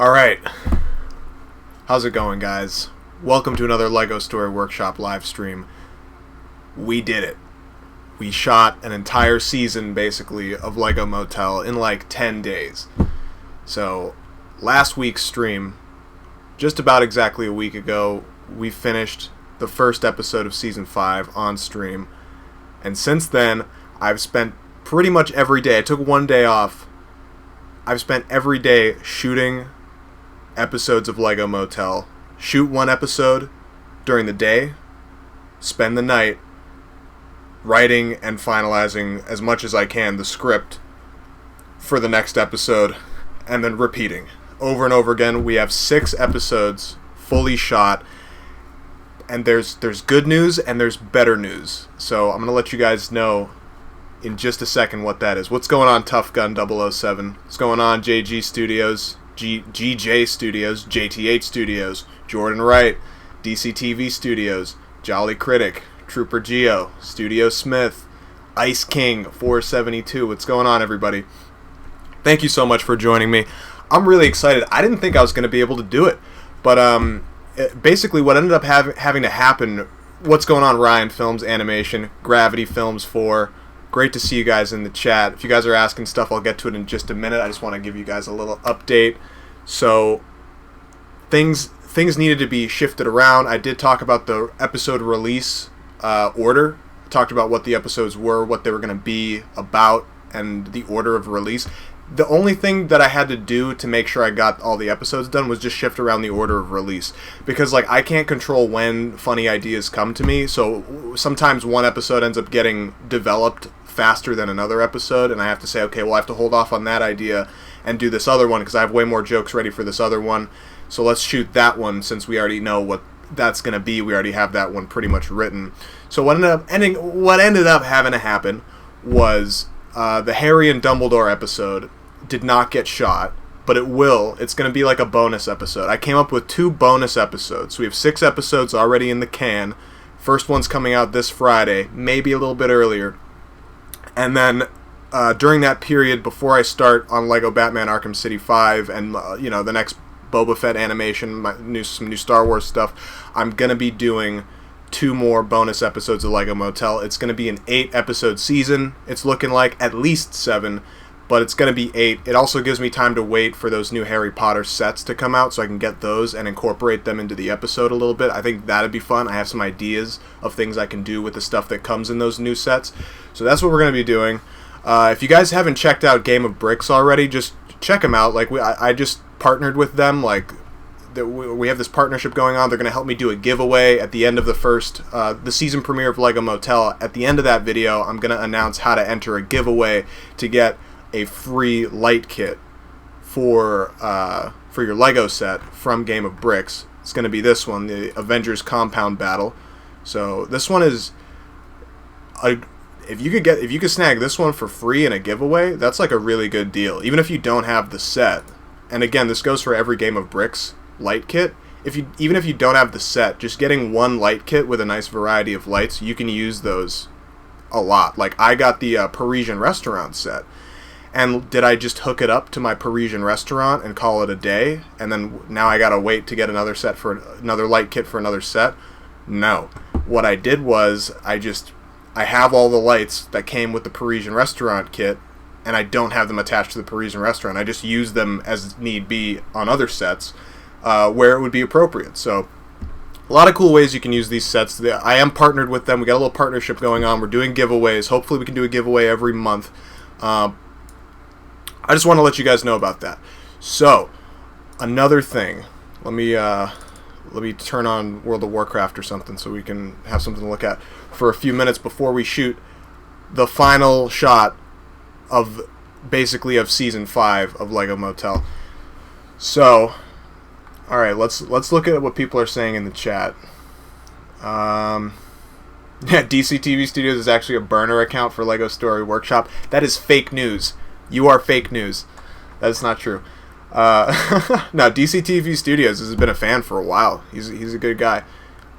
Alright, how's it going, guys? Welcome to another LEGO Story Workshop live stream. We did it. We shot an entire season, basically, of LEGO MOTEL in like 10 days. So, last week's stream, just about exactly a week ago, we finished the first episode of Season 5 on stream. And since then, I've spent pretty much every day, I took one day off, I've spent every day shooting episodes of LEGO MOTEL. Shoot one episode during the day, spend the night writing and finalizing as much as I can the script for the next episode, and then repeating over and over again. We have 6 episodes fully shot, and there's good news and there's better news. So I'm going to let you guys know in just a second what that is. What's going on, Tough Gun 007? What's going on, JG Studios? GJ Studios, JTH Studios, Jordan Wright, DCTV Studios, Jolly Critic, Trooper Geo, Studio Smith, Ice King 472. What's going on, everybody? Thank you so much for joining me. I'm really excited. I didn't think I was going to be able to do it, but basically what ended up having to happen. What's going on, Ryan Films Animation, Gravity Films 4. Great to see you guys in the chat. If you guys are asking stuff, I'll get to it in just a minute. I just want to give you guys a little update. So, things needed to be shifted around. I did talk about the episode release order. I talked about what the episodes were, what they were going to be about, and the order of release. The only thing that I had to do to make sure I got all the episodes done was just shift around the order of release. Because, like, I can't control when funny ideas come to me, so sometimes one episode ends up getting developed faster than another episode, and I have to say, okay, well, I have to hold off on that idea and do this other one because I have way more jokes ready for this other one. So let's shoot that one since we already know what that's going to be. We already have that one pretty much written. So what ended up having to happen was the Harry and Dumbledore episode did not get shot, but it will. It's going to be like a bonus episode. I came up with 2 bonus episodes. So we have 6 episodes already in the can. First one's coming out this Friday, maybe a little bit earlier. And then during that period, before I start on LEGO Batman Arkham City 5 and the next Boba Fett animation, some new Star Wars stuff, I'm going to be doing 2 more bonus episodes of LEGO MOTEL. It's going to be an 8-episode season. It's looking like at least 7, but it's going to be 8. It also gives me time to wait for those new Harry Potter sets to come out so I can get those and incorporate them into the episode a little bit. I think that'd be fun. I have some ideas of things I can do with the stuff that comes in those new sets. So that's what we're going to be doing. If you guys haven't checked out Game of Bricks already, just check them out. Like I just partnered with them. Like we have this partnership going on. They're going to help me do a giveaway at the end of the season premiere of LEGO MOTEL. At the end of that video, I'm going to announce how to enter a giveaway to get a free light kit for your LEGO set from Game of Bricks. It's going to be this one, the Avengers Compound Battle. So this one is if you could snag this one for free in a giveaway, that's like a really good deal. Even if you don't have the set. And again, this goes for every Game of Bricks light kit. Even if you don't have the set, just getting one light kit with a nice variety of lights, you can use those a lot. Like I got the Parisian restaurant set. And did I just hook it up to my Parisian restaurant and call it a day? And then now I gotta wait to get another set for another light kit for another set? No. What I did was I have all the lights that came with the Parisian restaurant kit, and I don't have them attached to the Parisian restaurant. I just use them as need be on other sets where it would be appropriate. So a lot of cool ways you can use these sets. I am partnered with them. We got a little partnership going on. We're doing giveaways. Hopefully we can do a giveaway every month. I just want to let you guys know about that. So, another thing. Let me turn on World of Warcraft or something so we can have something to look at for a few minutes before we shoot the final shot of Season 5 of LEGO MOTEL. So, alright, let's look at what people are saying in the chat. Yeah, DCTV Studios is actually a burner account for LEGO Story Workshop. That is fake news. You are fake news. That's not true. No, DCTV Studios has been a fan for a while. He's a good guy.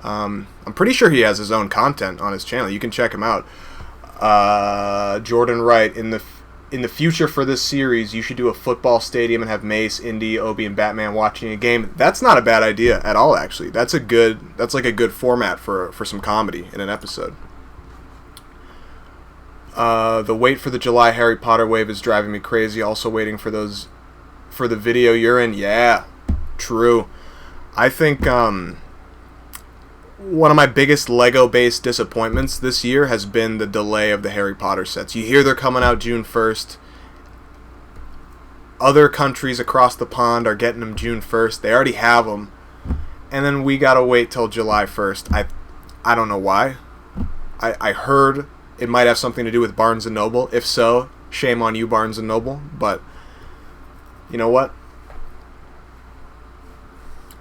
I'm pretty sure he has his own content on his channel. You can check him out. Jordan Wright, in in the future for this series, you should do a football stadium and have Mace, Indy, Obi, and Batman watching a game. That's not a bad idea at all, actually. That's like a good format for some comedy in an episode. The wait for the July Harry Potter wave is driving me crazy. Also waiting for the video you're in. Yeah, true. I think one of my biggest Lego-based disappointments this year has been the delay of the Harry Potter sets. You hear they're coming out June 1st. Other countries across the pond are getting them June 1st. They already have them. And then we gotta wait till July 1st. I don't know why. I heard it might have something to do with Barnes & Noble. If so, shame on you, Barnes & Noble. But, you know what?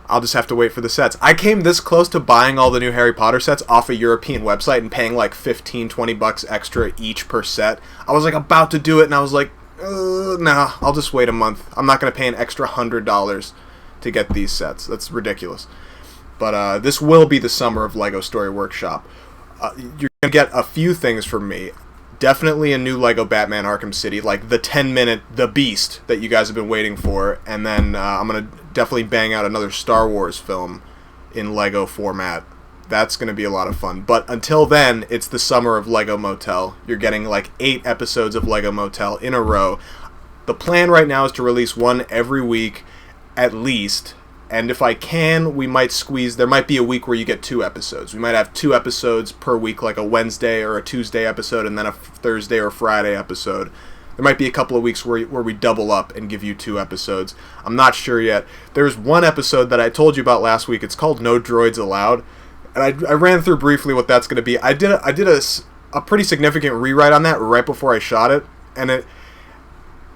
I'll just have to wait for the sets. I came this close to buying all the new Harry Potter sets off a European website and paying like $15-20 extra each per set. I was like about to do it, and I was like, nah, I'll just wait a month. I'm not going to pay an extra $100 to get these sets. That's ridiculous. But this will be the summer of LEGO Story Workshop. You're going to get a few things from me. Definitely a new LEGO Batman Arkham City, like the 10-minute The Beast that you guys have been waiting for. And then I'm going to definitely bang out another Star Wars film in LEGO format. That's going to be a lot of fun. But until then, it's the summer of LEGO MOTEL. You're getting like 8 episodes of LEGO MOTEL in a row. The plan right now is to release one every week, at least. And if I can, we might squeeze... There might be a week where you get 2 episodes. We might have 2 episodes per week, like a Wednesday or a Tuesday episode, and then a Thursday or Friday episode. There might be a couple of weeks where we double up and give you 2 episodes. I'm not sure yet. There's one episode that I told you about last week. It's called No Droids Allowed. And I ran through briefly what that's going to be. I did a pretty significant rewrite on that right before I shot it. And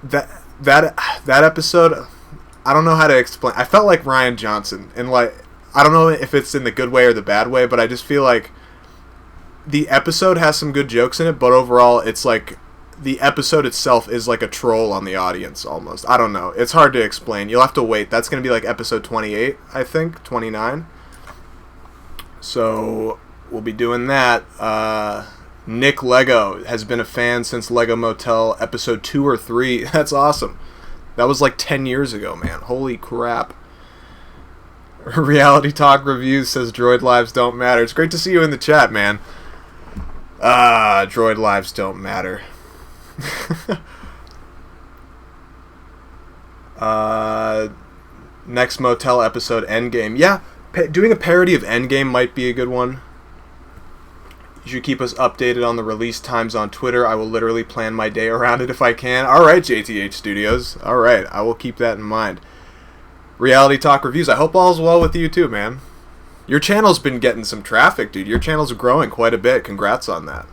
that episode... I don't know how to explain. I felt like Ryan Johnson, and like I don't know if it's in the good way or the bad way, but I just feel like the episode has some good jokes in it, but overall it's like the episode itself is like a troll on the audience almost. I don't know. It's hard to explain. You'll have to wait. That's going to be like episode 28, I think, 29. So we'll be doing that. Nick Lego has been a fan since Lego Motel episode 2 or 3. That's awesome. That was like 10 years ago, man. Holy crap. Reality Talk Reviews says Droid Lives Don't Matter. It's great to see you in the chat, man. Droid Lives Don't Matter. Next Motel episode, Endgame. Yeah, doing a parody of Endgame might be a good one. You should keep us updated on the release times on Twitter. I will literally plan my day around it if I can. Alright, JTH Studios. Alright, I will keep that in mind. Reality Talk Reviews. I hope all's well with you too, man. Your channel's been getting some traffic, dude. Your channel's growing quite a bit. Congrats on that.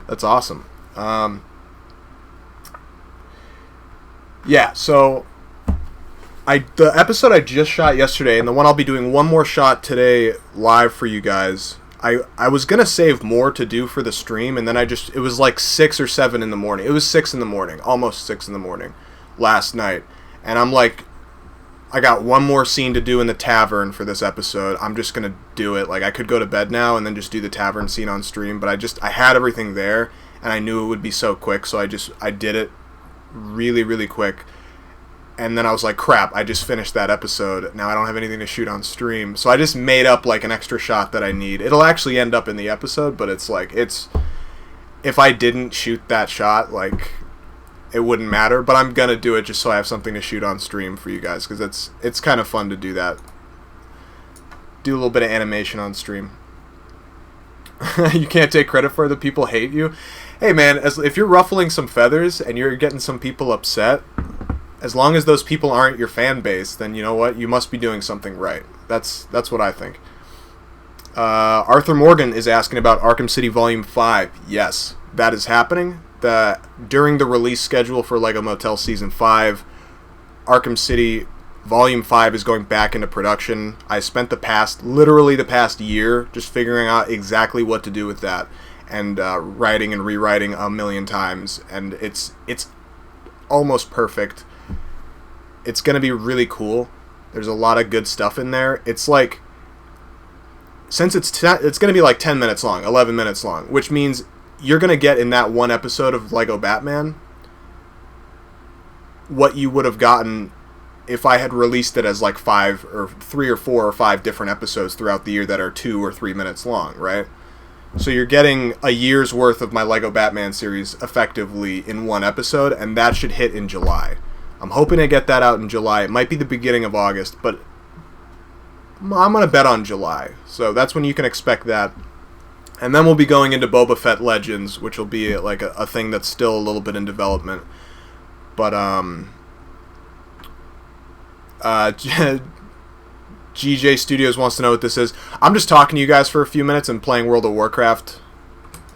That's awesome. Yeah, so... the episode I just shot yesterday, and the one I'll be doing one more shot today live for you guys... I was going to save more to do for the stream, and then it was like 6 or 7 in the morning. It was 6 in the morning, almost 6 in the morning last night. And I'm like, I got one more scene to do in the tavern for this episode. I'm just going to do it. Like, I could go to bed now and then just do the tavern scene on stream, but I had everything there, and I knew it would be so quick, so I did it really, really quick. And then I was like, crap, I just finished that episode. Now I don't have anything to shoot on stream. So I just made up like an extra shot that I need. It'll actually end up in the episode, but it's like, if I didn't shoot that shot, like, it wouldn't matter. But I'm going to do it just so I have something to shoot on stream for you guys, because it's kind of fun to do that. Do a little bit of animation on stream. You can't take credit for it. The people hate you. Hey man, if you're ruffling some feathers and you're getting some people upset... As long as those people aren't your fan base, then you know what? You must be doing something right. That's what I think. Arthur Morgan is asking about Arkham City Volume 5. Yes, that is happening. During the release schedule for LEGO Motel Season 5, Arkham City Volume 5 is going back into production. I spent literally the past year just figuring out exactly what to do with that, and writing and rewriting a million times, and it's almost perfect. It's going to be really cool. There's a lot of good stuff in there. It's like, since it's going to be like 10 minutes long, 11 minutes long, which means you're going to get in that one episode of Lego Batman what you would have gotten if I had released it as like 3 or 4 or 5 different episodes throughout the year that are 2 or 3 minutes long, right? So you're getting a year's worth of my Lego Batman series effectively in one episode, and that should hit in July. I'm hoping to get that out in July. It might be the beginning of August, but I'm going to bet on July. So that's when you can expect that. And then we'll be going into Boba Fett Legends, which will be like a thing that's still a little bit in development. But, GJ Studios wants to know what this is. I'm just talking to you guys for a few minutes and playing World of Warcraft.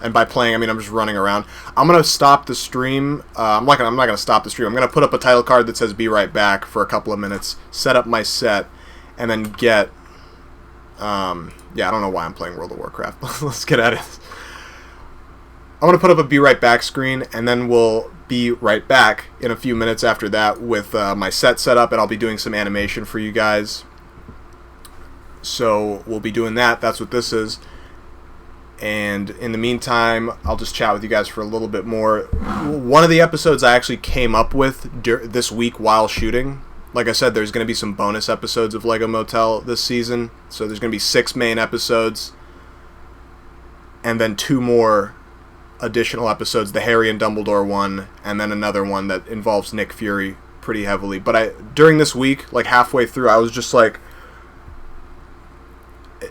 And by playing, I mean I'm just running around. I'm going to stop the stream. I'm not going to stop the stream. I'm going to put up a title card that says "Be Right Back" for a couple of minutes, set up my set, and then get... I don't know why I'm playing World of Warcraft. Let's get at it. I'm going to put up a "Be Right Back" screen, and then we'll be right back in a few minutes after that with my set up, and I'll be doing some animation for you guys. So we'll be doing that. That's what this is. And in the meantime, I'll just chat with you guys for a little bit more. One of the episodes I actually came up with this week while shooting. Like I said, there's going to be some bonus episodes of Lego Motel this season. So there's going to be 6 main episodes. And then 2 more additional episodes. The Harry and Dumbledore one. And then another one that involves Nick Fury pretty heavily. But during this week, like halfway through, I was just like...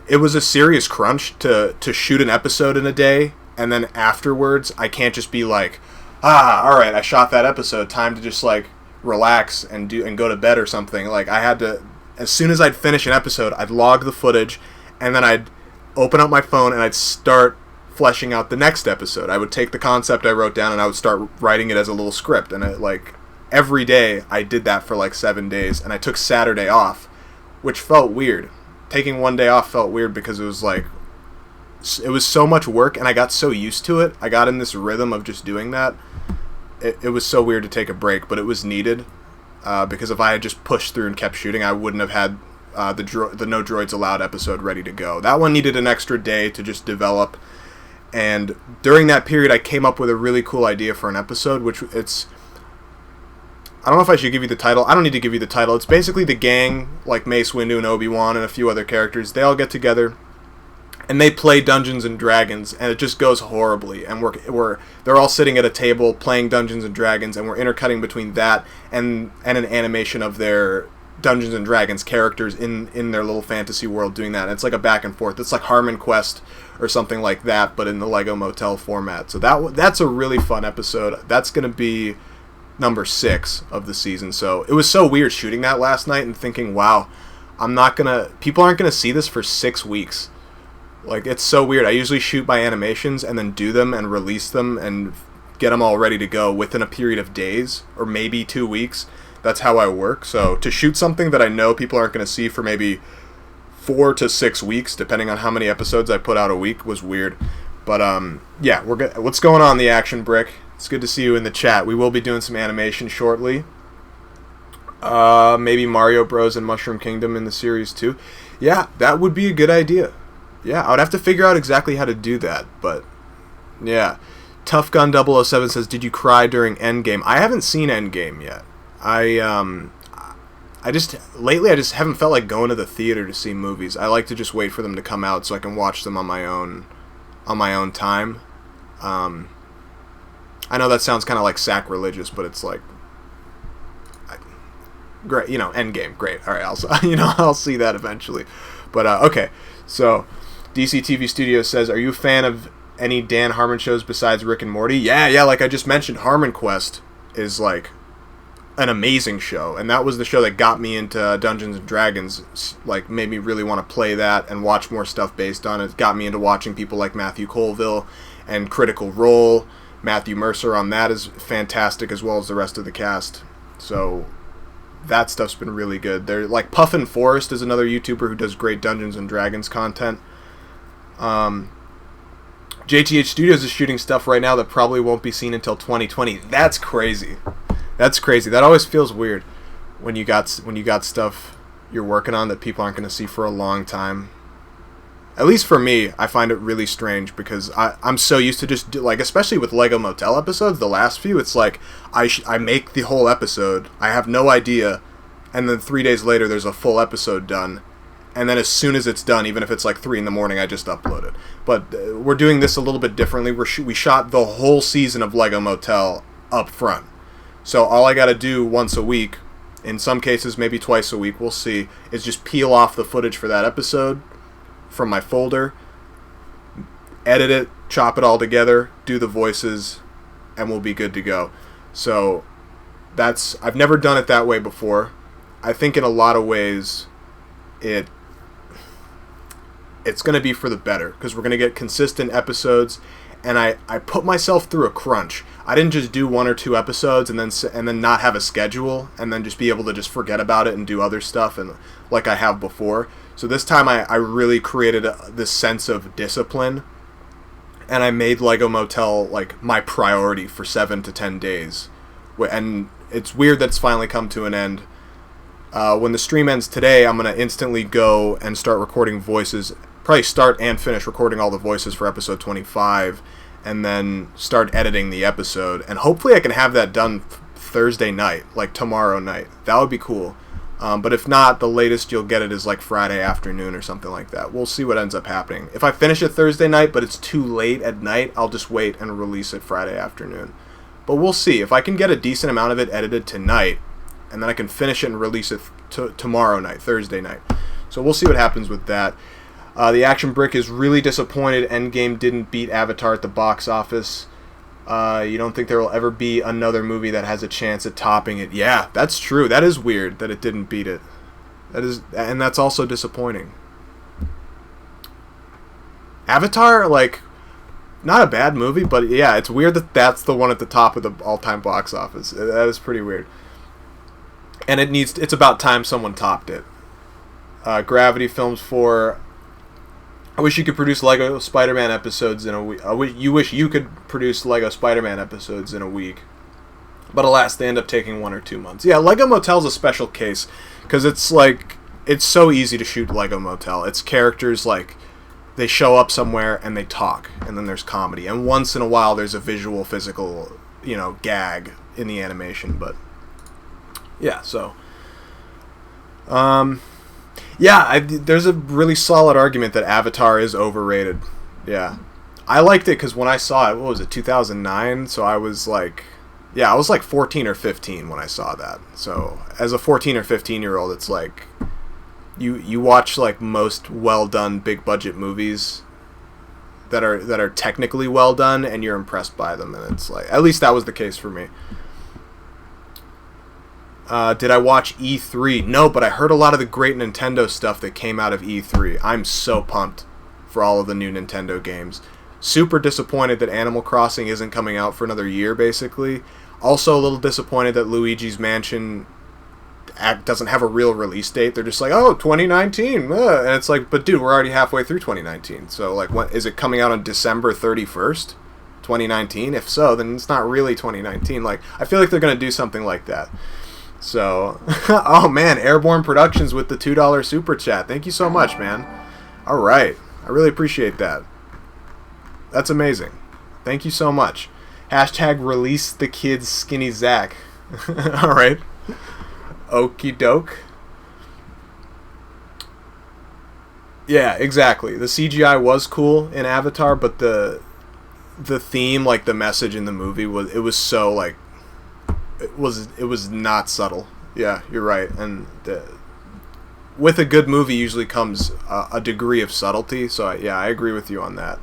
It was a serious crunch to shoot an episode in a day, and then afterwards, I can't just be like, alright, I shot that episode, time to just, like, relax and go to bed or something. Like, I had to, as soon as I'd finish an episode, I'd log the footage, and then I'd open up my phone, and I'd start fleshing out the next episode. I would take the concept I wrote down, and I would start writing it as a little script, and every day, I did that for, 7 days, and I took Saturday off, which felt weird. Taking one day off felt weird because it was so much work, and I got so used to it. I got in this rhythm of just doing that. It was so weird to take a break, but it was needed because if I had just pushed through and kept shooting, I wouldn't have had the No Droids Allowed episode ready to go. That one needed an extra day to just develop, and during that period, I came up with a really cool idea for an episode, which I don't know if I should give you the title. I don't need to give you the title. It's basically the gang, like Mace Windu and Obi-Wan and a few other characters. They all get together, and they play Dungeons and Dragons, and it just goes horribly. And they're all sitting at a table playing Dungeons and Dragons, and we're intercutting between that and an animation of their Dungeons and Dragons characters in their little fantasy world doing that. And it's like a back and forth. It's like Harmon Quest or something like that, but in the Lego Motel format. So that's a really fun episode. That's going to be number 6 of the season. So it was so weird shooting that last night and thinking, wow, people aren't gonna see this for 6 weeks. Like, it's so weird. I usually shoot my animations and then do them and release them and get them all ready to go within a period of days or maybe 2 weeks. That's how I work. So to shoot something that I know people aren't gonna see for maybe 4 to 6 weeks, depending on how many episodes I put out a week, was weird. But yeah, what's going on, the Action Brick? It's good to see you in the chat. We will be doing some animation shortly. Maybe Mario Bros. And Mushroom Kingdom in the series too. Yeah, that would be a good idea. Yeah, I would have to figure out exactly how to do that. But, yeah. Tough Gun 007 says, did you cry during Endgame? I haven't seen Endgame yet. Lately I just haven't felt like going to the theater to see movies. I like to just wait for them to come out so I can watch them on my own time. I know that sounds kind of like sacrilegious, but it's like, great, Endgame, great. All right, I'll see that eventually. But okay, so DC TV Studios says, are you a fan of any Dan Harmon shows besides Rick and Morty? Yeah. Like I just mentioned, Harmon Quest is like an amazing show, and that was the show that got me into Dungeons and Dragons. Like, made me really want to play that and watch more stuff based on it. Got me into watching people like Matthew Colville and Critical Role. Matthew Mercer on that is fantastic, as well as the rest of the cast. So that stuff's been really good. They're like Puffin Forrest is another YouTuber who does great Dungeons and Dragons content. JTH Studios is shooting stuff right now that probably won't be seen until 2020. That's crazy. That always feels weird when you got stuff you're working on that people aren't going to see for a long time. At least for me, I find it really strange because I'm so used to just like, especially with Lego Motel episodes, the last few, it's like I make the whole episode, I have no idea, and then 3 days later there's a full episode done, and then as soon as it's done, even if it's like 3 a.m, I just upload it. But we're doing this a little bit differently. We shot the whole season of Lego Motel up front, so all I got to do once a week, in some cases maybe twice a week, we'll see, is just peel off the footage for that episode from my folder, edit it, chop it all together, do the voices, and we'll be good to go. So I've never done it that way before. I think in a lot of ways it's going to be for the better, because we're going to get consistent episodes, and I put myself through a crunch. I didn't just do 1 or 2 episodes and then not have a schedule and then just be able to just forget about it and do other stuff and like I have before. So this time I really created this sense of discipline, and I made Lego Motel like my priority for 7 to 10 days. And it's weird that it's finally come to an end. When the stream ends today, I'm going to instantly go and start recording voices, probably start and finish recording all the voices for episode 25, and then start editing the episode. And hopefully I can have that done Thursday night, like tomorrow night. That would be cool. But if not, the latest you'll get it is like Friday afternoon or something like that. We'll see what ends up happening. If I finish it Thursday night, but it's too late at night, I'll just wait and release it Friday afternoon. But we'll see. If I can get a decent amount of it edited tonight, and then I can finish it and release it tomorrow night, Thursday night. So we'll see what happens with that. The Action Brick is really disappointed Endgame didn't beat Avatar at the box office. You don't think there will ever be another movie that has a chance at topping it? Yeah, that's true. That is weird that it didn't beat it. And that's also disappointing. Avatar, like, not a bad movie, but yeah, it's weird that that's the one at the top of the all-time box office. That is pretty weird. And it's about time someone topped it. Gravity Films 4. I wish you could produce Lego Spider-Man episodes in a week. You wish you could produce Lego Spider-Man episodes in a week. But alas, they end up taking 1 or 2 months. Yeah, Lego Motel's a special case, because it's so easy to shoot Lego Motel. It's characters, like, they show up somewhere and they talk, and then there's comedy. And once in a while there's a visual, physical, gag in the animation. But, yeah, so... Yeah, there's a really solid argument that Avatar is overrated. Yeah. I liked it because when I saw it, what was it, 2009? So I was like 14 or 15 when I saw that. So as a 14 or 15-year-old, it's like, you watch like most well-done big-budget movies that are technically well done, and you're impressed by them. And it's like, at least that was the case for me. Did I watch E3? No, but I heard a lot of the great Nintendo stuff that came out of E3. I'm so pumped for all of the new Nintendo games. Super disappointed that Animal Crossing isn't coming out for another year, basically. Also a little disappointed that Luigi's Mansion doesn't have a real release date. They're just like, oh, 2019. And it's like, but dude, we're already halfway through 2019. So, like, when is it coming out on December 31st? 2019? If so, then it's not really 2019. Like, I feel like they're going to do something like that. So, oh man, Airborne Productions with the $2 super chat. Thank you so much, man. All right. I really appreciate that. That's amazing. Thank you so much. Hashtag release the kids skinny Zach. All right. Okie doke. Yeah, exactly. The CGI was cool in Avatar, but the theme, like the message in the movie, was so like, it was not subtle. Yeah, you're right. And with a good movie usually comes a degree of subtlety. So yeah, I agree with you on that.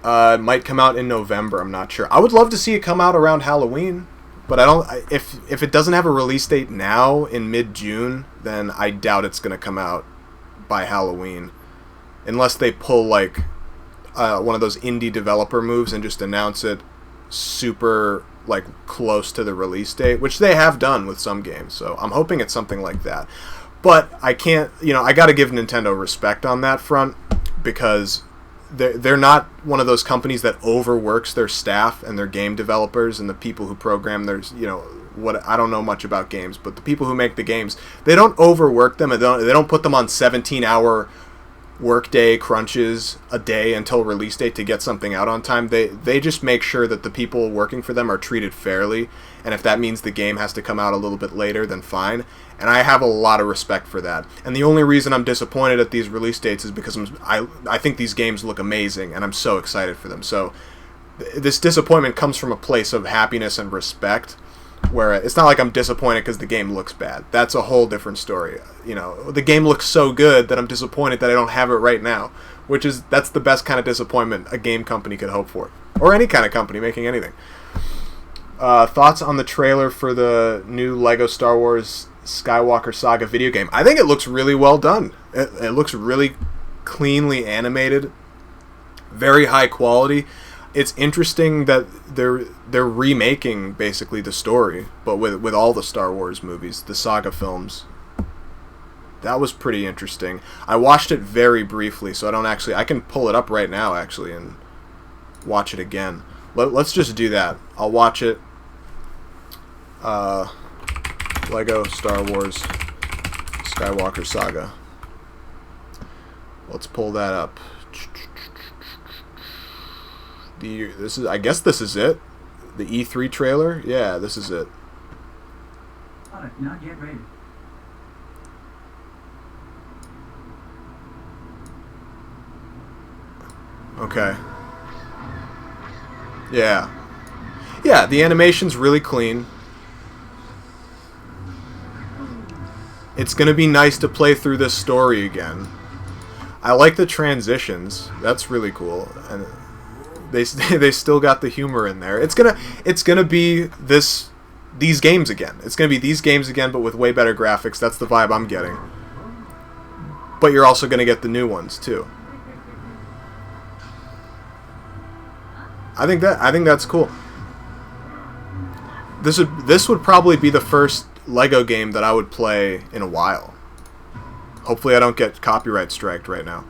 It might come out in November. I'm not sure. I would love to see it come out around Halloween, but I don't. If it doesn't have a release date now in mid-June, then I doubt it's gonna come out by Halloween, unless they pull like one of those indie developer moves and just announce it super like close to the release date, which they have done with some games. So I'm hoping it's something like that. But I can't. I got to give Nintendo respect on that front, because they're not one of those companies that overworks their staff and their game developers and the people who program their what I don't know much about games, but the people who make the games, they don't overwork them, and they don't put them on 17-hour workday crunches a day until release date to get something out on time. They just make sure that the people working for them are treated fairly, and if that means the game has to come out a little bit later, then fine. And I have a lot of respect for that. And the only reason I'm disappointed at these release dates is because I think these games look amazing, and I'm so excited for them. So this disappointment comes from a place of happiness and respect, where it's not like I'm disappointed because the game looks bad. That's a whole different story. You know, the game looks so good that I'm disappointed that I don't have it right now, that's the best kind of disappointment a game company could hope for, or any kind of company making anything. Thoughts on the trailer for the new Lego Star Wars Skywalker Saga video game? I think it looks really well done. It looks really cleanly animated, very high quality. It's interesting that they're remaking basically the story, but with all the Star Wars movies, the saga films. That was pretty interesting. I watched it very briefly, so I can pull it up right now actually and watch it again. Let's just do that. I'll watch it. Lego Star Wars Skywalker Saga. Let's pull that up. I guess this is it. The E3 trailer? Yeah, this is it. Product not yet ready. Okay. Yeah. Yeah, the animation's really clean. It's gonna be nice to play through this story again. I like the transitions. That's really cool. And they still got the humor in there. It's gonna be these games again. It's gonna be these games again, but with way better graphics. That's the vibe I'm getting. But you're also gonna get the new ones too. I think that's cool. This would probably be the first Lego game that I would play in a while. Hopefully, I don't get copyright striked right now.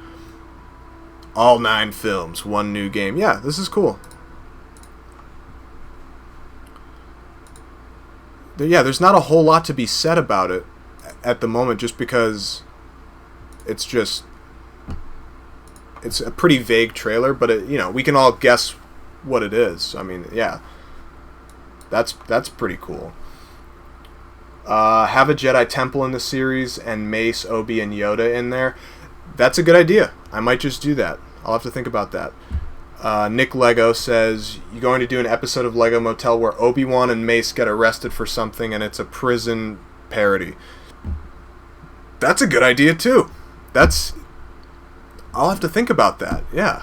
All 9 films, 1 new game. Yeah, this is cool. Yeah, there's not a whole lot to be said about it at the moment, just because it's a pretty vague trailer, but we can all guess what it is. I mean, yeah, that's pretty cool. Have a Jedi Temple in the series and Mace, Obi, and Yoda in there. That's a good idea. I might just do that. I'll have to think about that. Nick Lego says, you're going to do an episode of Lego Motel where Obi-Wan and Mace get arrested for something and it's a prison parody. That's a good idea too. I'll have to think about that. Yeah.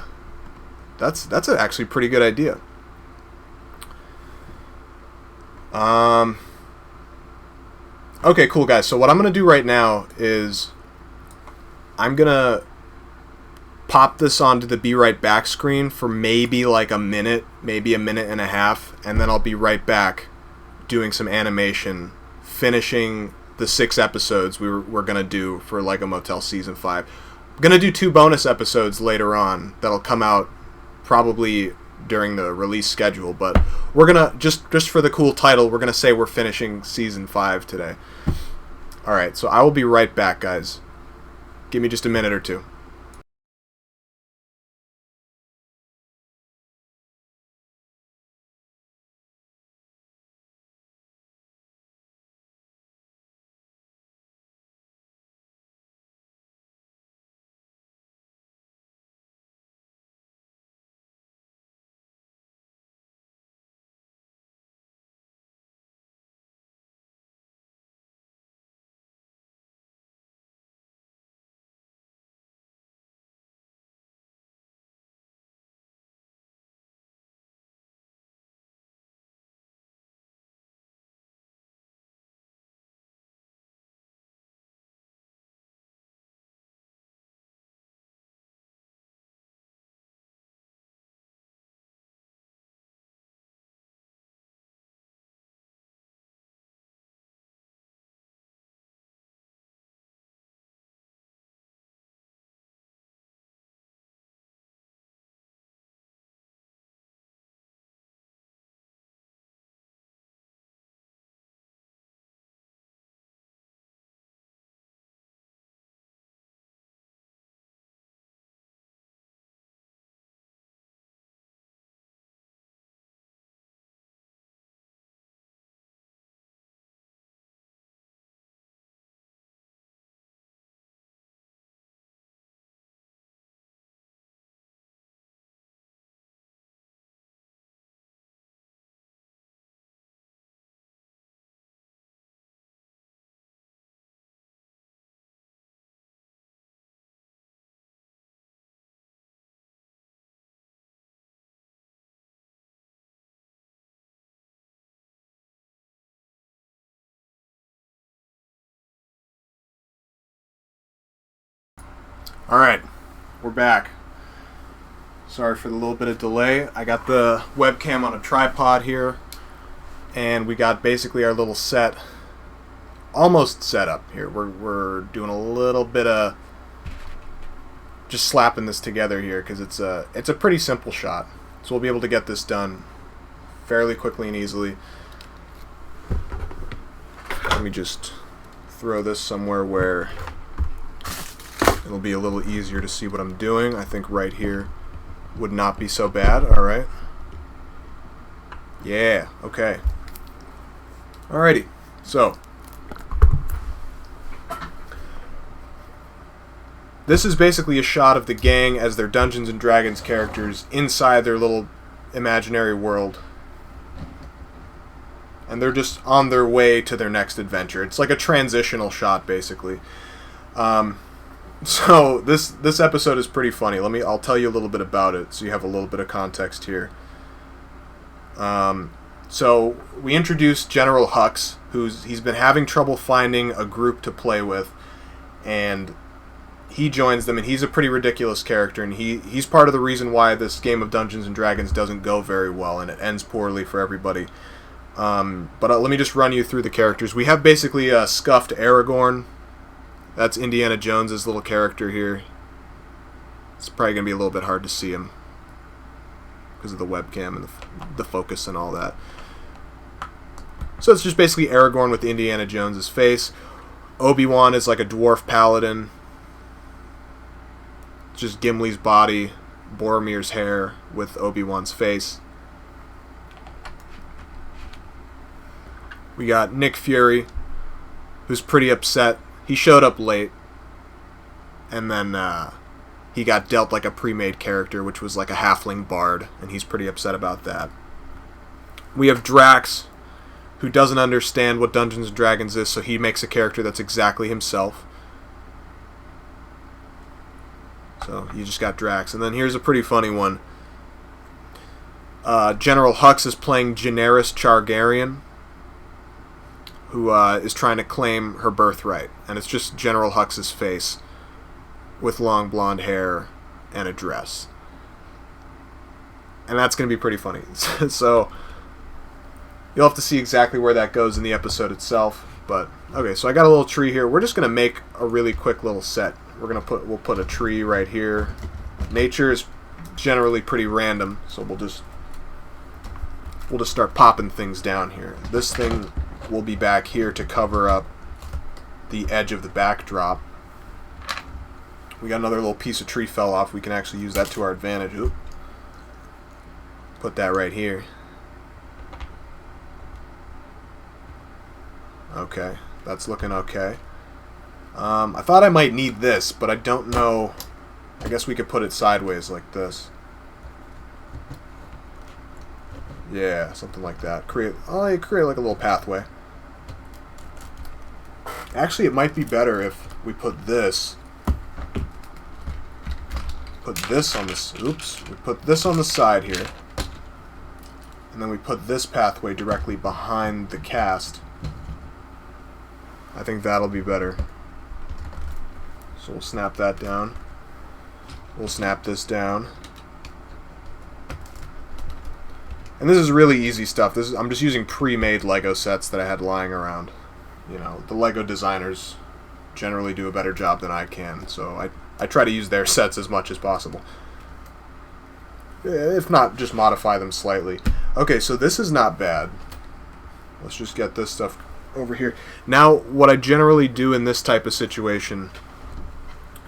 That's actually a pretty good idea. Okay, cool guys. So what I'm going to do right now is I'm going to pop this onto the Be Right Back screen for maybe like a minute, maybe a minute and a half, and then I'll be right back doing some animation, finishing the 6 episodes we're going to do for Lego Motel Season 5. I'm going to do 2 bonus episodes later on that'll come out probably during the release schedule, but we're going to, just for the cool title, we're going to say we're finishing Season 5 today. Alright, so I will be right back, guys. Give me just a minute or two. Alright, we're back. Sorry for the little bit of delay. I got the webcam on a tripod here, and we got basically our little set almost set up here. We're doing a little bit of just slapping this together here because it's a pretty simple shot. So we'll be able to get this done fairly quickly and easily. Let me just throw this somewhere where it'll be a little easier to see what I'm doing. I think right here would not be so bad. Alright. Yeah, okay. Alrighty. So, this is basically a shot of the gang as their Dungeons and Dragons characters inside their little imaginary world. And they're just on their way to their next adventure. It's like a transitional shot, basically. So this episode is pretty funny. I'll tell you a little bit about it so you have a little bit of context here. So we introduced General Hux, he's been having trouble finding a group to play with, and he joins them, and he's a pretty ridiculous character, and he's part of the reason why this game of Dungeons and Dragons doesn't go very well, and it ends poorly for everybody. But let me just run you through the characters. We have basically a scuffed Aragorn. That's Indiana Jones's little character here. It's probably going to be a little bit hard to see him because of the webcam and the focus and all that. So it's just basically Aragorn with Indiana Jones's face. Obi-Wan is like a dwarf paladin. Just Gimli's body, Boromir's hair with Obi-Wan's face. We got Nick Fury, who's pretty upset. He showed up late, and then he got dealt like a pre-made character, which was like a halfling bard, and he's pretty upset about that. We have Drax, who doesn't understand what Dungeons & Dragons is, so he makes a character that's exactly himself. So you just got Drax. And then here's a pretty funny one. General Hux is playing Daenerys Targaryen, who is trying to claim her birthright. And it's just General Hux's face with long blonde hair and a dress. And that's going to be pretty funny. So you'll have to see exactly where that goes in the episode itself. But okay, so I got a little tree here. We're just going to make a really quick little set. We'll put a tree right here. Nature is generally pretty random, so we'll just start popping things down here. This thing will be back here to cover up the edge of the backdrop. We got another little piece of tree fell off. We can actually use that to our advantage. Oop. Put that right here. Okay, that's looking okay. I thought I might need this, but I don't know. I guess we could put it sideways like this. Yeah, something like that. Create like a little pathway. Actually, it might be better if we put this on this. Oops, we put this on the side here, and then we put this pathway directly behind the cast. I think that'll be better. So we'll snap that down. We'll snap this down. And this is really easy stuff. I'm just using pre-made Lego sets that I had lying around. You know, the Lego designers generally do a better job than I can, so I try to use their sets as much as possible. If not, just modify them slightly. Okay, so this is not bad. Let's just get this stuff over here. Now, what I generally do in this type of situation...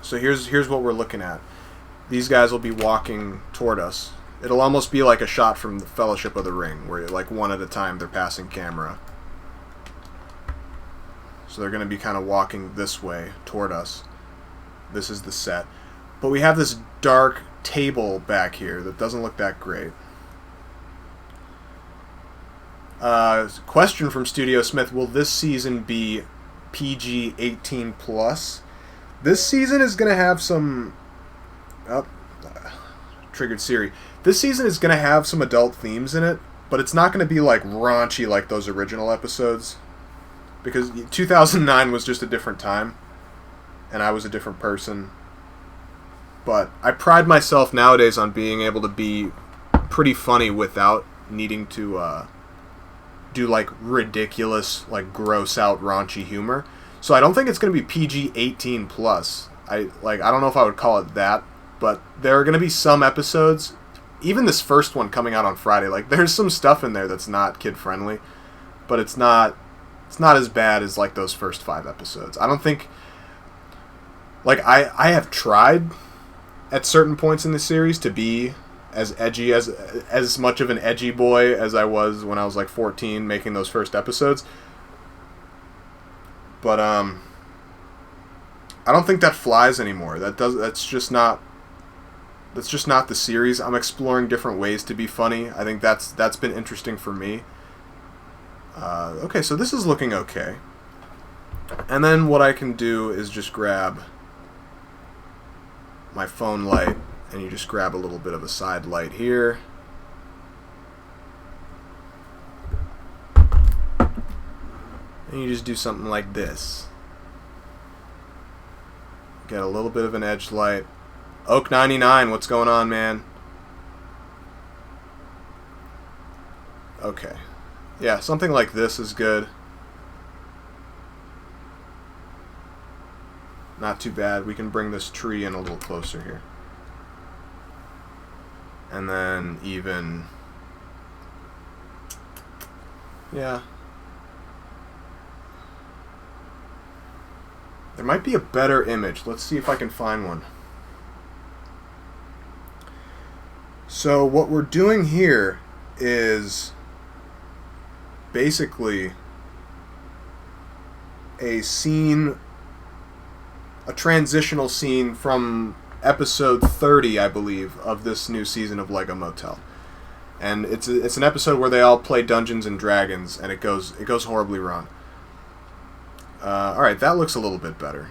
So here's what we're looking at. These guys will be walking toward us. It'll almost be like a shot from the Fellowship of the Ring, where like one at a time they're passing camera. So they're going to be kind of walking this way toward us. This is the set. But we have this dark table back here that doesn't look that great. Question from Studio Smith, will this season be PG-18 plus? This season is going to have some... triggered Siri. This season is going to have some adult themes in it, but it's not going to be like raunchy like those original episodes. Because 2009 was just a different time, and I was a different person. But I pride myself nowadays on being able to be pretty funny without needing to do like ridiculous, like gross out raunchy humor. So I don't think it's going to be PG-18 plus. I don't know if I would call it that, but there are going to be some episodes, even this first one coming out on Friday, like there's some stuff in there that's not kid friendly, but it's not as bad as like those first 5 episodes. I don't think, like, I have tried at certain points in the series to be as edgy, as much of an edgy boy as I was when I was like 14 making those first episodes. But I don't think that flies anymore. That's just not the series. I'm exploring different ways to be funny. I think that's been interesting for me. Okay, so this is looking okay. And then what I can do is just grab my phone light, and you just grab a little bit of a side light here. And you just do something like this. Get a little bit of an edge light. Oak 99, what's going on, man? Okay. Yeah, something like this is good. Not too bad. We can bring this tree in a little closer here. And then even... yeah. There might be a better image. Let's see if I can find one. So what we're doing here is basically a scene, a transitional scene from episode 30, I believe, of this new season of Lego Motel. And it's an episode where they all play Dungeons and Dragons, and it goes horribly wrong. All right, that looks a little bit better.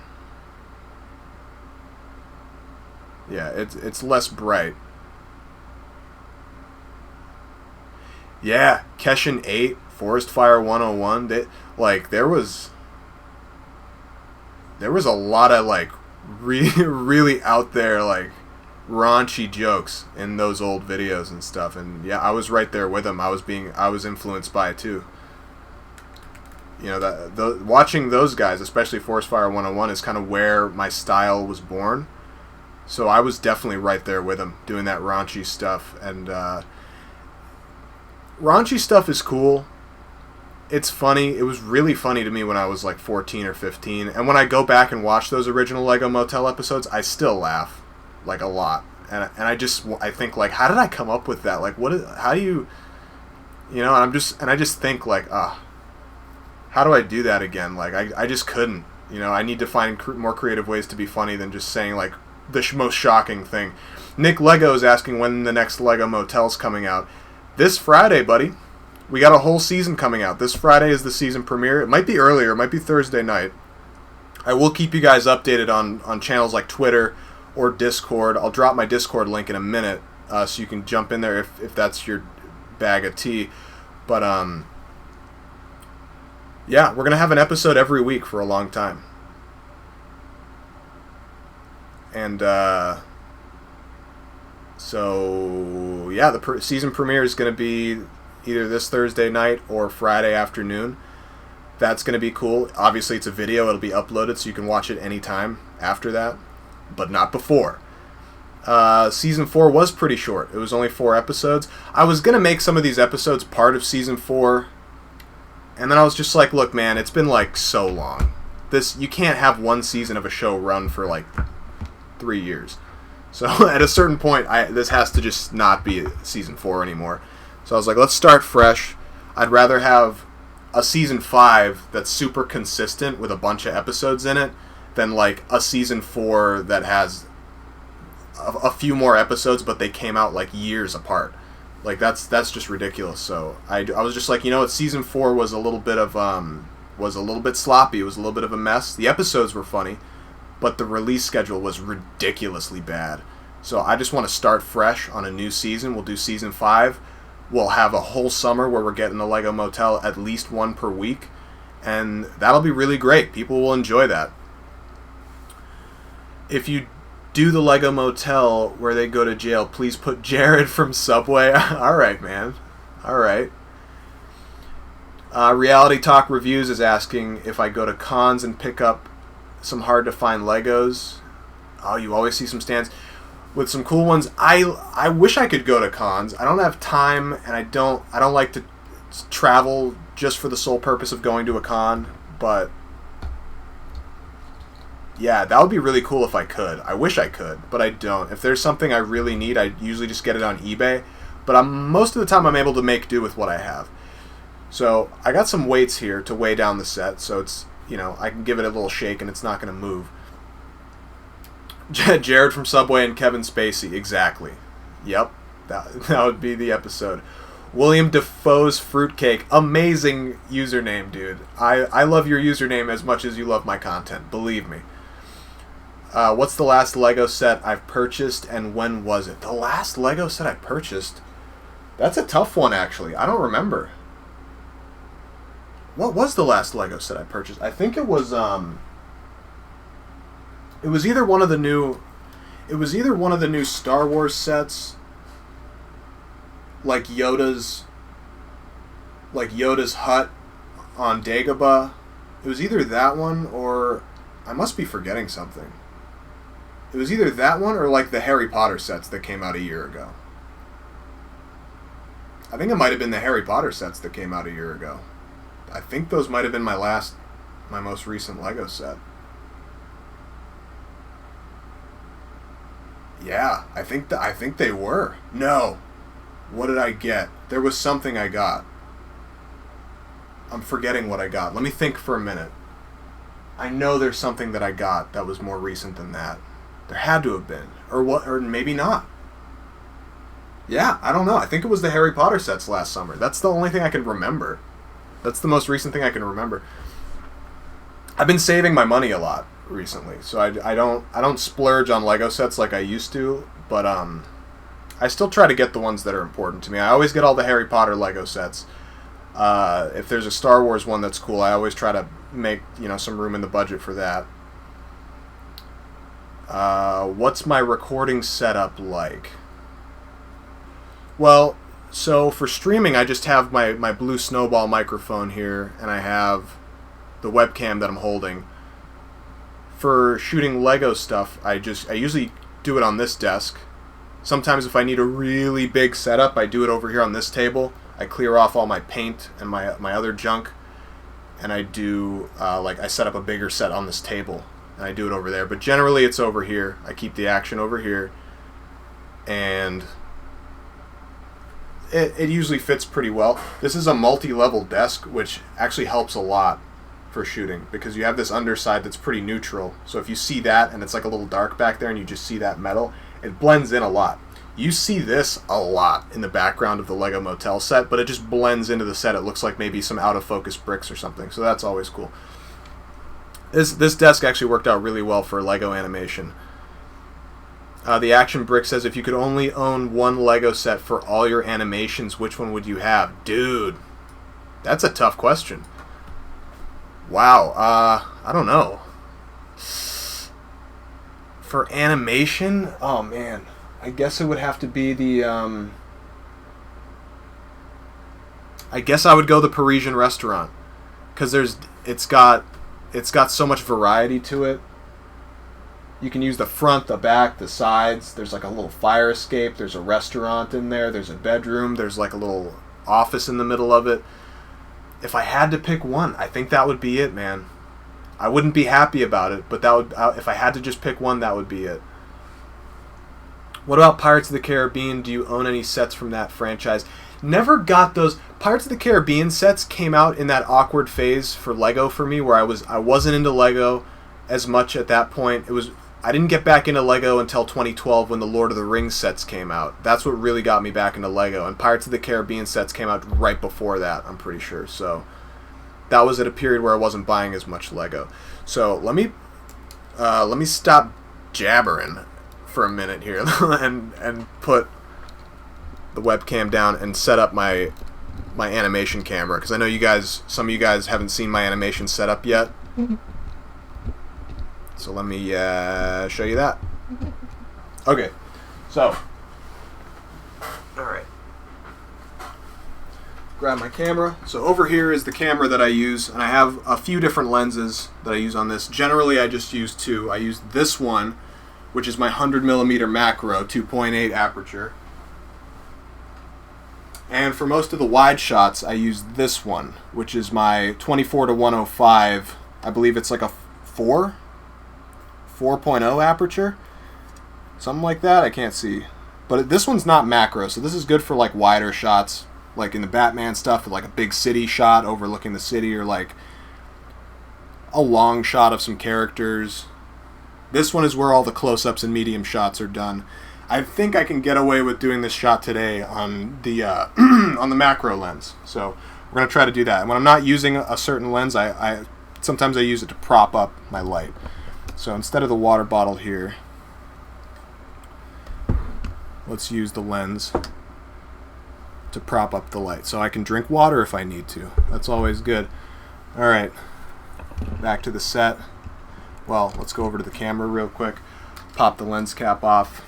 Yeah, it's less bright. Yeah, Keshin 8, Forest Fire 101. There was a lot of like really out there like raunchy jokes in those old videos and stuff. And yeah, I was right there with them. I was influenced by it too. You know, watching those guys, especially Forest Fire 101, is kind of where my style was born. So I was definitely right there with them, doing that raunchy stuff. And raunchy stuff is cool. It's funny. It was really funny to me when I was like 14 or 15. And when I go back and watch those original Lego Motel episodes, I still laugh, like, a lot. And I think, like, how did I come up with that? Like, how do you know, and I just think, like, how do I do that again? Like, I just couldn't. You know, I need to find more creative ways to be funny than just saying, like, the most shocking thing. Nick Lego is asking when the next Lego Motel's coming out. This Friday, buddy. We got a whole season coming out. This Friday is the season premiere. It might be earlier. It might be Thursday night. I will keep you guys updated on channels like Twitter or Discord. I'll drop my Discord link in a minute so you can jump in there if that's your bag of tea. But, yeah, we're going to have an episode every week for a long time. And, so, yeah, the season premiere is going to be either this Thursday night or Friday afternoon. That's going to be cool. Obviously, it's a video. It'll be uploaded, so you can watch it anytime after that, but not before. Season 4 was pretty short. It was only 4 episodes. I was going to make some of these episodes part of Season 4, and then I was just like, look, man, it's been, like, so long. You can't have one season of a show run for, like, 3 years. So at a certain point, this has to just not be Season 4 anymore. So I was like, let's start fresh. I'd rather have a Season 5 that's super consistent with a bunch of episodes in it than like a Season 4 that has a few more episodes, but they came out like years apart. Like that's just ridiculous. So I was just like, you know what, Season 4 was a little bit sloppy. It was a little bit of a mess. The episodes were funny, but the release schedule was ridiculously bad. So I just want to start fresh on a new season. We'll do Season 5. We'll have a whole summer where we're getting the Lego Motel at least one per week, and that'll be really great. People will enjoy that. If you do the Lego Motel where they go to jail. Please put Jared from Subway. All right, man. All right. Reality Talk Reviews is asking if I go to cons and pick up some hard-to-find Legos. Oh, you always see some stands with some cool ones. I wish I could go to cons. I don't have time, and I don't like to travel just for the sole purpose of going to a con, but yeah, that would be really cool if I could. I wish I could, but I don't. If there's something I really need, I usually just get it on eBay, but most of the time I'm able to make do with what I have. So I got some weights here to weigh down the set, so it's, I can give it a little shake and it's not going to move. Jared from Subway and Kevin Spacey, exactly. Yep, that would be the episode. William Defoe's Fruitcake, amazing username, dude. I love your username as much as you love my content, believe me. What's the last Lego set I've purchased, and when was it? The last Lego set I purchased? That's a tough one, actually. I don't remember. What was the last Lego set I purchased? I think it was either one of the new Star Wars sets, like Yoda's hut on Dagobah. It was either that one, or I must be forgetting something. It was either that one or like the Harry Potter sets that came out a year ago. I think it might have been the Harry Potter sets that came out a year ago. I think those might have been my most recent Lego set. Yeah, I think they were. No. What did I get? There was something I got. I'm forgetting what I got. Let me think for a minute. I know there's something that I got that was more recent than that. There had to have been. Or maybe not. Yeah, I don't know. I think it was the Harry Potter sets last summer. That's the only thing I can remember. That's the most recent thing I can remember. I've been saving my money a lot recently, so I don't splurge on Lego sets like I used to, but I still try to get the ones that are important to me. I always get all the Harry Potter Lego sets. If there's a Star Wars one that's cool, I always try to make some room in the budget for that. What's my recording setup like? Well, so for streaming, I just have my Blue Snowball microphone here, and I have the webcam that I'm holding. For shooting Lego stuff, I usually do it on this desk. Sometimes if I need a really big setup, I do it over here on this table. I clear off all my paint and my other junk, and I do I set up a bigger set on this table, and I do it over there. But generally, it's over here. I keep the action over here, and it usually fits pretty well. This is a multi-level desk, which actually helps a lot for shooting, because you have this underside that's pretty neutral. So if you see that and it's like a little dark back there and you just see that metal, it blends in a lot. You see this a lot in the background of the Lego Motel set, but it just blends into the set. It looks like maybe some out-of-focus bricks or something, so that's always cool. This desk actually worked out really well for Lego animation. The Action Brick says, if you could only own one Lego set for all your animations, which one would you have? Dude, that's a tough question. Wow, I don't know. For animation, oh man, I guess it would have to be the, I guess I would go the Parisian Restaurant, because it's got so much variety to it. You can use the front, the back, the sides. There's like a little fire escape. There's a restaurant in there. There's a bedroom. There's like a little office in the middle of it. If I had to pick one, I think that would be it, man. I wouldn't be happy about it, but if I had to just pick one, that would be it. What about Pirates of the Caribbean? Do you own any sets from that franchise? Never got those. Pirates of the Caribbean sets came out in that awkward phase for Lego for me, where I wasn't into Lego as much at that point. I didn't get back into Lego until 2012 when the Lord of the Rings sets came out. That's what really got me back into Lego. And Pirates of the Caribbean sets came out right before that, I'm pretty sure. So that was at a period where I wasn't buying as much Lego. So let me stop jabbering for a minute here and put the webcam down and set up my animation camera, because I know some of you guys haven't seen my animation setup yet. So let me show you that. Okay, so, alright. Grab my camera. So over here is the camera that I use, and I have a few different lenses that I use on this. Generally, I just use two. I use this one, which is my 100mm macro, 2.8 aperture. And for most of the wide shots, I use this one, which is my 24-105. I believe it's like a 4.0 aperture. Something like that, I can't see. But this one's not macro, so this is good for like wider shots, like in the Batman stuff, like a big city shot overlooking the city, or like a long shot of some characters. This one is where all the close-ups and medium shots are done. I think I can get away with doing this shot today on the on the macro lens. So we're gonna try to do that. And when I'm not using a certain lens, I sometimes I use it to prop up my light. So instead of the water bottle here, let's use the lens to prop up the light. So I can drink water if I need to. That's always good. Alright, back to the set. Well, let's go over to the camera real quick. Pop the lens cap off.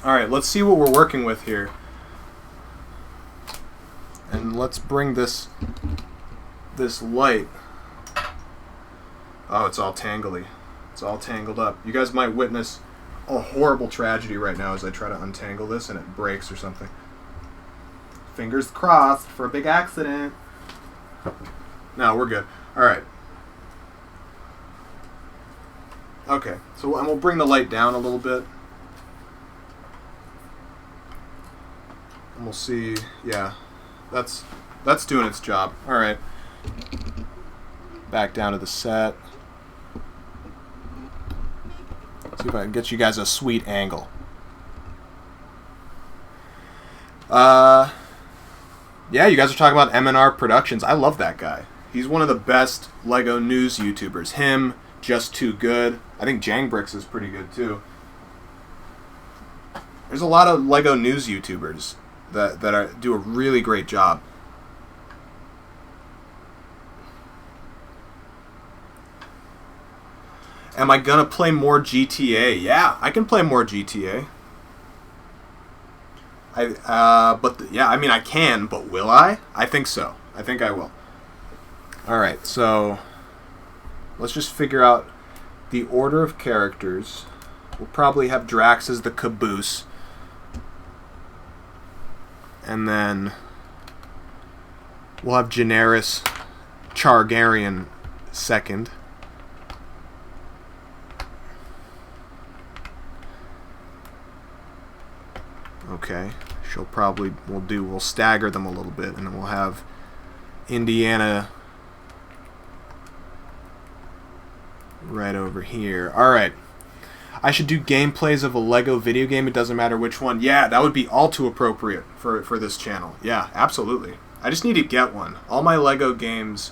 Alright, let's see what we're working with here. And let's bring this light. Oh, it's all tangly. It's all tangled up. You guys might witness a horrible tragedy right now as I try to untangle this and it breaks or something. Fingers crossed for a big accident. No, we're good. Alright. Okay, so and we'll bring the light down a little bit. And we'll see, yeah, that's doing its job. Alright. Back down to the set. See if I can get you guys a sweet angle. Yeah, you guys are talking about M&R Productions. I love that guy. He's one of the best LEGO news YouTubers. Him, Just Too Good. I think Jangbricks is pretty good too. There's a lot of LEGO news YouTubers that do a really great job. Am I gonna play more GTA? Yeah, I can play more GTA. Yeah, I mean I can, but will I? I think so. I think I will. Alright, so let's just figure out the order of characters. We'll probably have Drax as the caboose. And then we'll have Generis Chargarian second. Okay, we'll stagger them a little bit, and then we'll have Indiana right over here. Alright. I should do gameplays of a LEGO video game, it doesn't matter which one. Yeah, that would be all too appropriate for this channel. Yeah, absolutely. I just need to get one. All my LEGO games,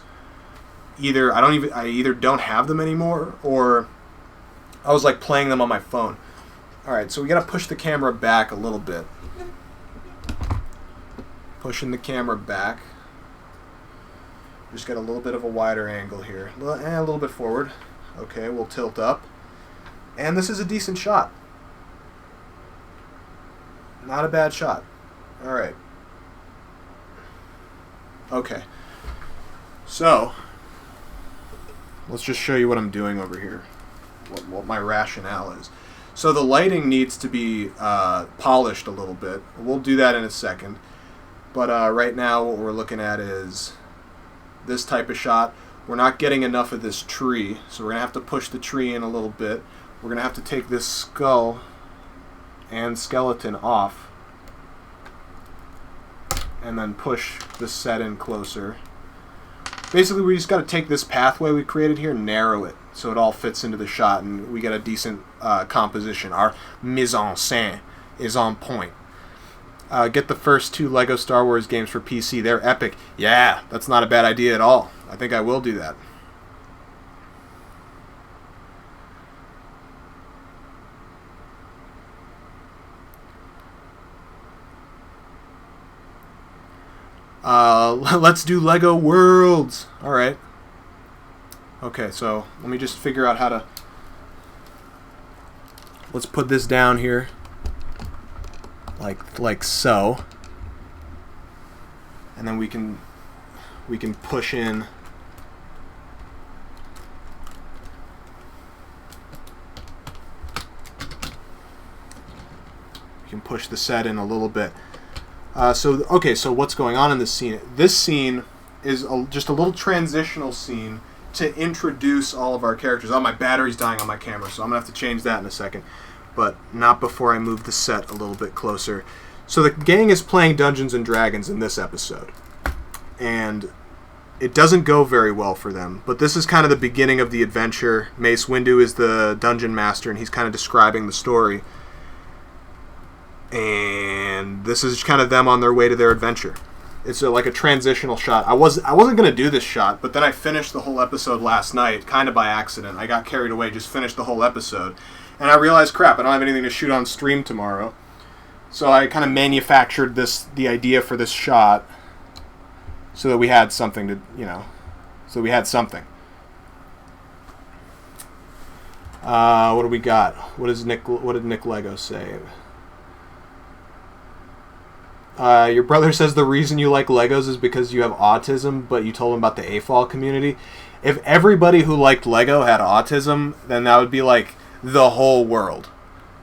I either don't have them anymore, or I was like playing them on my phone. Alright, so we gotta push the camera back a little bit. Pushing the camera back. Just got a little bit of a wider angle here. A little bit forward. Okay, we'll tilt up. And this is a decent shot. Not a bad shot. Alright. Okay. So, let's just show you what I'm doing over here. What my rationale is. So the lighting needs to be polished a little bit. We'll do that in a second. But right now what we're looking at is this type of shot. We're not getting enough of this tree, so we're going to have to push the tree in a little bit. We're going to have to take this skull and skeleton off and then push the set in closer. Basically, we just got to take this pathway we created here and narrow it so it all fits into the shot and we get a decent composition. Our mise en scène is on point. Get the first 2 LEGO Star Wars games for PC. They're epic. Yeah, that's not a bad idea at all. I think I will do that. Let's do LEGO Worlds. Alright. Okay, so let me just figure out how to let's put this down here, like so, and then we can push in. We can push the set in a little bit. So what's going on in this scene? This scene is just a little transitional scene to introduce all of our characters. Oh, my battery's dying on my camera, so I'm going to have to change that in a second. But not before I move the set a little bit closer. So the gang is playing Dungeons & Dragons in this episode. And it doesn't go very well for them. But this is kind of the beginning of the adventure. Mace Windu is the dungeon master, and he's kind of describing the story. And this is kind of them on their way to their adventure. It's like a transitional shot. I wasn't going to do this shot, but then I finished the whole episode last night, kind of by accident. I got carried away, just finished the whole episode. And I realized, crap, I don't have anything to shoot on stream tomorrow. So I kind of manufactured the idea for this shot so that we had something to, so we had something. What do we got? What did Nick Lego say? Your brother says the reason you like Legos is because you have autism, but you told him about the AFOL community. If everybody who liked Lego had autism, then that would be like the whole world.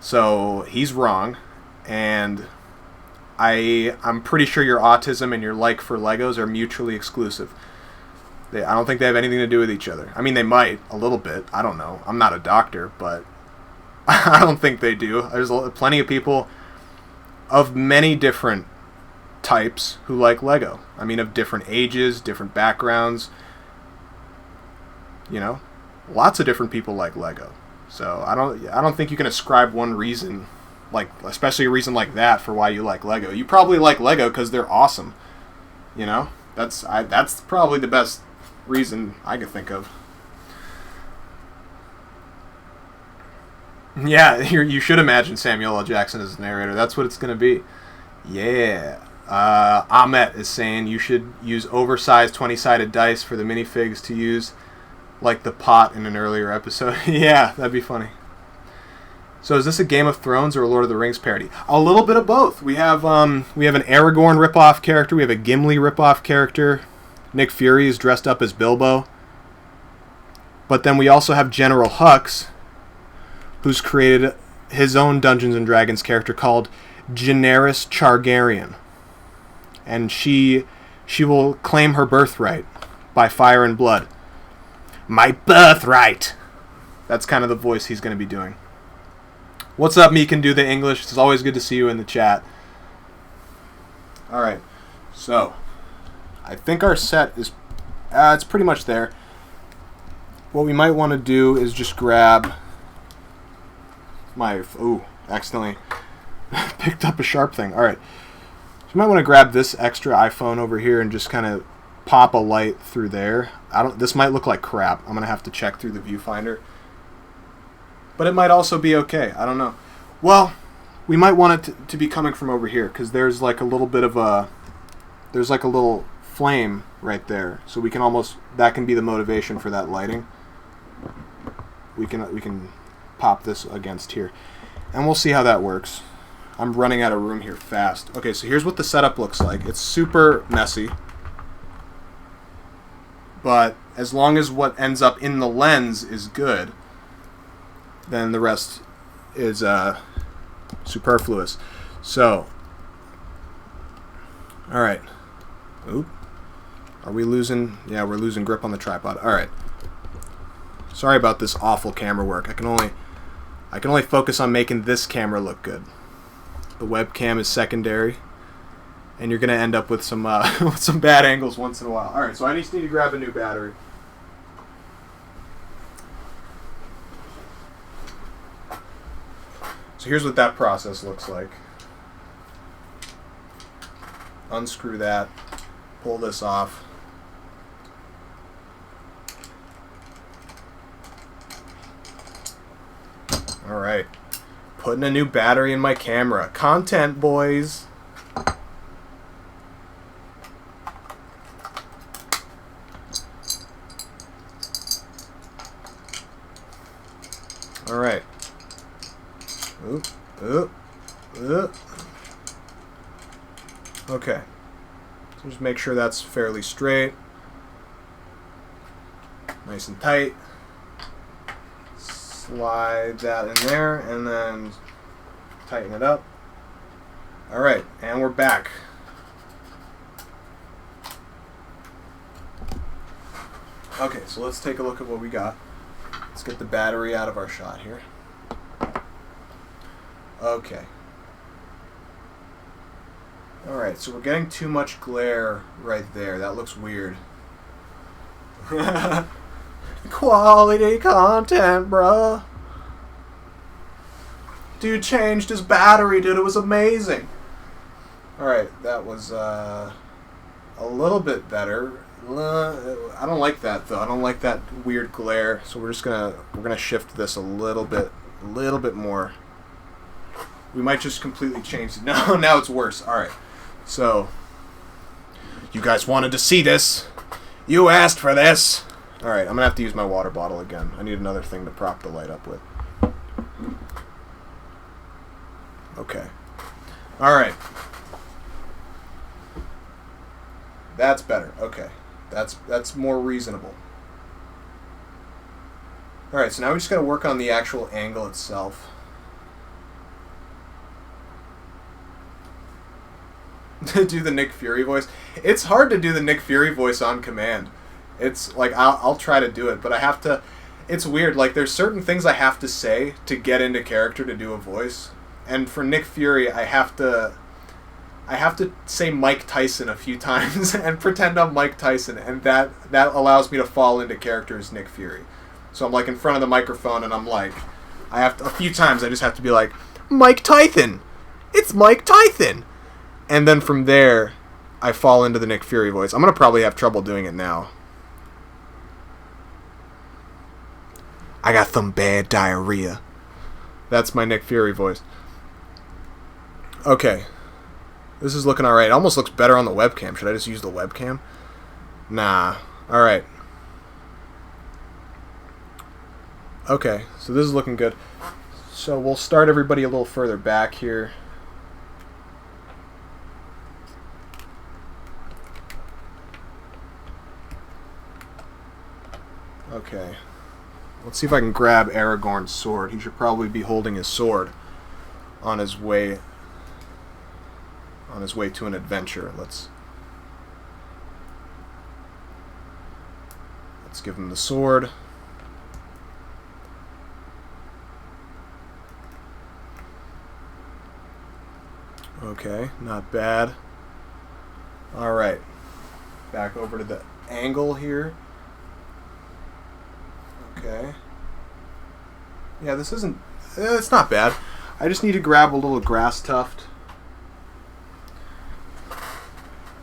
So he's wrong, and I'm pretty sure your autism and your like for Legos are mutually exclusive. I don't think they have anything to do with each other. I mean, they might, a little bit. I don't know. I'm not a doctor, but I don't think they do. There's plenty of people of many different types who like Lego. I mean, of different ages, different backgrounds. Lots of different people like Lego. So I don't think you can ascribe one reason, like especially a reason like that, for why you like Lego. You probably like Lego because they're awesome. That's probably the best reason I could think of. Yeah, you should imagine Samuel L. Jackson as the narrator. That's what it's going to be. Yeah. Ahmet is saying you should use oversized 20-sided dice for the minifigs to use like the pot in an earlier episode. Yeah, that'd be funny. So is this a Game of Thrones or a Lord of the Rings parody? A little bit of both. We have an Aragorn ripoff character. We have a Gimli ripoff character. Nick Fury is dressed up as Bilbo. But then we also have General Hux, who's created his own Dungeons & Dragons character called Daenerys Targaryen. And she will claim her birthright by fire and blood. My birthright! That's kind of the voice he's going to be doing. What's up, me can do the English? It's always good to see you in the chat. Alright, so I think our set is it's pretty much there. What we might want to do is just grab accidentally picked up a sharp thing. Alright, so you might want to grab this extra iPhone over here and just kind of pop a light through there. This might look like crap. I'm going to have to check through the viewfinder. But it might also be okay. I don't know. Well, we might want it to be coming from over here, because there's like a little bit of there's like a little flame right there. So we can that can be the motivation for that lighting. We can pop this against here. And we'll see how that works. I'm running out of room here fast. Okay, so here's what the setup looks like. It's super messy. But as long as what ends up in the lens is good, then the rest is superfluous. So, all right. Oop. Are we losing? Yeah, we're losing grip on the tripod. All right. Sorry about this awful camera work. I can only focus on making this camera look good. The webcam is secondary, and you're gonna end up with some with some bad angles once in a while. All right, so I just need to grab a new battery. So here's what that process looks like. Unscrew that, pull this off. All right, putting a new battery in my camera. Content, boys. All right. Oop, oop, oop. Okay. So just make sure that's fairly straight. Nice and tight. Slide that in there and then tighten it up. Alright, and we're back. Okay, so let's take a look at what we got. Let's get the battery out of our shot here. Okay. Alright, so we're getting too much glare right there. That looks weird. Quality content, bruh. Dude changed his battery, dude. It was amazing. Alright, that was a little bit better. I don't like that though. I don't like that weird glare. So we're gonna shift this a little bit more. We might just completely change it. No, now it's worse. Alright. So you guys wanted to see this. You asked for this. Alright, I'm gonna have to use my water bottle again. I need another thing to prop the light up with. Okay. Alright. That's better. Okay. That's more reasonable. Alright, so now we just gotta work on the actual angle itself. Do the Nick Fury voice. It's hard to do the Nick Fury voice on command. It's like I'll try to do it, but I have to. It's weird. Like there's certain things I have to say to get into character to do a voice, and for Nick Fury, I have to say Mike Tyson a few times and pretend I'm Mike Tyson, and that allows me to fall into character as Nick Fury. So I'm like in front of the microphone, and I'm like, I have to, a few times I just have to be like, Mike Tyson, it's Mike Tyson. And then from there, I fall into the Nick Fury voice. I'm going to probably have trouble doing it now. I got some bad diarrhea. That's my Nick Fury voice. Okay. This is looking alright. It almost looks better on the webcam. Should I just use the webcam? Nah. Alright. Okay. So this is looking good. So we'll start everybody a little further back here. Okay. Let's see if I can grab Aragorn's sword. He should probably be holding his sword on his way to an adventure. Let's give him the sword. Okay, not bad. All right. Back over to the angle here. Okay. Yeah, this isn't... it's not bad. I just need to grab a little grass tuft.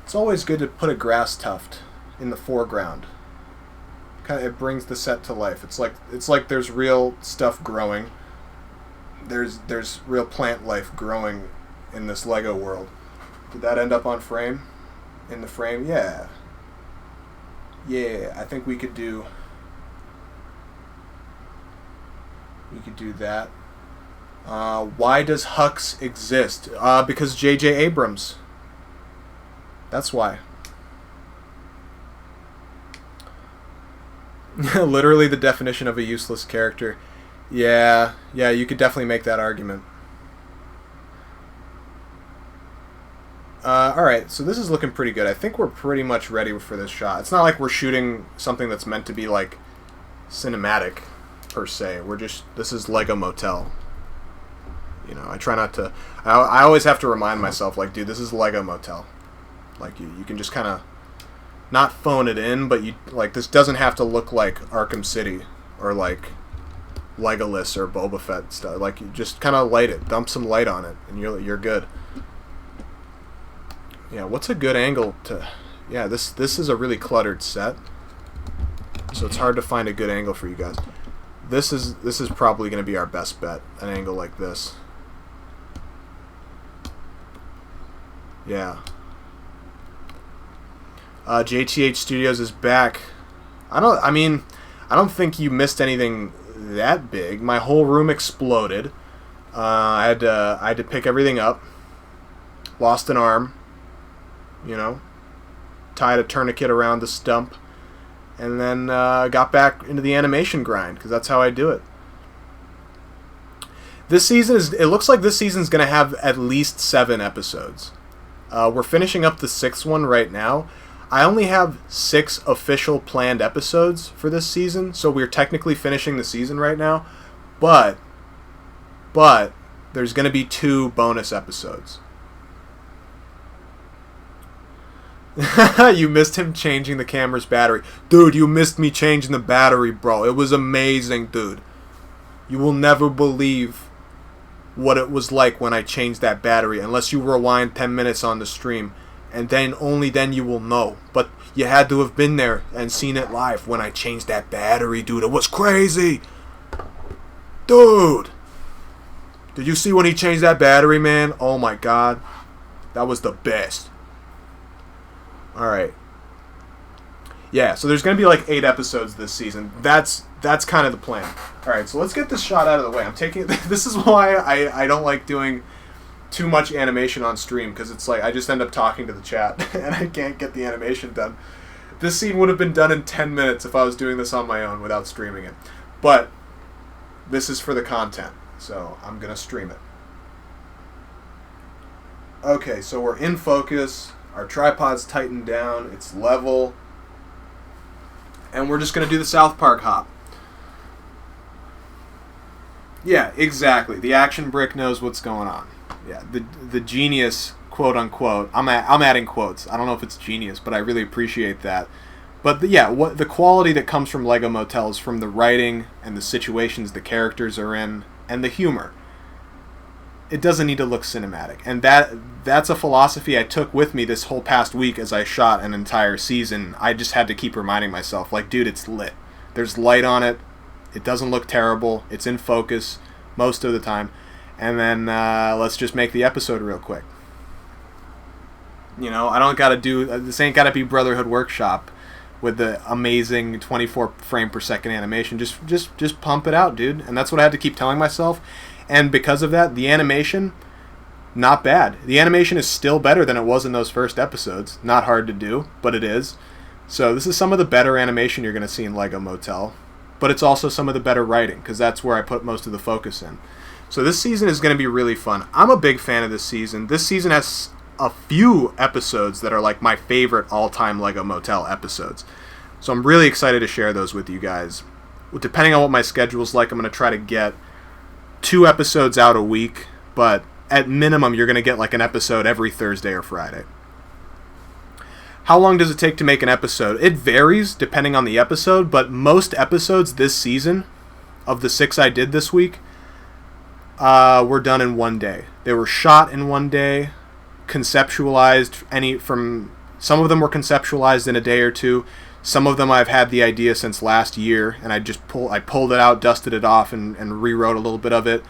It's always good to put a grass tuft in the foreground. It brings the set to life. It's like there's real stuff growing. There's real plant life growing in this Lego world. Did that end up on frame? In the frame? Yeah. Yeah, I think we could do... We could do that. Why does Hux exist? Because J.J. Abrams. That's why. Literally the definition of a useless character. Yeah, you could definitely make that argument. Alright, so this is looking pretty good. I think we're pretty much ready for this shot. It's not like we're shooting something that's meant to be, like, cinematic, per se. This is Lego Motel. You know, I try not to... I always have to remind myself, like, dude, this is Lego Motel. Like, you can just kind of... Not phone it in, but this doesn't have to look like Arkham City, or, like, Legolas or Boba Fett stuff. Like, you just kind of light it. Dump some light on it, and you're good. Yeah, what's a good angle to... Yeah, this is a really cluttered set, so it's hard to find a good angle for you guys. This is probably going to be our best bet, an angle like this. Yeah. JTH Studios is back. I don't think you missed anything that big. My whole room exploded. I had to pick everything up. Lost an arm. Tied a tourniquet around the stump, and then got back into the animation grind because that's how I do it. It looks like this season's going to have at least 7 episodes. We're finishing up the 6th one right now. I only have 6 official planned episodes for this season, so we're technically finishing the season right now. But there's going to be 2 bonus episodes. You missed him changing the camera's battery. Dude, you missed me changing the battery, bro. It was amazing, dude. You will never believe what it was like when I changed that battery, unless you rewind 10 minutes on the stream, and then only then you will know. But you had to have been there and seen it live when I changed that battery, dude. It was crazy. Dude. Did you see when he changed that battery, man? Oh my god. That was the best. Alright. Yeah, so there's going to be like 8 episodes this season. That's kind of the plan. Alright, so let's get this shot out of the way. This is why I don't like doing too much animation on stream, because it's like I just end up talking to the chat and I can't get the animation done. This scene would have been done in 10 minutes if I was doing this on my own without streaming it. But this is for the content, so I'm going to stream it. Okay, so we're in focus. Our tripod's tightened down. It's level. And we're just going to do the South Park hop. Yeah, exactly. The action brick knows what's going on. Yeah, the genius, quote unquote. I'm adding quotes. I don't know if it's genius, but I really appreciate that. But what the quality that comes from Lego Motel is from the writing and the situations the characters are in and the humor. It doesn't need to look cinematic, and that's a philosophy I took with me this whole past week as I shot an entire season. I just had to keep reminding myself, like, dude, it's lit. There's light on it. It doesn't look terrible. It's in focus most of the time. And then let's just make the episode real quick. I don't got to do... This ain't got to be Brotherhood Workshop with the amazing 24 frame per second animation. Just pump it out, dude. And that's what I had to keep telling myself. And because of that, the animation, not bad. The animation is still better than it was in those first episodes. Not hard to do, but it is. So this is some of the better animation you're going to see in Lego Motel. But it's also some of the better writing, because that's where I put most of the focus in. So this season is going to be really fun. I'm a big fan of this season. This season has a few episodes that are like my favorite all-time Lego Motel episodes. So I'm really excited to share those with you guys. Depending on what my schedule's like, I'm going to try to get 2 episodes out a week, but at minimum you're going to get like an episode every Thursday or Friday. How long does it take to make an episode? It varies depending on the episode, but most episodes this season, of the 6 I did this week, were done in one day. They were shot in one day, conceptualized some of them were conceptualized in a day or two. Some of them I've had the idea since last year, and I pulled it out, dusted it off, and rewrote a little bit of it.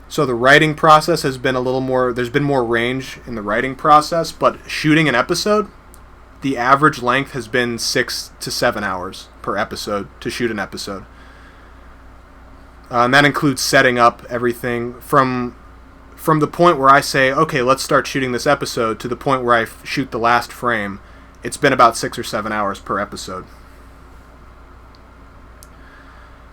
So the writing process has been a little more, there's been more range in the writing process, but shooting an episode, the average length has been 6 to 7 hours per episode to shoot an episode. And that includes setting up everything from the point where I say, okay, let's start shooting this episode, to the point where I shoot the last frame. It's been about 6 or 7 hours per episode.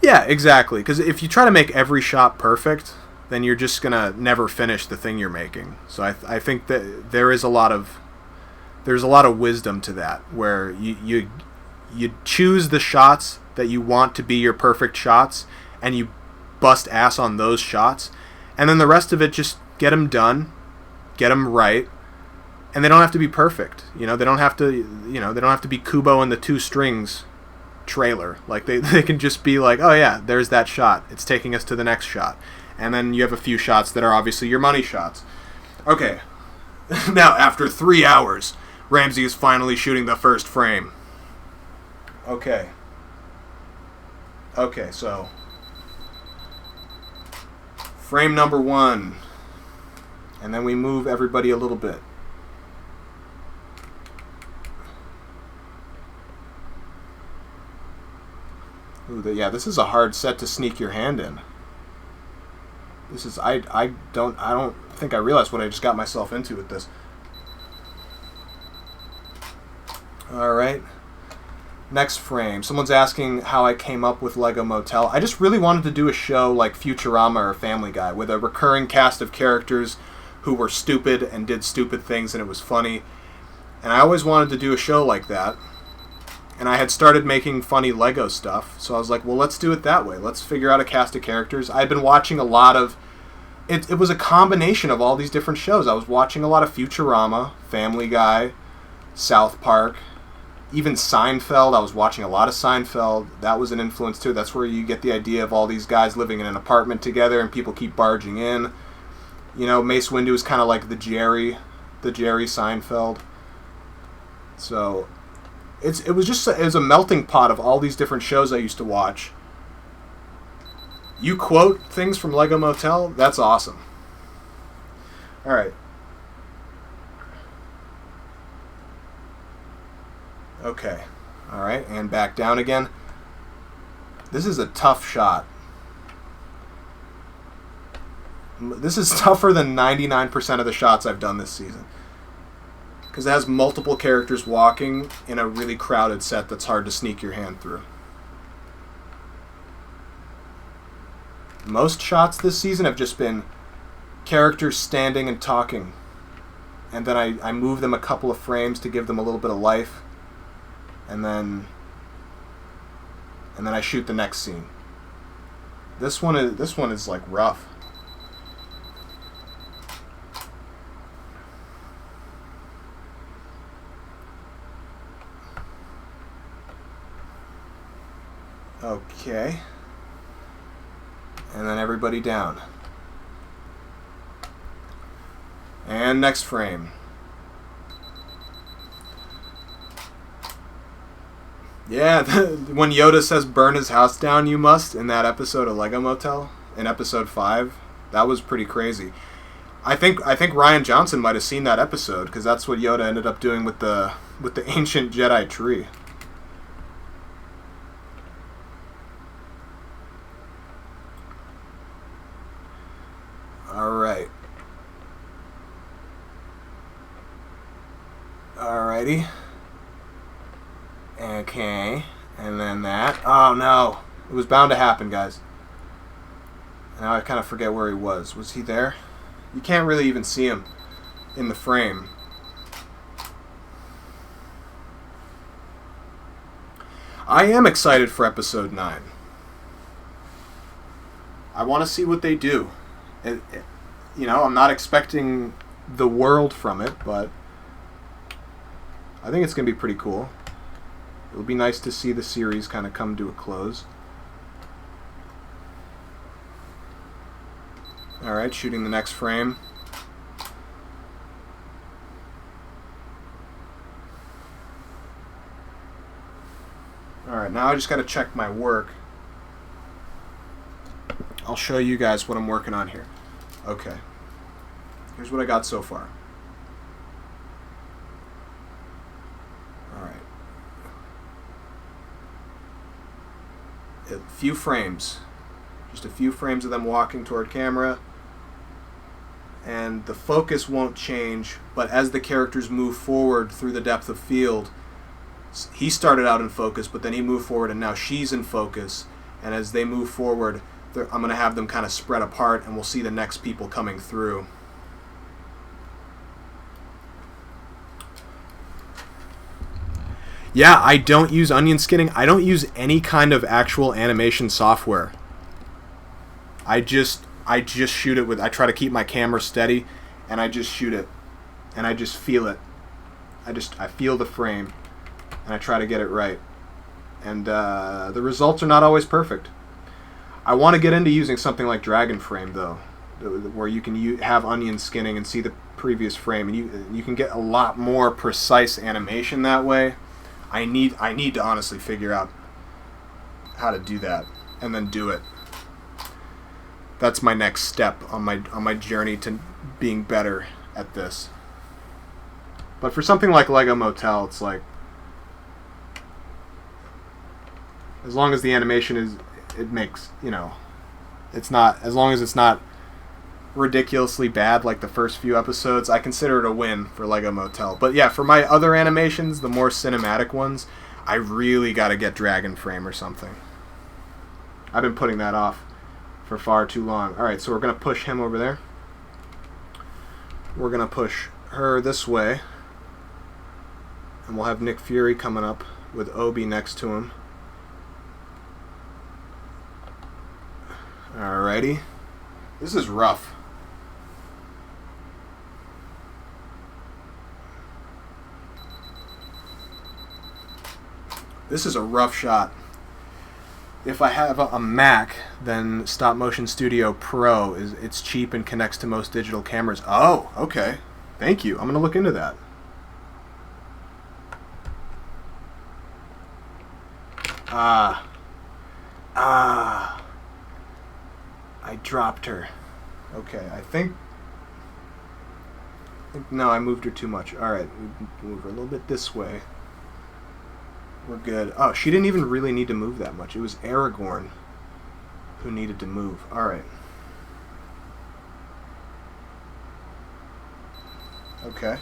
Yeah, exactly. Because if you try to make every shot perfect, then you're just going to never finish the thing you're making. So I think that there's a lot of wisdom to that, where you choose the shots that you want to be your perfect shots, and you bust ass on those shots, and then the rest of it, just get them done, get them right. And they don't have to be perfect, they don't have to be Kubo and the Two Strings trailer. Like they can just be like, oh yeah, there's that shot. It's taking us to the next shot. And then you have a few shots that are obviously your money shots. Okay. Now, after 3 hours, Ramsey is finally shooting the first frame. Okay. Okay, so frame number 1. And then we move everybody a little bit. Ooh, yeah, this is a hard set to sneak your hand in. This is I don't think I realized what I just got myself into with this. All right. Next frame. Someone's asking how I came up with Lego Motel. I just really wanted to do a show like Futurama or Family Guy with a recurring cast of characters who were stupid and did stupid things, and it was funny. And I always wanted to do a show like that. And I had started making funny Lego stuff, so I was like, well, let's do it that way. Let's figure out a cast of characters. I'd been watching a lot of... It was a combination of all these different shows. I was watching a lot of Futurama, Family Guy, South Park, even Seinfeld. I was watching a lot of Seinfeld. That was an influence too. That's where you get the idea of all these guys living in an apartment together and people keep barging in. You know, Mace Windu is kind of like the Jerry Seinfeld. So it was a melting pot of all these different shows I used to watch. You quote things from Lego Motel? That's awesome. All right. Okay. All right, and back down again. This is a tough shot. This is tougher than 99% of the shots I've done this season. Because it has multiple characters walking in a really crowded set that's hard to sneak your hand through. Most shots this season have just been characters standing and talking. And then I move them a couple of frames to give them a little bit of life. And then I shoot the next scene. This one is like rough. Okay. And then everybody down. And next frame. Yeah, when Yoda says burn his house down, you must, in that episode of Lego Motel, in episode 5, that was pretty crazy. I think Rian Johnson might have seen that episode, because that's what Yoda ended up doing with the ancient Jedi tree. Alright. Alrighty. Okay. And then that. Oh no. It was bound to happen, guys. Now I kind of forget where he was. Was he there? You can't really even see him in the frame. I am excited for episode 9. I want to see what they do. You know, I'm not expecting the world from it, but I think it's going to be pretty cool. It'll be nice to see the series kind of come to a close. Alright, shooting the next frame. Alright, now I just got to check my work. I'll show you guys what I'm working on here. Okay. Here's what I got so far. Alright. A few frames. Just a few frames of them walking toward camera. And the focus won't change, but as the characters move forward through the depth of field, he started out in focus, but then he moved forward and now she's in focus. And as they move forward, I'm going to have them kind of spread apart, and we'll see the next people coming through. Yeah, I don't use onion skinning. I don't use any kind of actual animation software. I just shoot it with... I try to keep my camera steady, and I just shoot it. And I just feel it. I feel the frame, and I try to get it right. And the results are not always perfect. I want to get into using something like Dragon Frame, though, where you can have onion skinning and see the previous frame, and you can get a lot more precise animation that way. I need to honestly figure out how to do that, and then do it. That's my next step on my journey to being better at this. But for something like Lego Motel, it's like, as long as the animation is... It makes, you know, it's not, as long as it's not ridiculously bad like the first few episodes, I consider it a win for Lego Motel. But yeah, for my other animations, the more cinematic ones, I really got to get Dragon Frame or something. I've been putting that off for far too long. Alright, so we're going to push him over there. We're going to push her this way. And we'll have Nick Fury coming up with Obi next to him. Alrighty. This is rough. This is a rough shot. If I have a Mac, then Stop Motion Studio Pro it's cheap and connects to most digital cameras. Oh, okay. Thank you. I'm going to look into that. I dropped her. Okay, I think no, I moved her too much. Alright, move her a little bit this way. We're good. Oh, she didn't even really need to move that much. It was Aragorn who needed to move. Alright. Okay.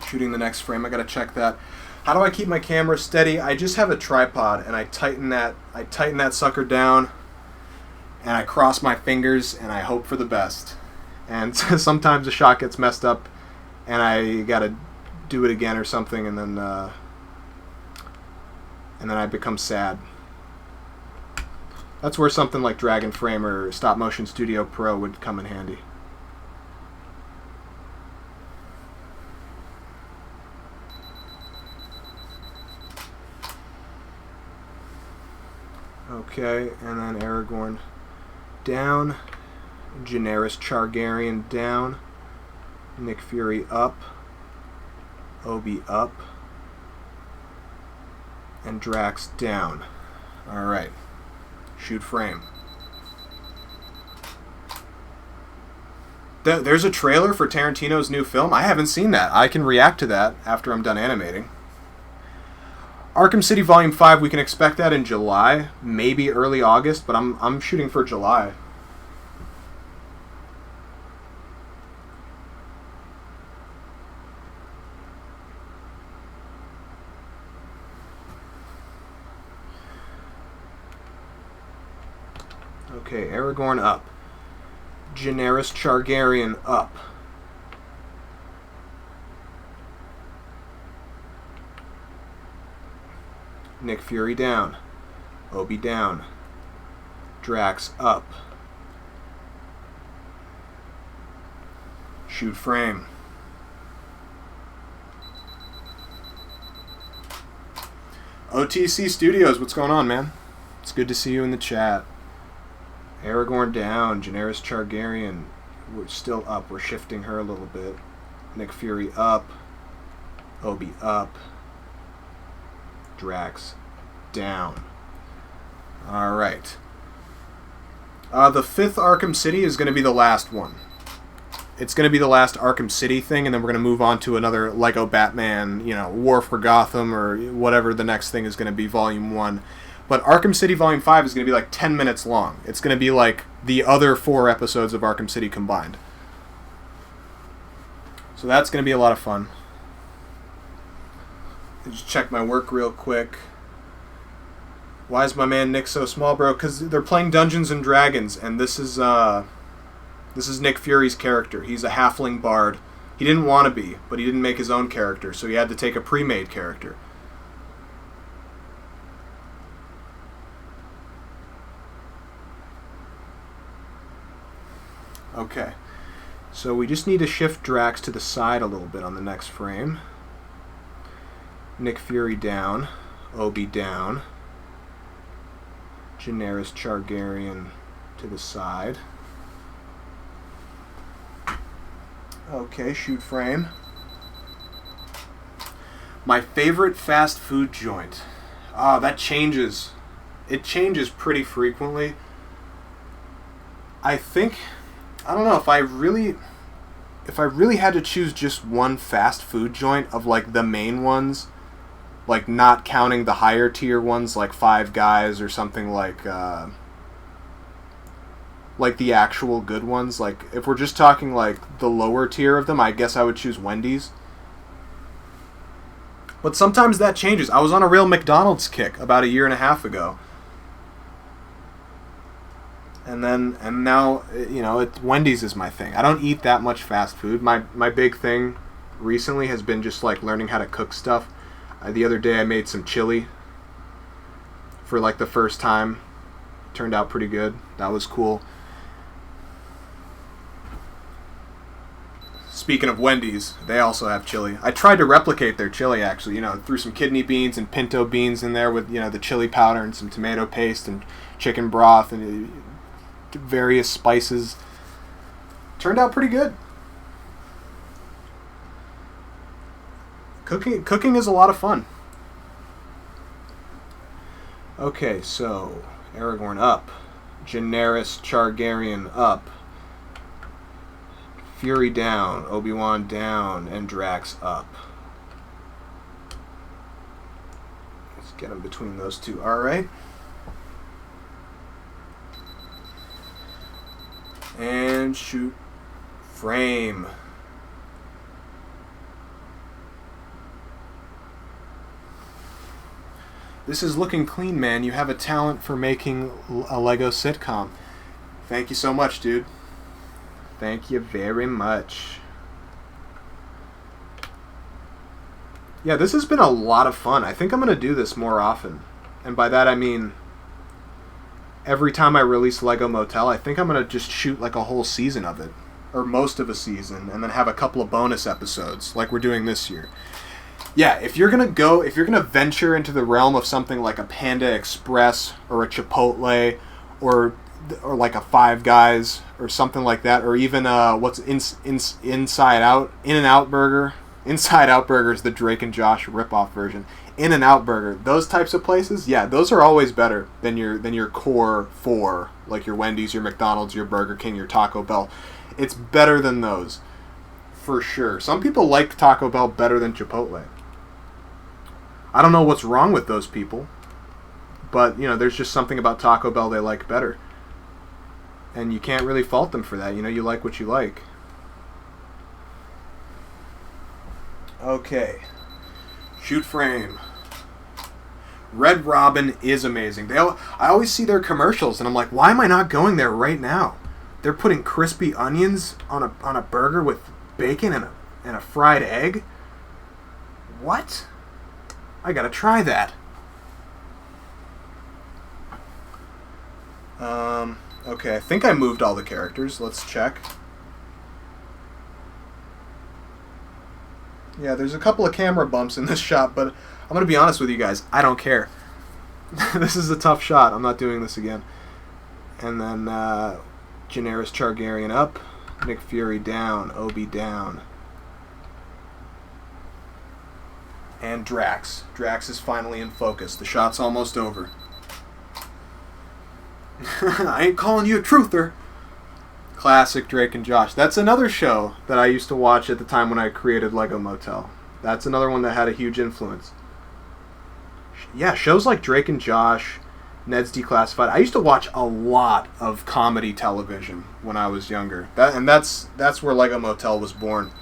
Shooting the next frame. I gotta check that. How do I keep my camera steady? I just have a tripod and I tighten that sucker down and I cross my fingers and I hope for the best. And sometimes the shot gets messed up and I gotta do it again or something, and then I become sad. That's where something like Dragon Frame or Stop Motion Studio Pro would come in handy. Okay, and then Aragorn down, Daenerys Targaryen down, Nick Fury up, Obi up, and Drax down. Alright, shoot frame. There's a trailer for Tarantino's new film. I haven't seen that. I can react to that after I'm done animating. Arkham City Volume 5, we can expect that in July, maybe early August, but I'm shooting for July. Okay, Aragorn up. Daenerys Targaryen up. Nick Fury down. Obi down. Drax up. Shoot frame. OTC Studios, what's going on, man? It's good to see you in the chat. Aragorn down. Daenerys Targaryen, we're still up. We're shifting her a little bit. Nick Fury up. Obi up. Drax down. Alright. The 5th Arkham City is going to be the last one. It's going to be the last Arkham City thing, and then we're going to move on to another Lego Batman, War for Gotham, or whatever the next thing is going to be, Volume 1. But Arkham City Volume 5 is going to be like 10 minutes long. It's going to be like the other 4 episodes of Arkham City combined. So that's going to be a lot of fun. Just check my work real quick. Why is my man Nick so small, bro? Because they're playing Dungeons and Dragons, and this is Nick Fury's character. He's a halfling bard. He didn't want to be, but he didn't make his own character, so he had to take a pre-made character. Okay, so we just need to shift Drax to the side a little bit on the next frame. Nick Fury down, Obi down, Daenerys Targaryen to the side. Okay, shoot frame. My favorite fast food joint. That changes. It changes pretty frequently. I don't know, if I really had to choose just one fast food joint of like the main ones, like not counting the higher tier ones like Five Guys or something like like the actual good ones. Like if we're just talking like the lower tier of them, I guess I would choose Wendy's. But sometimes that changes. I was on a real McDonald's kick about a year and a half ago. And now, you know, Wendy's is my thing. I don't eat that much fast food. My big thing recently has been just like learning how to cook stuff. The other day I made some chili for like the first time. Turned out pretty good. That was cool. Speaking of Wendy's, they also have chili. I tried to replicate their chili, actually. You know, threw some kidney beans and pinto beans in there with, you know, the chili powder and some tomato paste and chicken broth and various spices. Turned out pretty good. Cooking is a lot of fun. Okay, so Aragorn up, Daenerys Targaryen up, Fury down, Obi-Wan down, and Drax up. Let's get him between those two. All right. And shoot frame. This is looking clean, man. You have a talent for making a Lego sitcom. Thank you so much, dude. Thank you very much. Yeah, this has been a lot of fun. I think I'm going to do this more often. And by that I mean every time I release Lego Motel, I think I'm going to just shoot like a whole season of it. Or most of a season. And then have a couple of bonus episodes like we're doing this year. Yeah, if you're gonna venture into the realm of something like a Panda Express or a Chipotle or like a Five Guys or something like that, or even what's Inside Out, In-N-Out Burger. Inside Out Burger is the Drake and Josh ripoff version. In-N-Out Burger, those types of places, yeah, those are always better than your core four, like your Wendy's, your McDonald's, your Burger King, your Taco Bell. It's better than those, for sure. Some people like Taco Bell better than Chipotle. I don't know what's wrong with those people, but, you know, there's just something about Taco Bell they like better. And you can't really fault them for that. You know, you like what you like. Okay. Shoot frame. Red Robin is amazing. I always see their commercials, and I'm like, why am I not going there right now? They're putting crispy onions on a burger with bacon and a fried egg? What? I gotta try that. Okay, I think I moved all the characters. Let's check. Yeah, there's a couple of camera bumps in this shot, but I'm gonna be honest with you guys. I don't care. This is a tough shot. I'm not doing this again. And then Daenerys Targaryen up, Nick Fury down, Obi down. And Drax. Drax is finally in focus. The shot's almost over. I ain't calling you a truther. Classic Drake and Josh. That's another show that I used to watch at the time when I created Lego Motel. That's another one that had a huge influence. Yeah, shows like Drake and Josh, Ned's Declassified. I used to watch a lot of comedy television when I was younger. That's where Lego Motel was born.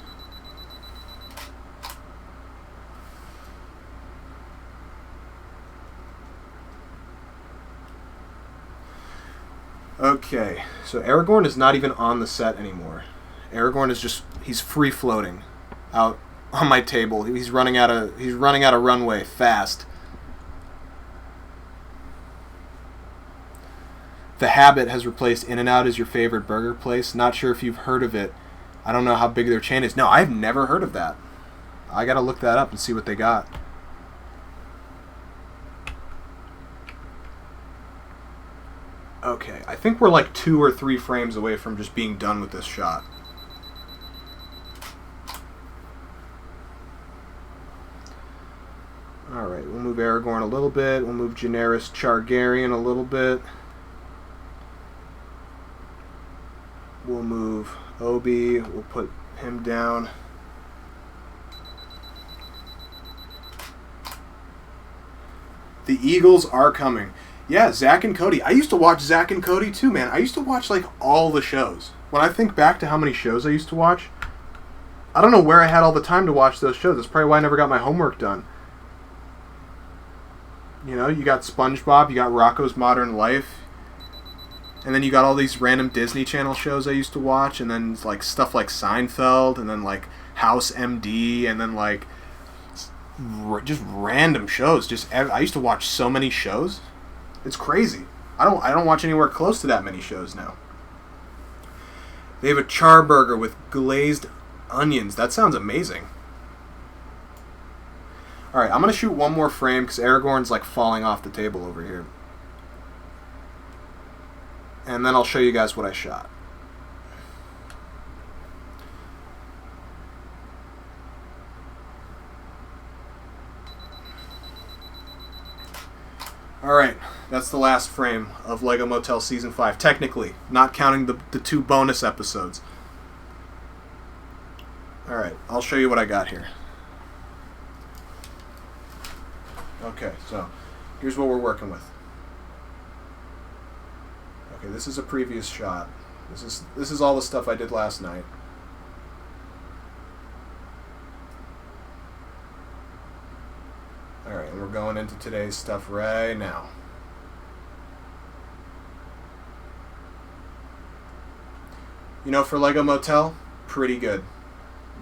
Okay, so Aragorn is not even on the set anymore. Aragorn is he's free floating out on my table. He's running out of runway fast. The Habit has replaced In-N-Out as your favorite burger place. Not sure if you've heard of it. I don't know how big their chain is. No, I've never heard of that. I gotta look that up and see what they got. Okay, I think we're like 2 or 3 frames away from just being done with this shot. Alright, we'll move Aragorn a little bit. We'll move Daenerys Targaryen a little bit. We'll move Obi. We'll put him down. The Eagles are coming. Yeah, Zack and Cody. I used to watch Zack and Cody too, man. I used to watch like all the shows. When I think back to how many shows I used to watch, I don't know where I had all the time to watch those shows. That's probably why I never got my homework done. You know, you got SpongeBob, you got Rocko's Modern Life, and then you got all these random Disney Channel shows I used to watch, and then like stuff like Seinfeld, and then like House MD, and then like just random shows. I used to watch so many shows. It's crazy. I don't watch anywhere close to that many shows now. They have a charburger with glazed onions. That sounds amazing. Alright, I'm going to shoot one more frame because Aragorn's like falling off the table over here. And then I'll show you guys what I shot. Alright, that's the last frame of LEGO Motel Season 5. Technically, not counting the 2 bonus episodes. Alright, I'll show you what I got here. Okay, so here's what we're working with. Okay, this is a previous shot. This is all the stuff I did last night. Alright, and we're going into today's stuff right now. You know, for LEGO Motel, pretty good.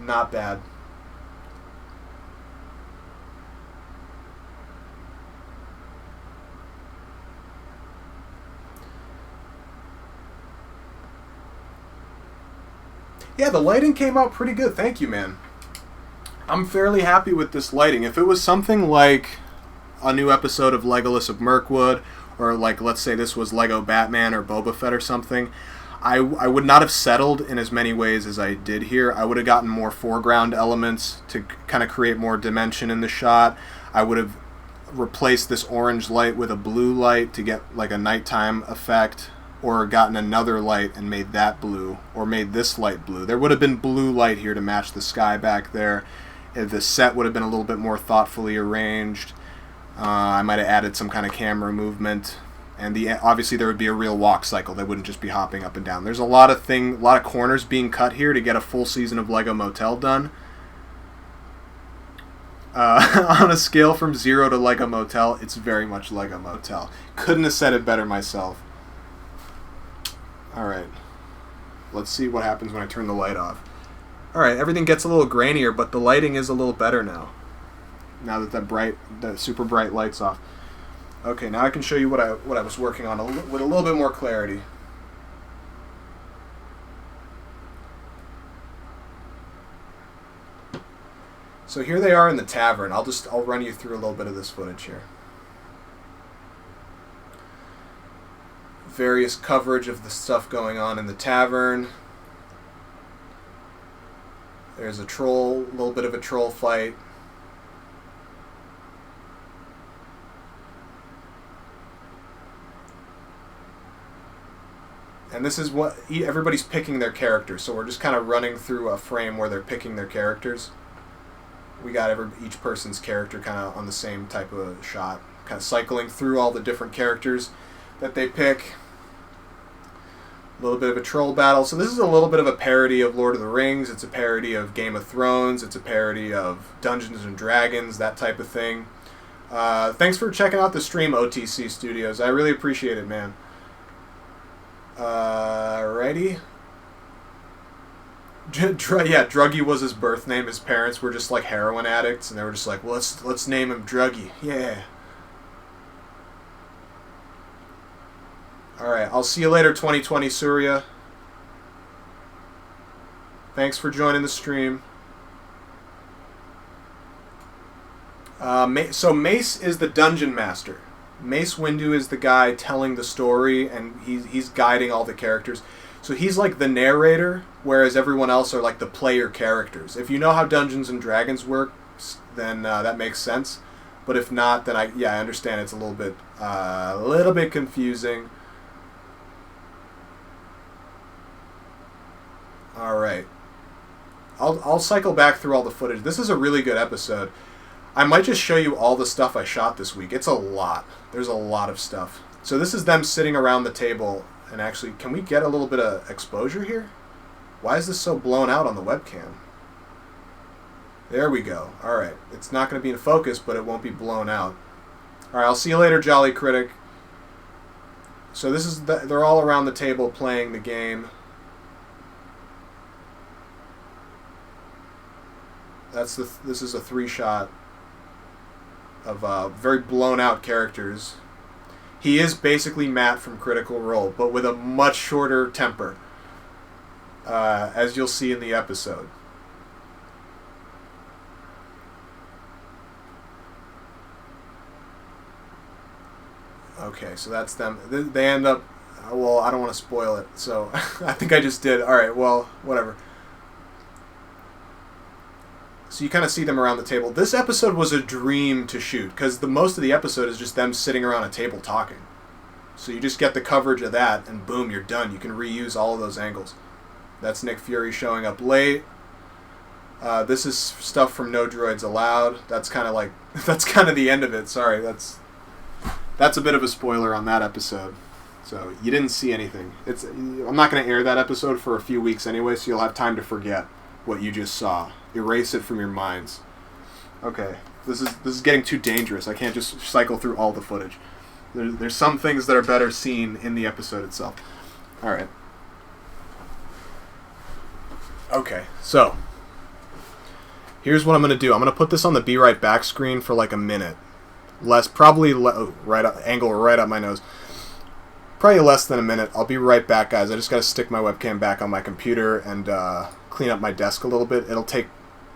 Not bad. Yeah, the lighting came out pretty good. Thank you, man. I'm fairly happy with this lighting. If it was something like a new episode of Legolas of Mirkwood, or like, let's say this was Lego Batman or Boba Fett or something, I would not have settled in as many ways as I did here. I would have gotten more foreground elements to kind of create more dimension in the shot. I would have replaced this orange light with a blue light to get like a nighttime effect, or gotten another light and made that blue, or made this light blue. There would have been blue light here to match the sky back there. The set would have been a little bit more thoughtfully arranged. I might have added some kind of camera movement, and obviously there would be a real walk cycle. They wouldn't just be hopping up and down. There's a lot of corners being cut here to get a full season of LEGO Motel done. On a scale from 0 to LEGO Motel, it's very much LEGO Motel. Couldn't have said it better myself. Alright, let's see what happens when I turn the light off. Alright, everything gets a little grainier, but the lighting is a little better now. Now that that super bright light's off. Okay, now I can show you what I was working on with a little bit more clarity. So here they are in the tavern. I'll run you through a little bit of this footage here. Various coverage of the stuff going on in the tavern. There's a little bit of a troll fight. And this is what everybody's picking their characters, so we're just kind of running through a frame where they're picking their characters. We got each person's character kind of on the same type of shot, kind of cycling through all the different characters that they pick. A little bit of a troll battle. So this is a little bit of a parody of Lord of the Rings. It's a parody of Game of Thrones. It's a parody of Dungeons and Dragons, that type of thing. Thanks for checking out the stream, OTC Studios. I really appreciate it, man. Alrighty. Yeah, Druggy was his birth name. His parents were just like heroin addicts, and they were just like, well, let's name him Druggy. Yeah. Alright, I'll see you later, 2020 Surya. Thanks for joining the stream. So Mace is the dungeon master. Mace Windu is the guy telling the story, and he's guiding all the characters. So he's like the narrator, whereas everyone else are like the player characters. If you know how Dungeons and Dragons works, then that makes sense. But if not, then I understand it's a little bit confusing. All right, I'll cycle back through all the footage. This is a really good episode. I might just show you all the stuff I shot this week. It's a lot. There's a lot of stuff. So this is them sitting around the table, and actually, can we get a little bit of exposure here? Why is this so blown out on the webcam? There we go. All right. It's not going to be in focus, but it won't be blown out. All right, I'll see you later, Jolly Critic. So this is they're all around the table playing the game. This is a 3-shot of very blown out characters. He is basically Matt from Critical Role, but with a much shorter temper, as you'll see in the episode. Okay, so that's them. They end up... Well, I don't want to spoil it, so I think I just did. Alright, well, whatever. So you kind of see them around the table. This episode was a dream to shoot, because most of the episode is just them sitting around a table talking. So you just get the coverage of that, and boom, you're done. You can reuse all of those angles. That's Nick Fury showing up late. This is stuff from No Droids Allowed. That's kind of the end of it. Sorry, that's a bit of a spoiler on that episode. So you didn't see anything. I'm not going to air that episode for a few weeks anyway, so you'll have time to forget what you just saw. Erase it from your minds. Okay, this is getting too dangerous. I can't just cycle through all the footage. There's some things that are better seen in the episode itself. All right. Okay, so here's what I'm going to do. I'm going to put this on the Be Right Back screen for like a minute. Angle right up my nose. Probably less than a minute. I'll be right back, guys. I just got to stick my webcam back on my computer and clean up my desk a little bit. It'll take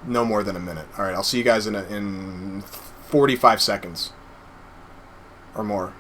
no more than a minute. All right, I'll see you guys in 45 seconds or more.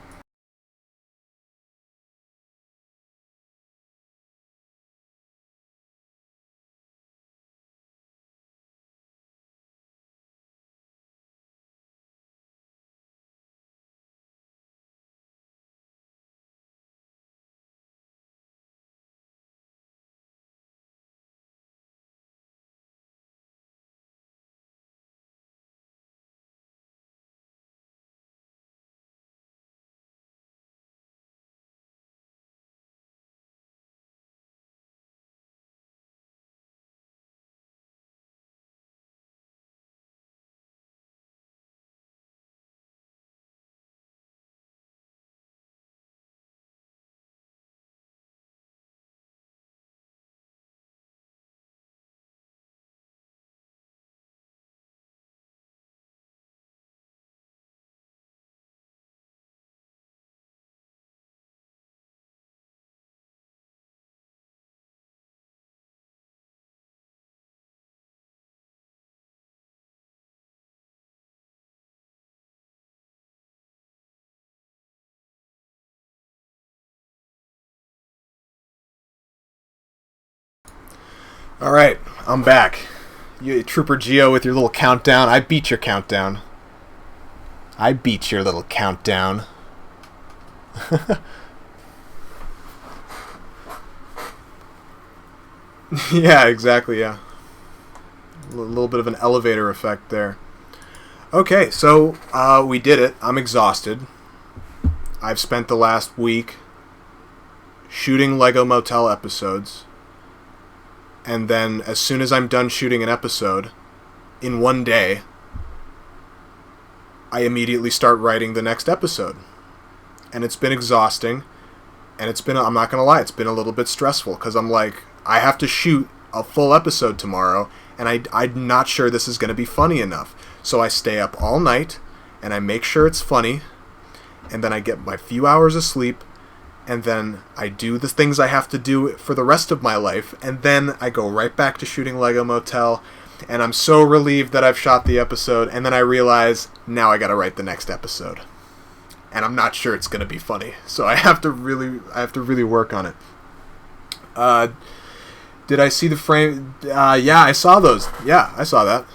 All right, I'm back. You Trooper Geo with your little countdown. I beat your countdown. I beat your little countdown. Yeah, exactly, yeah. A little bit of an elevator effect there. Okay, so we did it. I'm exhausted. I've spent the last week shooting Lego Motel episodes. And then as soon as I'm done shooting an episode, in one day, I immediately start writing the next episode. And it's been exhausting. And I'm not going to lie, it's been a little bit stressful. Because I'm like, I have to shoot a full episode tomorrow. And I'm not sure this is going to be funny enough. So I stay up all night. And I make sure it's funny. And then I get my few hours of sleep. And then I do the things I have to do for the rest of my life, and then I go right back to shooting Lego Motel, and I'm so relieved that I've shot the episode, and then I realize, now I gotta write the next episode. And I'm not sure it's gonna be funny, so I have to really work on it. Did I see the frame? Yeah, I saw those. Yeah, I saw that.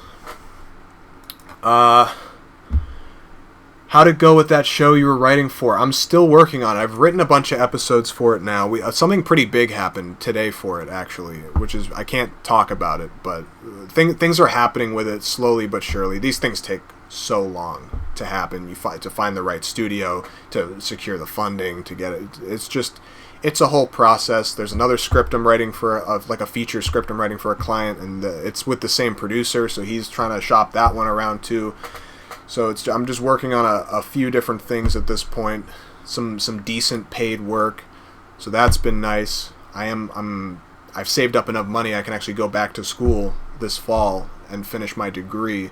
How'd it go with that show you were writing for? I'm still working on it. I've written a bunch of episodes for it now. Something pretty big happened today for it, actually, which is, I can't talk about it, but things are happening with it slowly but surely. These things take so long. to happen. You find to find the right studio, to secure the funding, to get it. It's a whole process. There's another script I'm writing for, like a feature script I'm writing for a client, and it's with the same producer, so he's trying to shop that one around too. So I'm just working on a few different things at this point, some decent paid work. So that's been nice. I've saved up enough money I can actually go back to school this fall and finish my degree.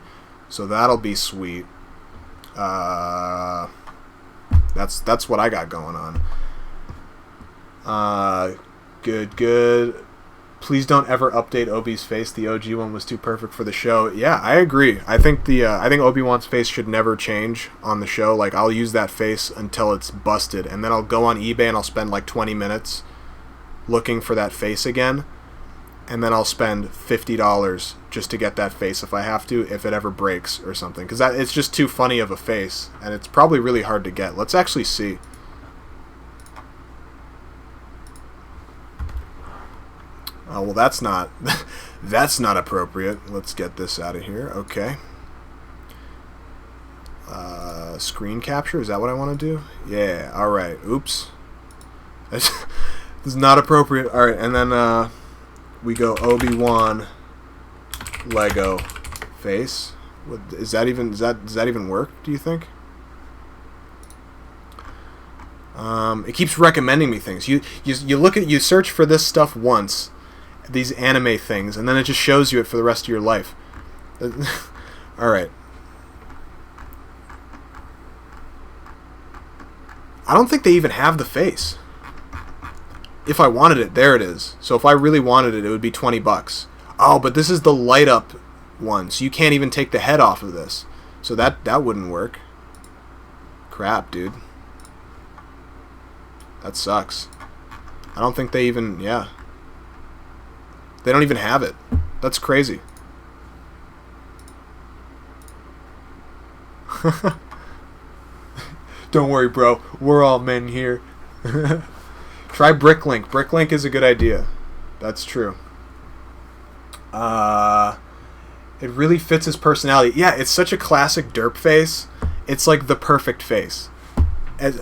So that'll be sweet. That's what I got going on. Good. Please don't ever update Obi's face. The OG one was too perfect for the show. Yeah, I agree. I think Obi-Wan's face should never change on the show. Like, I'll use that face until it's busted, and then I'll go on eBay and I'll spend like 20 minutes looking for that face again, and then I'll spend $50 just to get that face if I have to, if it ever breaks or something, because it's just too funny of a face, and it's probably really hard to get. Let's actually see. Oh, well, that's not appropriate. Let's get this out of here. Okay. Screen capture, is that what I want to do? Yeah, alright. Oops. This is not appropriate. Alright, and then we go Obi-Wan Lego face. Does that even work, do you think? It keeps recommending me things. You search for this stuff once, these anime things, and then it just shows you it for the rest of your life. Alright. I don't think they even have the face. If I wanted it, there it is. So if I really wanted it, it would be $20. Oh, but this is the light up one, so you can't even take the head off of this. So that wouldn't work. Crap, dude. That sucks. I don't think they even, yeah. They don't even have it. That's crazy. Don't worry, bro. We're all men here. Try Bricklink. Bricklink is a good idea. That's true. It really fits his personality. Yeah, it's such a classic derp face. It's like the perfect face.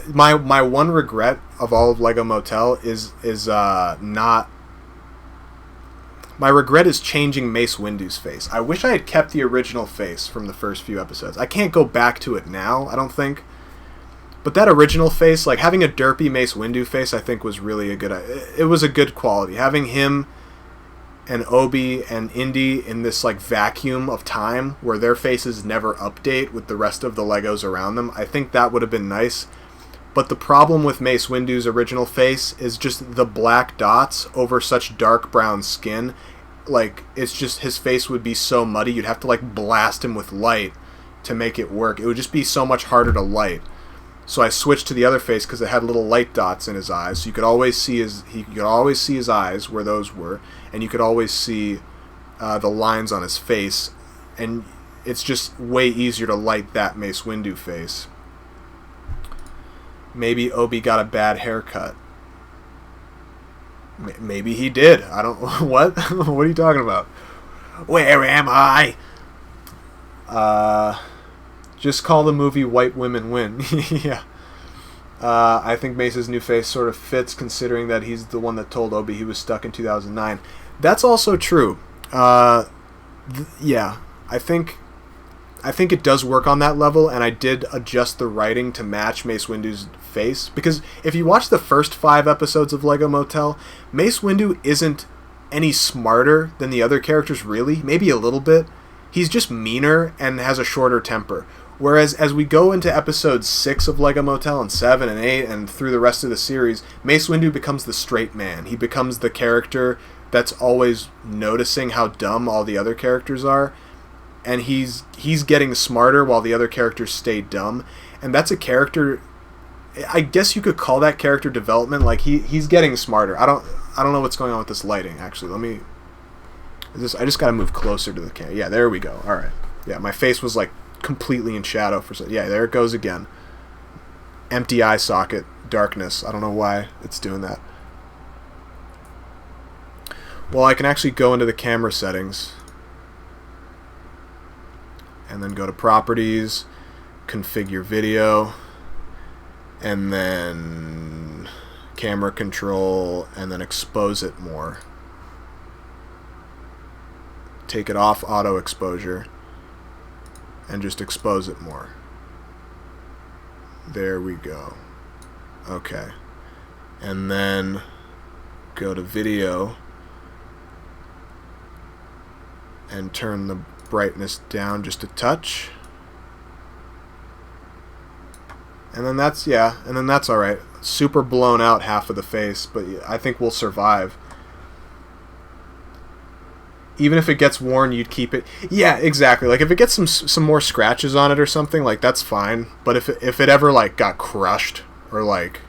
My one regret of all of Lego Motel is not. My regret is changing Mace Windu's face. I wish I had kept the original face from the first few episodes. I can't go back to it now, I don't think. But that original face, like having a derpy Mace Windu face, I think was really a good. It was a good quality. Having him and Obi and Indy in this like vacuum of time where their faces never update with the rest of the Legos around them, I think that would have been nice. But the problem with Mace Windu's original face is just the black dots over such dark brown skin. Like, it's just, his face would be so muddy, you'd have to like blast him with light to make it work. It would just be so much harder to light. So I switched to the other face because it had little light dots in his eyes. So you could always see his eyes where those were, and you could always see the lines on his face. And it's just way easier to light that Mace Windu face. Maybe Obi got a bad haircut. Maybe he did. I don't. What? What are you talking about? Where am I? Just call the movie White Women Win. Yeah. I think Mace's new face sort of fits, considering that he's the one that told Obi he was stuck in 2009. That's also true. Yeah. I think it does work on that level, and I did adjust the writing to match Mace Windu's face. Because if you watch the first 5 episodes of Lego Motel, Mace Windu isn't any smarter than the other characters, really. Maybe a little bit. He's just meaner and has a shorter temper. Whereas as we go into episode 6 of Lego Motel and 7 and 8 and through the rest of the series, Mace Windu becomes the straight man. He becomes the character that's always noticing how dumb all the other characters are. And he's getting smarter while the other characters stay dumb. And that's a character, I guess you could call that character development. Like he's getting smarter. I don't know what's going on with this lighting, actually. I just gotta move closer to the camera. Yeah, there we go. Alright. Yeah, my face was like completely in shadow for yeah, there it goes again. Empty eye socket, darkness. I don't know why it's doing that. Well, I can actually go into the camera settings and then go to properties, configure video, and then camera control, and then expose it more. Take it off auto exposure and just expose it more. There we go. Okay. And then go to video and turn the brightness down just a touch. And then that's, alright. Super blown out half of the face, but I think we'll survive. Even if it gets worn, you'd keep it. Yeah, exactly. Like, if it gets some more scratches on it or something, like, that's fine. But if it ever, like, got crushed, or, like,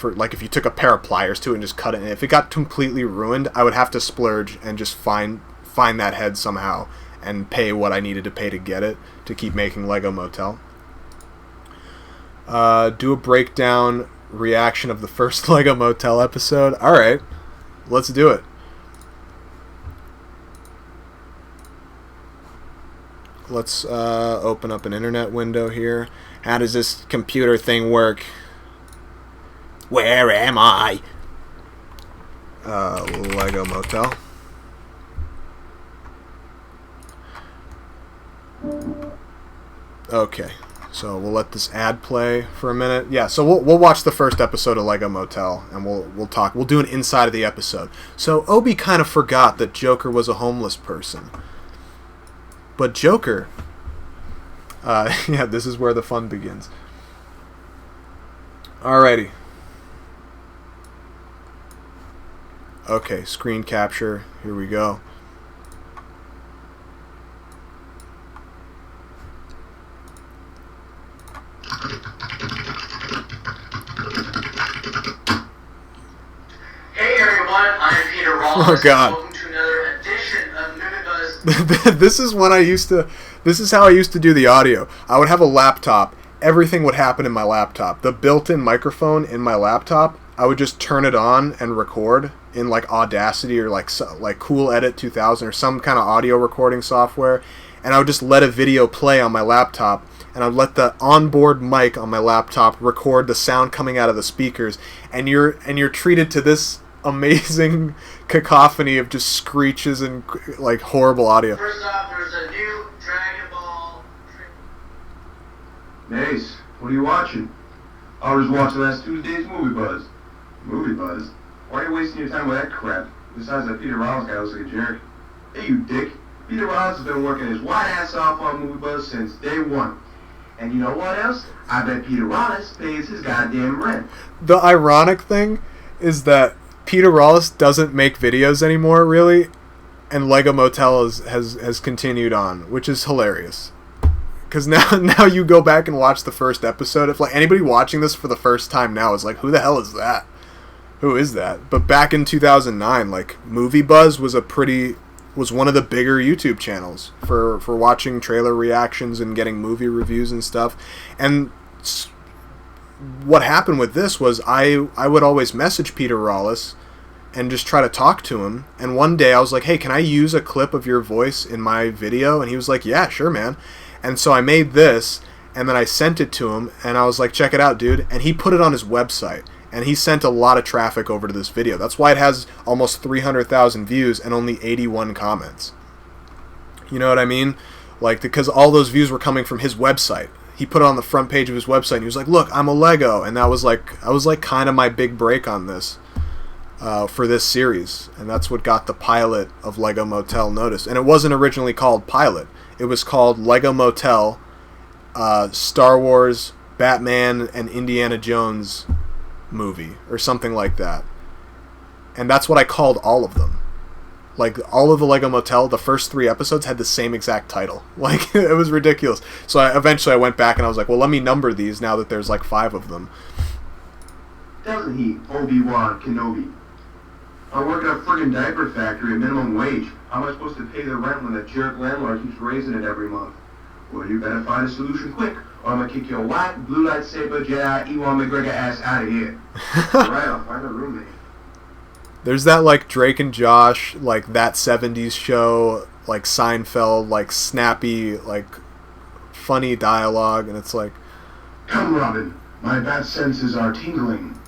if you took a pair of pliers to it and just cut it, and if it got completely ruined, I would have to splurge and just find that head somehow and pay what I needed to pay to get it to keep making Lego Motel. Do a breakdown reaction of the first Lego Motel episode. Alright, let's do it. Let's open up an internet window here. How does this computer thing work? Where am I? Lego Motel. Okay, so we'll let this ad play for a minute. Yeah, so we'll watch the first episode of Lego Motel, and we'll talk. We'll do an inside of the episode. So Obi kind of forgot that Joker was a homeless person. But Joker, yeah, this is where the fun begins. Alrighty. Okay, screen capture. Here we go. Hey everyone, I'm Peter Ross. Oh God. Welcome to another edition of Movie Buzz. This is how I used to do the audio. I would have a laptop. Everything would happen in my laptop. The built-in microphone in my laptop, I would just turn it on and record in like Audacity or like Cool Edit 2000 or some kind of audio recording software, and I would just let a video play on my laptop, and I'd let the onboard mic on my laptop record the sound coming out of the speakers, and you're treated to this amazing cacophony of just screeches and like horrible audio. First off, there's a new Dragon Ball. Mace, what are you watching? I was watching last Tuesday's Movie Buzz. Movie Buzz? Why are you wasting your time with that crap? Besides, that Peter Rollins guy looks like a jerk. Hey, you dick. Peter Rollins has been working his white ass off on Movie Buzz since day one. And you know what else? I bet Peter Rollins pays his goddamn rent. The ironic thing is that Peter Rollins doesn't make videos anymore, really, and Lego Motel has continued on, which is hilarious. Because now you go back and watch the first episode. If like anybody watching this for the first time now is like, who the hell is that? Who is that? But back in 2009, like Movie Buzz was one of the bigger YouTube channels for watching trailer reactions and getting movie reviews and stuff. And what happened with this was I would always message Peter Rollins and just try to talk to him. And one day I was like, hey, can I use a clip of your voice in my video? And he was like, yeah, sure, man. And so I made this, and then I sent it to him, and I was like, check it out, dude. And he put it on his website, and he sent a lot of traffic over to this video. That's why it has almost 300,000 views and only 81 comments. You know what I mean? Like, because all those views were coming from his website. He put it on the front page of his website, and he was like, look, I'm a Lego. And that was like kind of my big break on this. For this series, and that's what got the pilot of Lego Motel noticed. And it wasn't originally called Pilot. It was called Lego Motel, Star Wars, Batman, and Indiana Jones movie, or something like that. And that's what I called all of them. Like, all of the Lego Motel, the first 3 episodes had the same exact title. Like, it was ridiculous. So eventually I went back and I was like, well, let me number these now that there's like 5 of them. Doesn't he, Obi-Wan Kenobi? I work at a friggin' diaper factory at minimum wage. How am I supposed to pay the rent when the jerk landlord keeps raising it every month? Well, you better find a solution quick, or I'm gonna kick your white, blue lightsaber Jedi Ewan McGregor ass out of here. Alright, I'll find a roommate. There's that, like, Drake and Josh, like, that 70s show, like, Seinfeld, like, snappy, like, funny dialogue, and it's like, Come, Robin. My bad senses are tingling.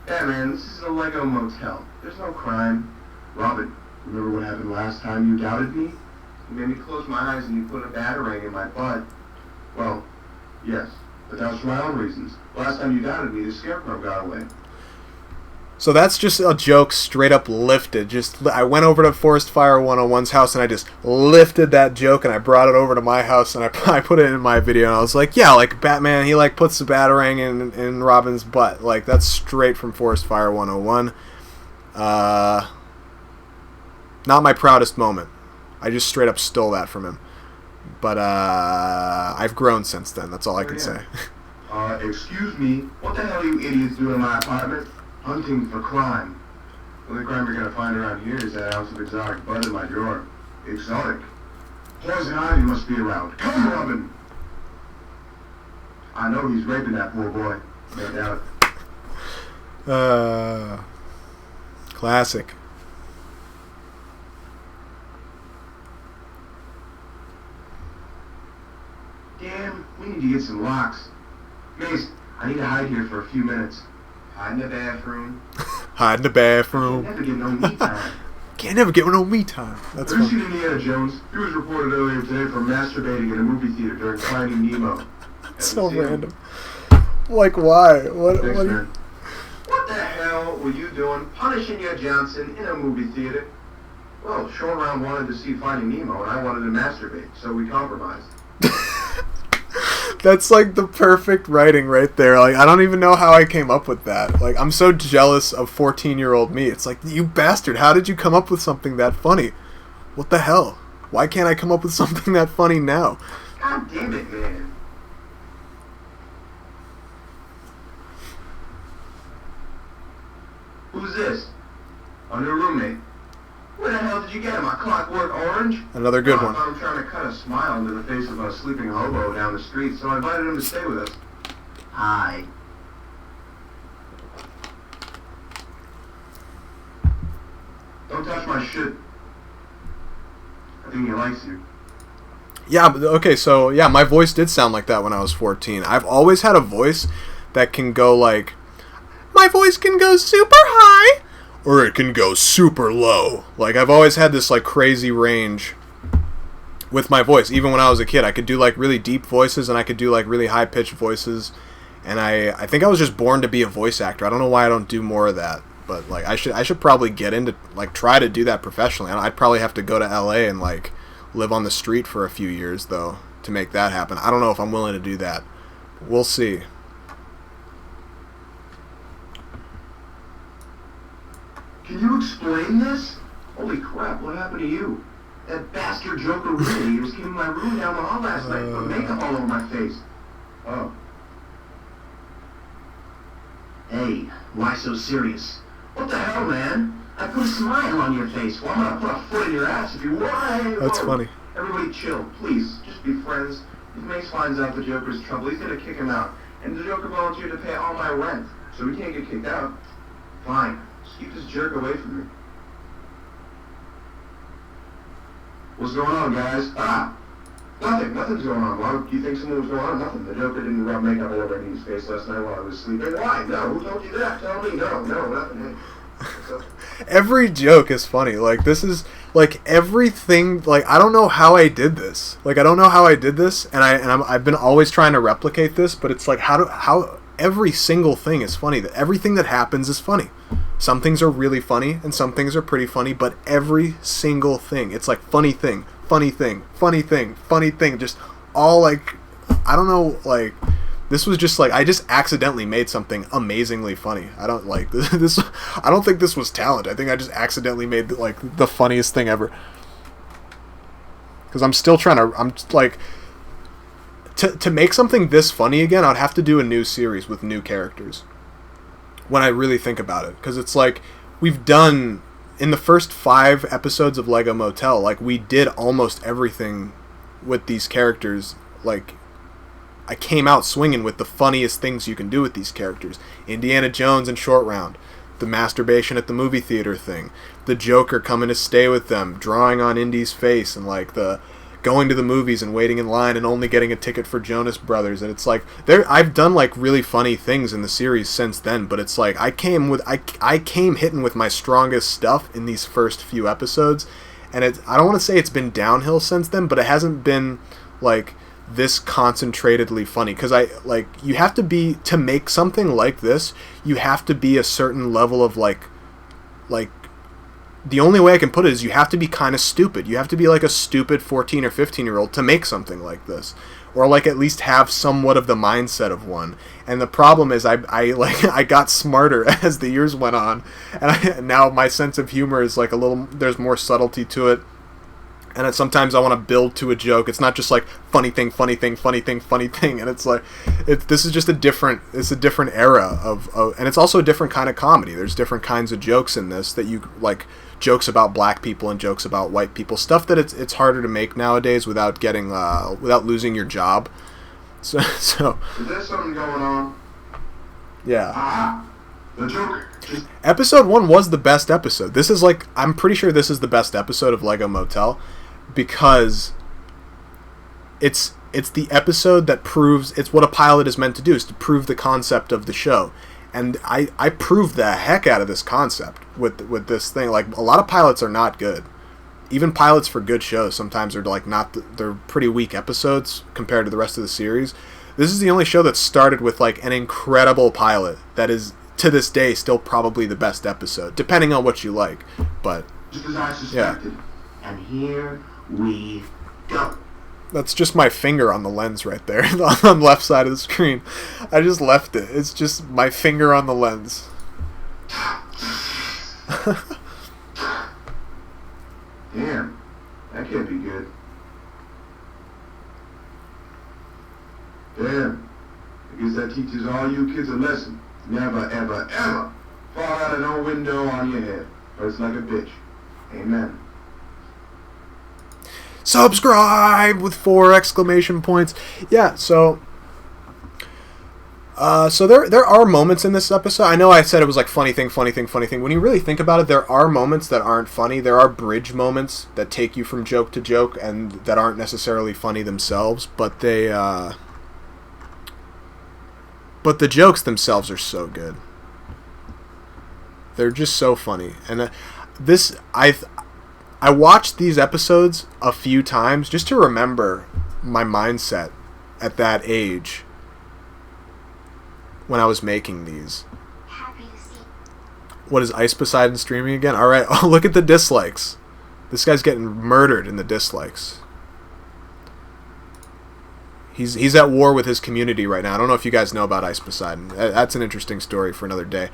Yeah, man, this is a Lego motel. There's no crime. Robin, remember what happened last time you doubted me? You made me close my eyes and you put a batarang in my butt. Well, yes, but that was for my own reasons. Last time you doubted me, the scarecrow got away. so that's just a joke straight up lifted. I went over to Forest Fire 101's house and I just lifted that joke and I brought it over to my house and I put it in my video and I was like, yeah, like Batman, he like puts the batarang in Robin's butt. Like, that's straight from Forest Fire 101. Not my proudest moment. I just straight up stole that from him. But I've grown since then. That's all I can say. Excuse me, what the hell are you idiots doing in my apartment? Hunting for crime. The only crime you're gonna find around here is that ounce of exotic bud in my drawer. Exotic? Poison ivy must be around. Come, Robin! I know he's raping that poor boy. No doubt. Classic. Damn, we need to get some locks. Mace, I need to hide here for a few minutes. Hide in the bathroom. Hide in the bathroom. Never get no me time. Can't never get no me time. That's Have you fun. seen Indiana Jones? He was reported earlier today for masturbating in a movie theater during Finding Nemo. So random. Like, why? What? Thanks, What? man. What the hell were you doing punishing your Johnson in a movie theater? Well, Sean Round wanted to see Finding Nemo and I wanted to masturbate, so we compromised. That's like the perfect writing right there. Like, I don't even know how I came up with that. Like, I'm so jealous of 14-year-old me. It's like, you bastard, how did you come up with something that funny? What the hell? Why can't I come up with something that funny now? God damn it, man. Who's this? A new roommate. Where the hell did you get him? A Clockwork Orange? Another good I one. thought him trying to cut a smile into the face of a sleeping hobo down the street, so I invited him to stay with us. Hi. Don't touch my shit. I think he likes you. Yeah, but okay, so, yeah, my voice did sound like that when I was 14. I've always had a voice that can go like, my voice can go super high, or it can go super low. Like, I've always had this, like, crazy range with my voice. Even when I was a kid, I could do, like, really deep voices, and I could do, like, really high-pitched voices. And I think I was just born to be a voice actor. I don't know why I don't do more of that. But, like, I should probably get into, like, try to do that professionally. I'd probably have to go to LA and, like, live on the street for a few years, though, to make that happen. I don't know if I'm willing to do that. We'll see. Can you explain this? Holy crap, what happened to you? That bastard Joker really, he was keeping my room down the hall last night, put makeup all over my face. Oh. Hey, why so serious? What the hell, man? I put a smile on your face. Well, I'm gonna put a foot in your ass if you want. That's funny. Everybody chill, please. Just be friends. If Mace finds out the Joker's trouble, he's gonna kick him out. And the Joker volunteered to pay all my rent, so he can't get kicked out. Fine. Just keep this jerk away from me. What's going on, guys? Nothing. Nothing's going on. Why do you think something was going on? Nothing. The Joker didn't rub makeup all over Andy's face last night while I was sleeping. Why? No. Who told you that? Tell me. No, nothing. Hey. Every joke is funny. Like, this is, like, everything, like, I don't know how I did this. Like, I don't know how I did this, and I've been always trying to replicate this, but it's like, how every single thing is funny. That everything that happens is funny. Some things are really funny, and some things are pretty funny, but every single thing, it's like funny thing, just all, like, I don't know, like, this was just like, I just accidentally made something amazingly funny. I don't like this. I don't think this was talent. I think I just accidentally made, like, the funniest thing ever. Because I'm still trying to, I'm like, to make something this funny again, I'd have to do a new series with new characters. When I really think about it. Because it's like, we've done, in the first 5 episodes of Lego Motel, like, we did almost everything with these characters. Like, I came out swinging with the funniest things you can do with these characters. Indiana Jones and Short Round. The masturbation at the movie theater thing. The Joker coming to stay with them. Drawing on Indy's face. And, like, the going to the movies and waiting in line and only getting a ticket for Jonas Brothers. And it's like I've done like really funny things in the series since then, but it's like I came hitting with my strongest stuff in these first few episodes, and I don't want to say it's been downhill since then, but it hasn't been like this concentratedly funny, because you have to be, to make something like this, you have to be a certain level of like the only way I can put it is you have to be kind of stupid. You have to be like a stupid 14 or 15-year-old to make something like this, or like at least have somewhat of the mindset of one. And the problem is I got smarter as the years went on, and now my sense of humor is like there's more subtlety to it. And sometimes I want to build to a joke. It's not just like funny thing, funny thing, funny thing, funny thing. And it's like, this is just a different era of, and it's also a different kind of comedy. There's different kinds of jokes in this that you like, jokes about black people and jokes about white people, stuff that it's harder to make nowadays without getting, without losing your job. So Is there something going on? Yeah. The Joker. Episode 1 was the best episode. This is like, I'm pretty sure this is the best episode of Lego Motel, because it's the episode that proves, it's what a pilot is meant to do, is to prove the concept of the show. And I proved the heck out of this concept with this thing. Like, a lot of pilots are not good. Even pilots for good shows sometimes are like they're pretty weak episodes compared to the rest of the series. This is the only show that started with like an incredible pilot that is, to this day, still probably the best episode, depending on what you like. But Just as I suspected. Yeah. And here we go. That's just my finger on the lens right there, on the left side of the screen. I just left it. It's just my finger on the lens. Damn, that can't be good. Damn, I guess that teaches all you kids a lesson. Never, ever, ever fall out of no window on your head. Hurts like a bitch. Amen. Subscribe with 4 exclamation points. Yeah, so there are moments in this episode. I know I said it was like funny thing, funny thing, funny thing. When you really think about it, there are moments that aren't funny. There are bridge moments that take you from joke to joke and that aren't necessarily funny themselves, but the jokes themselves are so good. They're just so funny. And I watched these episodes a few times just to remember my mindset at that age when I was making these. What is Ice Poseidon streaming again? Alright, oh, look at the dislikes. This guy's getting murdered in the dislikes. He's at war with his community right now. I don't know if you guys know about Ice Poseidon. That's an interesting story for another day.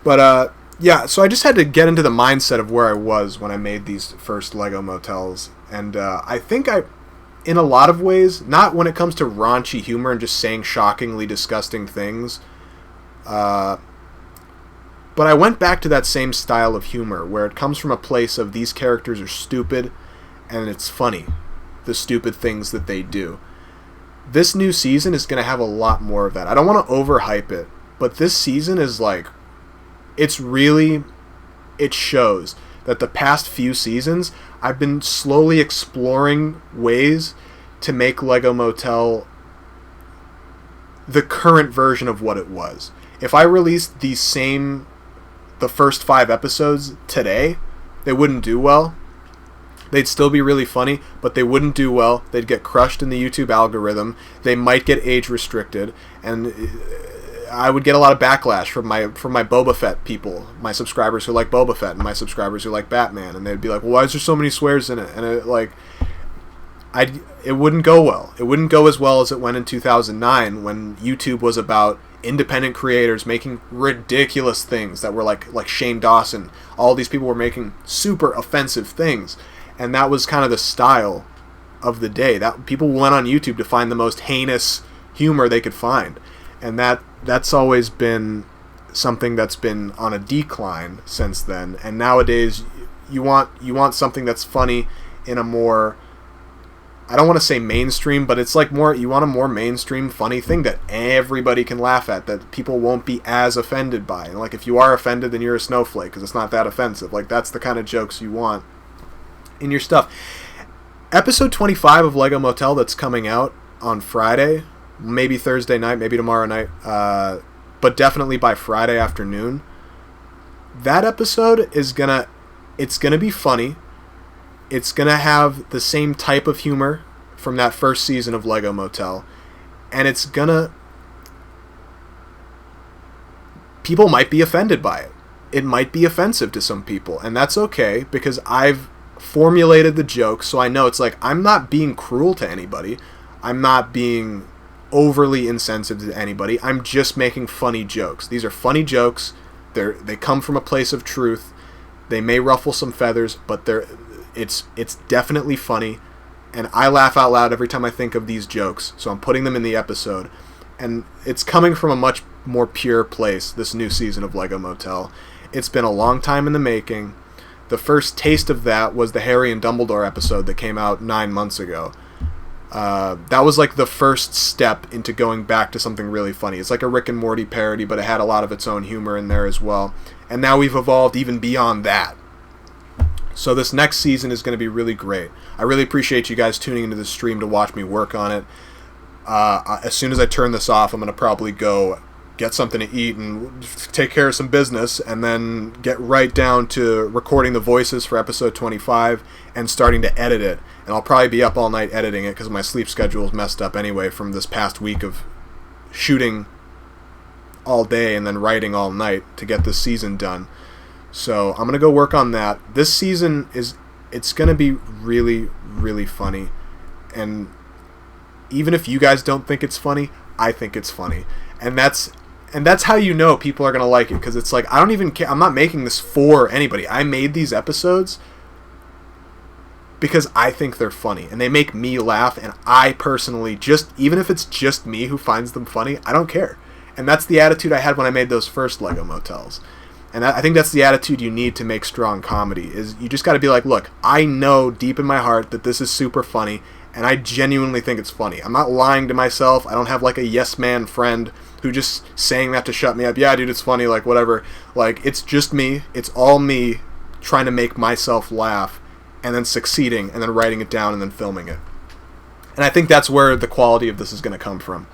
But, yeah, so I just had to get into the mindset of where I was when I made these first Lego Motels. And I think in a lot of ways, not when it comes to raunchy humor and just saying shockingly disgusting things, but I went back to that same style of humor where it comes from a place of these characters are stupid and it's funny, the stupid things that they do. This new season is going to have a lot more of that. I don't want to overhype it, but this season is like, it shows that the past few seasons, I've been slowly exploring ways to make Lego Motel the current version of what it was. If I released the first 5 episodes today, they wouldn't do well. They'd still be really funny, but they wouldn't do well. They'd get crushed in the YouTube algorithm. They might get age restricted, and I would get a lot of backlash from my Boba Fett people, my subscribers who like Boba Fett and my subscribers who like Batman, and they'd be like, well, why is there so many swears in it? And it wouldn't go well. It wouldn't go as well as it went in 2009 when YouTube was about independent creators making ridiculous things that were like Shane Dawson. All these people were making super offensive things, and that was kind of the style of the day. That people went on YouTube to find the most heinous humor they could find, and that's always been something that's been on a decline since then. And nowadays, you want something that's funny in a more, I don't want to say mainstream, but it's like more, you want a more mainstream funny thing that everybody can laugh at, that people won't be as offended by. And like, if you are offended, then you're a snowflake because it's not that offensive. Like, that's the kind of jokes you want in your stuff. episode 25 of Lego Motel that's coming out on Friday, maybe Thursday night, maybe tomorrow night, but definitely by Friday afternoon. That episode is it's gonna be funny. It's gonna have the same type of humor from that first season of Lego Motel, and people might be offended by it. It might be offensive to some people, and that's okay, because I've formulated the joke, so I know it's like, I'm not being cruel to anybody. I'm not being overly insensitive to anybody. I'm just making funny jokes. These are funny jokes. They come from a place of truth. They may ruffle some feathers, but it's definitely funny, and I laugh out loud every time I think of these jokes, so I'm putting them in the episode, and it's coming from a much more pure place, this new season of Lego Motel. It's been a long time in the making. The first taste of that was the Harry and Dumbledore episode that came out 9 months ago. That was like the first step into going back to something really funny. It's like a Rick and Morty parody, but it had a lot of its own humor in there as well. And now we've evolved even beyond that. So this next season is going to be really great. I really appreciate you guys tuning into the stream to watch me work on it. As soon as I turn this off, I'm going to probably go get something to eat and take care of some business, and then get right down to recording the voices for episode 25 and starting to edit it. And I'll probably be up all night editing it because my sleep schedule is messed up anyway from this past week of shooting all day and then writing all night to get this season done. So I'm going to go work on that. This season it's going to be really, really funny. And even if you guys don't think it's funny, I think it's funny. And that's how you know people are going to like it, because it's like, I don't even care. I'm not making this for anybody. I made these episodes because I think they're funny, and they make me laugh, and I personally, even if it's just me who finds them funny, I don't care. And that's the attitude I had when I made those first Lego Motels. And I think that's the attitude you need to make strong comedy, is you just got to be like, look, I know deep in my heart that this is super funny, and I genuinely think it's funny. I'm not lying to myself. I don't have like a yes man friend who just saying that to shut me up. Yeah, dude, it's funny, like whatever. Like, it's just me. It's all me trying to make myself laugh, and then succeeding, and then writing it down, and then filming it. And I think that's where the quality of this is going to come from.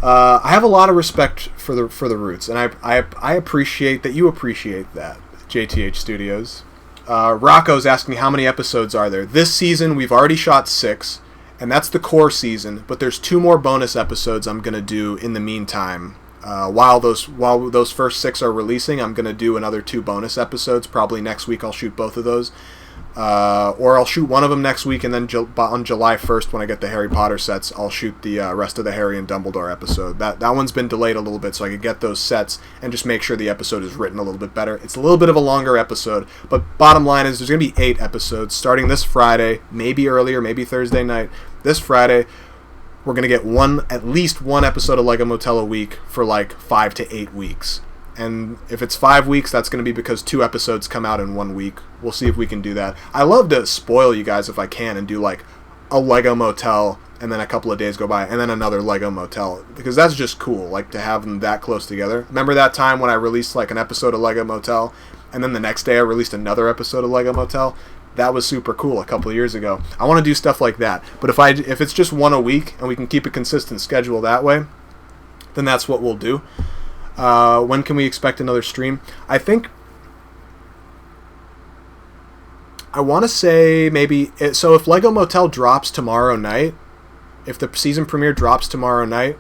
I have a lot of respect for the roots, and I appreciate that you appreciate that, JTH Studios. Rocco's asking how many episodes are there. This season we've already shot 6, and that's the core season, but there's 2 more bonus episodes I'm going to do in the meantime. While those first 6 are releasing, I'm going to do another 2 bonus episodes. Probably next week I'll shoot both of those. Or I'll shoot one of them next week, and then on July 1st, when I get the Harry Potter sets, I'll shoot the rest of the Harry and Dumbledore episode. That one's been delayed a little bit, so I could get those sets and just make sure the episode is written a little bit better. It's a little bit of a longer episode, but bottom line is there's going to be 8 episodes starting this Friday, maybe earlier, maybe Thursday night. This Friday, we're going to get at least one episode of Lego Motel a week for like 5 to 8 weeks. And if it's 5 weeks, that's going to be because 2 episodes come out in 1 week. We'll see if we can do that. I love to spoil you guys if I can and do like a Lego Motel, and then a couple of days go by, and then another Lego Motel, because that's just cool, like to have them that close together. Remember that time when I released like an episode of Lego Motel, and then the next day I released another episode of Lego Motel? That was super cool a couple of years ago. I want to do stuff like that. But if it's just 1 a week, and we can keep a consistent schedule that way, then that's what we'll do. When can we expect another stream? I think I want to say maybe so if Lego Motel drops tomorrow night, if the season premiere drops tomorrow night,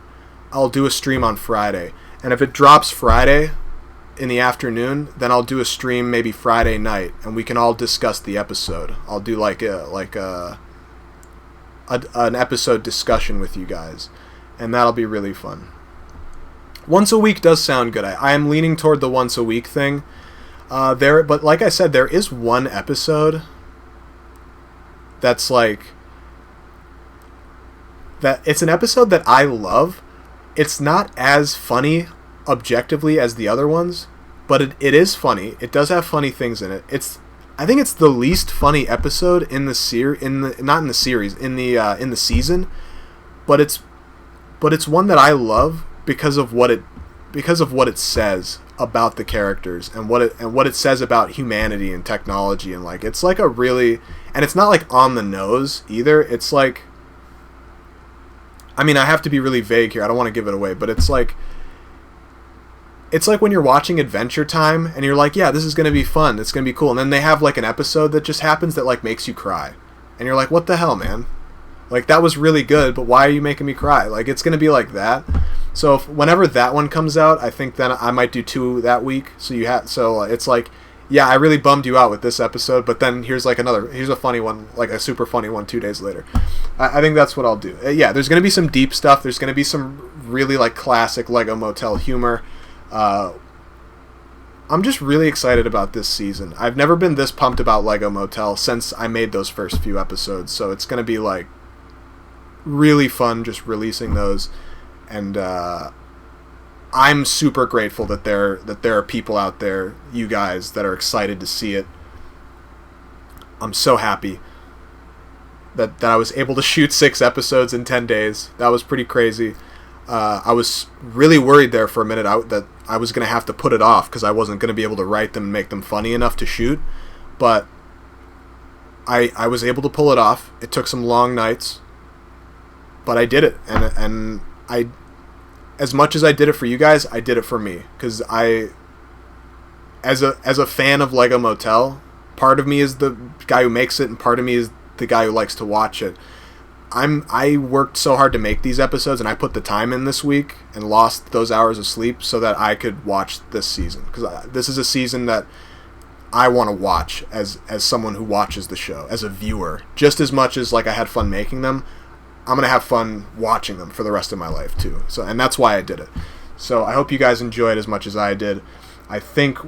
I'll do a stream on Friday. And if it drops Friday in the afternoon, then I'll do a stream maybe Friday night, and we can all discuss the episode. I'll do like an episode discussion with you guys, and that'll be really fun. Once a week does sound good. I am leaning toward the once a week thing. But like I said, there is one episode that's like that. It's an episode that I love. It's not as funny objectively as the other ones, but it is funny. It does have funny things in it. I think it's the least funny episode in the season, but it's one that I love because of what because of what it says about the characters and what it says about humanity and technology, and like it's like a really, and it's not like on the nose either. It's like, I mean, I have to be really vague here. I don't want to give it away, but it's like when you're watching Adventure Time and you're like, yeah, this is going to be fun. It's going to be cool. And then they have like an episode that just happens that like makes you cry. And you're like, what the hell, man? Like, that was really good, but why are you making me cry? Like, it's going to be like that. So whenever that one comes out, I think then I might do 2 that week. So it's like, yeah, I really bummed you out with this episode, but then here's a funny one, like a super funny one 2 days later. I think that's what I'll do. Yeah, there's going to be some deep stuff. There's going to be some really like classic Lego Motel humor. I'm just really excited about this season. I've never been this pumped about Lego Motel since I made those first few episodes, so it's going to be like really fun just releasing those, and I'm super grateful that there are people out there, you guys, that are excited to see it. I'm so happy that I was able to shoot 6 episodes in 10 days. That was pretty crazy. I was really worried there for a minute that I was going to have to put it off because I wasn't going to be able to write them and make them funny enough to shoot. But I was able to pull it off. It took some long nights, but I did it. And I, as much as I did it for you guys, I did it for me. Because as a fan of Lego Motel, part of me is the guy who makes it and part of me is the guy who likes to watch it. I worked so hard to make these episodes, and I put the time in this week and lost those hours of sleep so that I could watch this season. Because this is a season that I want to watch as someone who watches the show, as a viewer. Just as much as like I had fun making them, I'm going to have fun watching them for the rest of my life too. And that's why I did it. So I hope you guys enjoyed as much as I did. I think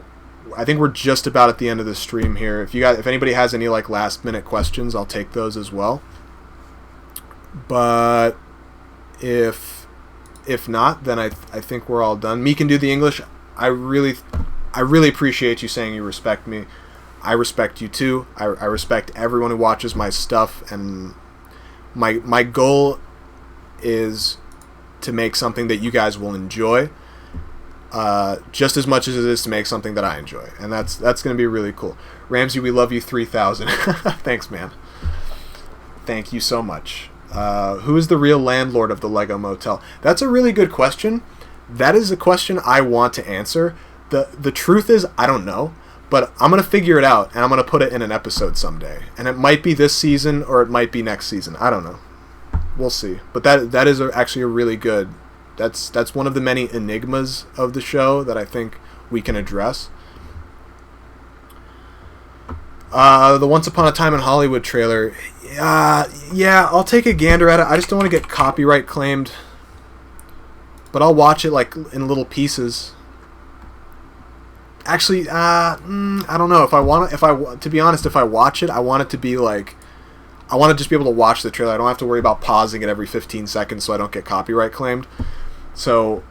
we're just about at the end of the stream here. If anybody has any like last minute questions, I'll take those as well. But if not, then I think we're all done. Me can do the English. I really appreciate you saying you respect me. I respect you too. I respect everyone who watches my stuff, and my goal is to make something that you guys will enjoy, just as much as it is to make something that I enjoy, and that's going to be really cool. Ramsey, we love you 3,000. Thanks, man. Thank you so much. Who is the real landlord of the Lego Motel? That's a really good question. That is a question I want to answer. The truth is, I don't know, but I'm going to figure it out, and I'm going to put it in an episode someday. And it might be this season, or it might be next season. I don't know. We'll see. But that is actually a really good... That's one of the many enigmas of the show that I think we can address. The Once Upon a Time in Hollywood trailer... yeah, I'll take a gander at it. I just don't want to get copyright claimed. But I'll watch it like in little pieces. Actually, I don't know. To be honest, if I watch it, I want it to be like, I want to just be able to watch the trailer. I don't have to worry about pausing it every 15 seconds so I don't get copyright claimed. So,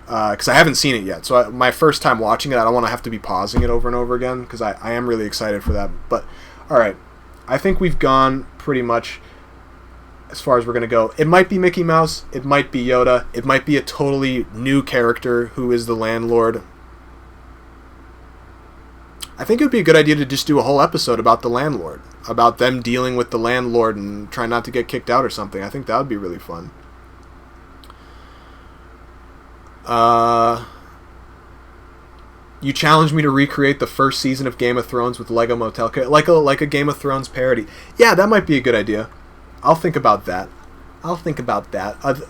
because I haven't seen it yet. So my first time watching it, I don't want to have to be pausing it over and over again because I am really excited for that. But, alright. I think we've gone pretty much as far as we're going to go. It might be Mickey Mouse. It might be Yoda. It might be a totally new character who is the landlord. I think it would be a good idea to just do a whole episode about the landlord. About them dealing with the landlord and trying not to get kicked out or something. I think that would be really fun. You challenged me to recreate the first season of Game of Thrones with Lego Motel, like a Game of Thrones parody. Yeah, that might be a good idea. I'll think about that.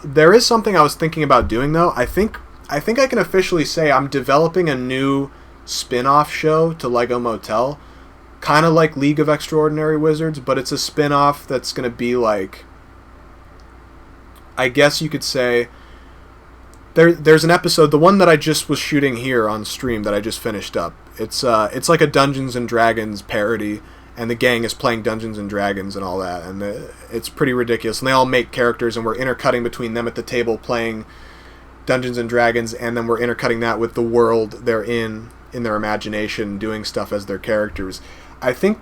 There is something I was thinking about doing though. I think I can officially say I'm developing a new spin-off show to Lego Motel, kind of like League of Extraordinary Wizards, but it's a spin-off that's going to be like, I guess you could say, there's an episode, the one that I just was shooting here on stream that I just finished up. It's like a Dungeons and Dragons parody, and the gang is playing Dungeons and Dragons and all that, and it's pretty ridiculous. And they all make characters, and we're intercutting between them at the table playing Dungeons and Dragons, and then we're intercutting that with the world they're in their imagination, doing stuff as their characters. I think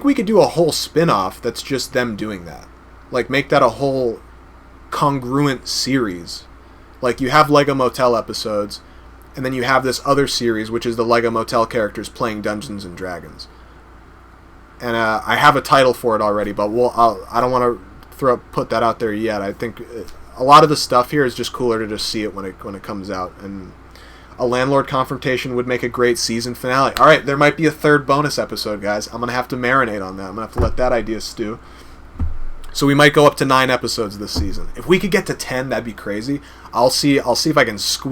we could do a whole spin-off that's just them doing that. Like, make that a whole congruent series. Like, you have Lego Motel episodes, and then you have this other series, which is the Lego Motel characters playing Dungeons and Dragons. And I have a title for it already, but I don't want to put that out there yet. I think a lot of the stuff here is just cooler to just see it when it comes out. And a landlord confrontation would make a great season finale. All right, there might be a third bonus episode, guys. I'm going to have to marinate on that. I'm going to have to let that idea stew. So we might go up to 9 episodes this season. If we could get to 10, that'd be crazy. I'll see if I can just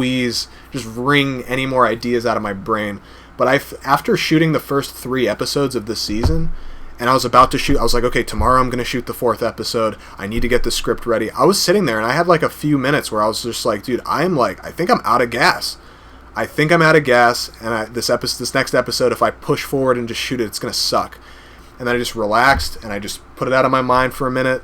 wring any more ideas out of my brain. But after shooting the first 3 episodes of this season, and I was about to shoot, I was like, okay, tomorrow I'm going to shoot the 4th episode. I need to get the script ready. I was sitting there, and I had like a few minutes where I was just like, dude, I think I'm out of gas. I think I'm out of gas, and this next episode, if I push forward and just shoot it, it's going to suck. And then I just relaxed, and I just put it out of my mind for a minute,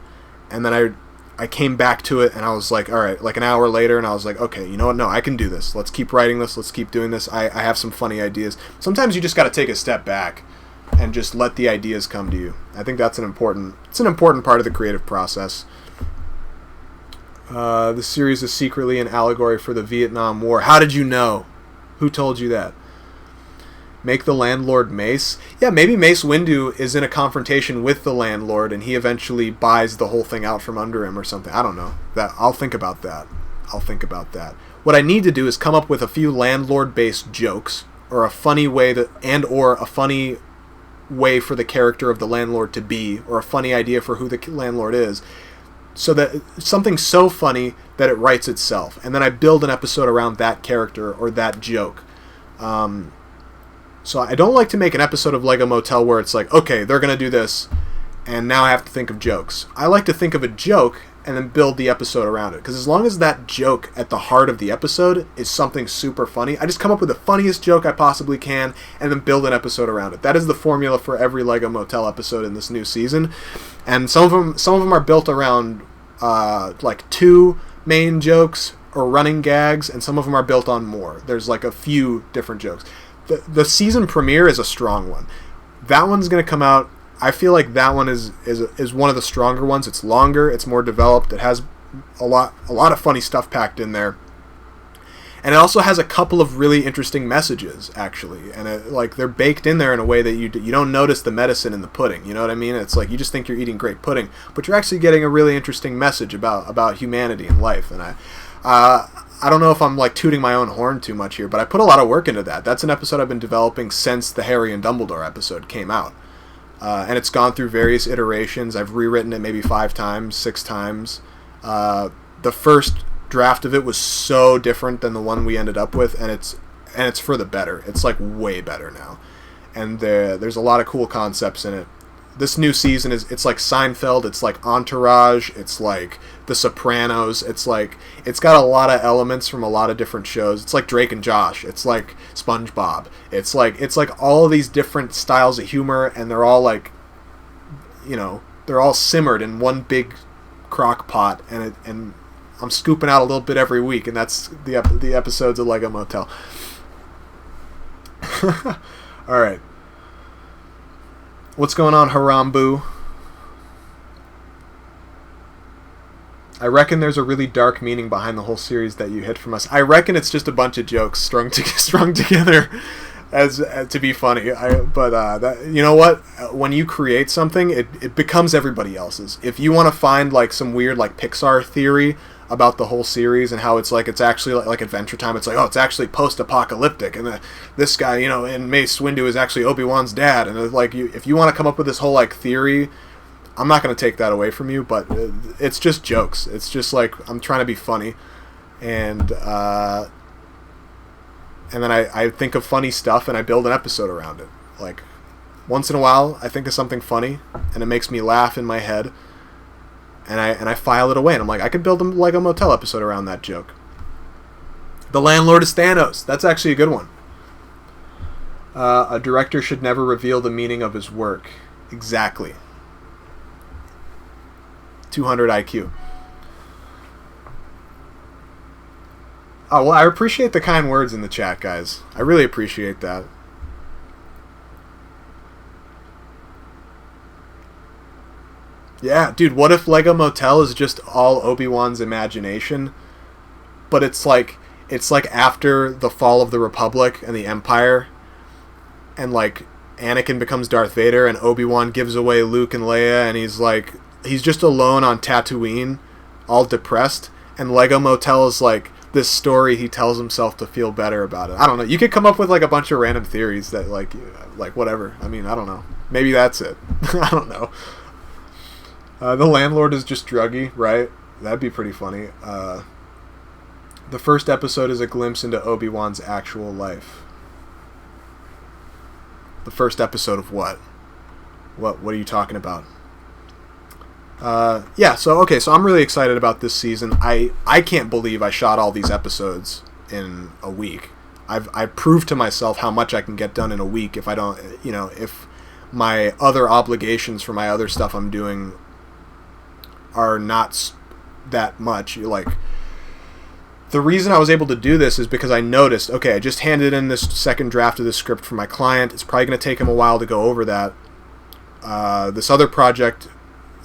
and then I came back to it, and I was like, all right, like an hour later, and I was like, okay, you know what, no, I can do this. Let's keep writing this. Let's keep doing this. I have some funny ideas. Sometimes you just got to take a step back and just let the ideas come to you. I think that's an important part of the creative process. The series is secretly an allegory for the Vietnam War. How did you know? Who told you that? Make the landlord Mace? Yeah, maybe Mace Windu is in a confrontation with the landlord and he eventually buys the whole thing out from under him or something. I don't know. I'll think about that. What I need to do is come up with a few landlord-based jokes or a funny way or a funny way for the character of the landlord to be, or a funny idea for who the landlord is, so that something so funny that it writes itself, and then I build an episode around that character or that joke. So I don't like to make an episode of Lego Motel where it's like, okay, they're going to do this, and now I have to think of jokes. I like to think of a joke and then build the episode around it. Because as long as that joke at the heart of the episode is something super funny, I just come up with the funniest joke I possibly can and then build an episode around it. That is the formula for every Lego Motel episode in this new season. And some of them are built around like 2 main jokes or running gags, and some of them are built on more. There's like a few different jokes. The season premiere is a strong one. That one's going to come out. I feel like that one is one of the stronger ones. It's longer. It's more developed. It has a lot of funny stuff packed in there, and it also has a couple of really interesting messages actually. And they're baked in there in a way that you don't notice the medicine in the pudding. You know what I mean? It's like you just think you're eating great pudding, but you're actually getting a really interesting message about humanity and life. And I don't know if I'm like tooting my own horn too much here, but I put a lot of work into that. That's an episode I've been developing since the Harry and Dumbledore episode came out. And it's gone through various iterations. I've rewritten it maybe 5 times, 6 times. The first draft of it was so different than the one we ended up with, and it's for the better. It's like way better now. And there's a lot of cool concepts in it. This new season it's like Seinfeld, it's like Entourage, it's like The Sopranos, it's got a lot of elements from a lot of different shows. It's like Drake and Josh, it's like SpongeBob, it's like all of these different styles of humor, and they're all like, they're all simmered in one big crock pot, and I'm scooping out a little bit every week, and that's the episodes of Lego Motel. All right. What's going on, Harambu? I reckon there's a really dark meaning behind the whole series that you hid from us. I reckon it's just a bunch of jokes strung together as to be funny. You know what? When you create something, it becomes everybody else's. If you want to find like some weird like Pixar theory about the whole series and how it's actually like Adventure Time. It's like, oh, it's actually post-apocalyptic, and this guy, and Mace Windu is actually Obi-Wan's dad, and if you want to come up with this whole like theory, I'm not going to take that away from you, but it's just jokes. It's just like I'm trying to be funny, and then I think of funny stuff and I build an episode around it. Like once in a while, I think of something funny and it makes me laugh in my head. And I file it away, and I'm like, I could build a Lego Motel episode around that joke. The landlord is Thanos. That's actually a good one. A director should never reveal the meaning of his work. Exactly. 200 IQ. Oh, well, I appreciate the kind words in the chat, guys. I really appreciate that. Yeah, dude, what if Lego Motel is just all Obi-Wan's imagination? but it's like after the fall of the Republic and the Empire, and like Anakin becomes Darth Vader, and Obi-Wan gives away Luke and Leia, and he's just alone on Tatooine, all depressed, and Lego Motel is like this story he tells himself to feel better about it. I don't know. You could come up with like a bunch of random theories that like whatever. I mean, I don't know. Maybe that's it. I don't know. The landlord is just druggy, right? That'd be pretty funny. The first episode is a glimpse into Obi-Wan's actual life. The first episode of what? What are you talking about? Yeah, so I'm really excited about this season. I can't believe I shot all these episodes in a week. I've proved to myself how much I can get done in a week if I don't, if my other obligations for my other stuff I'm doing are not that much. Like, the reason I was able to do this is because I noticed, okay, I just handed in this second draft of the script for my client. It's probably going to take him a while to go over that. This other project,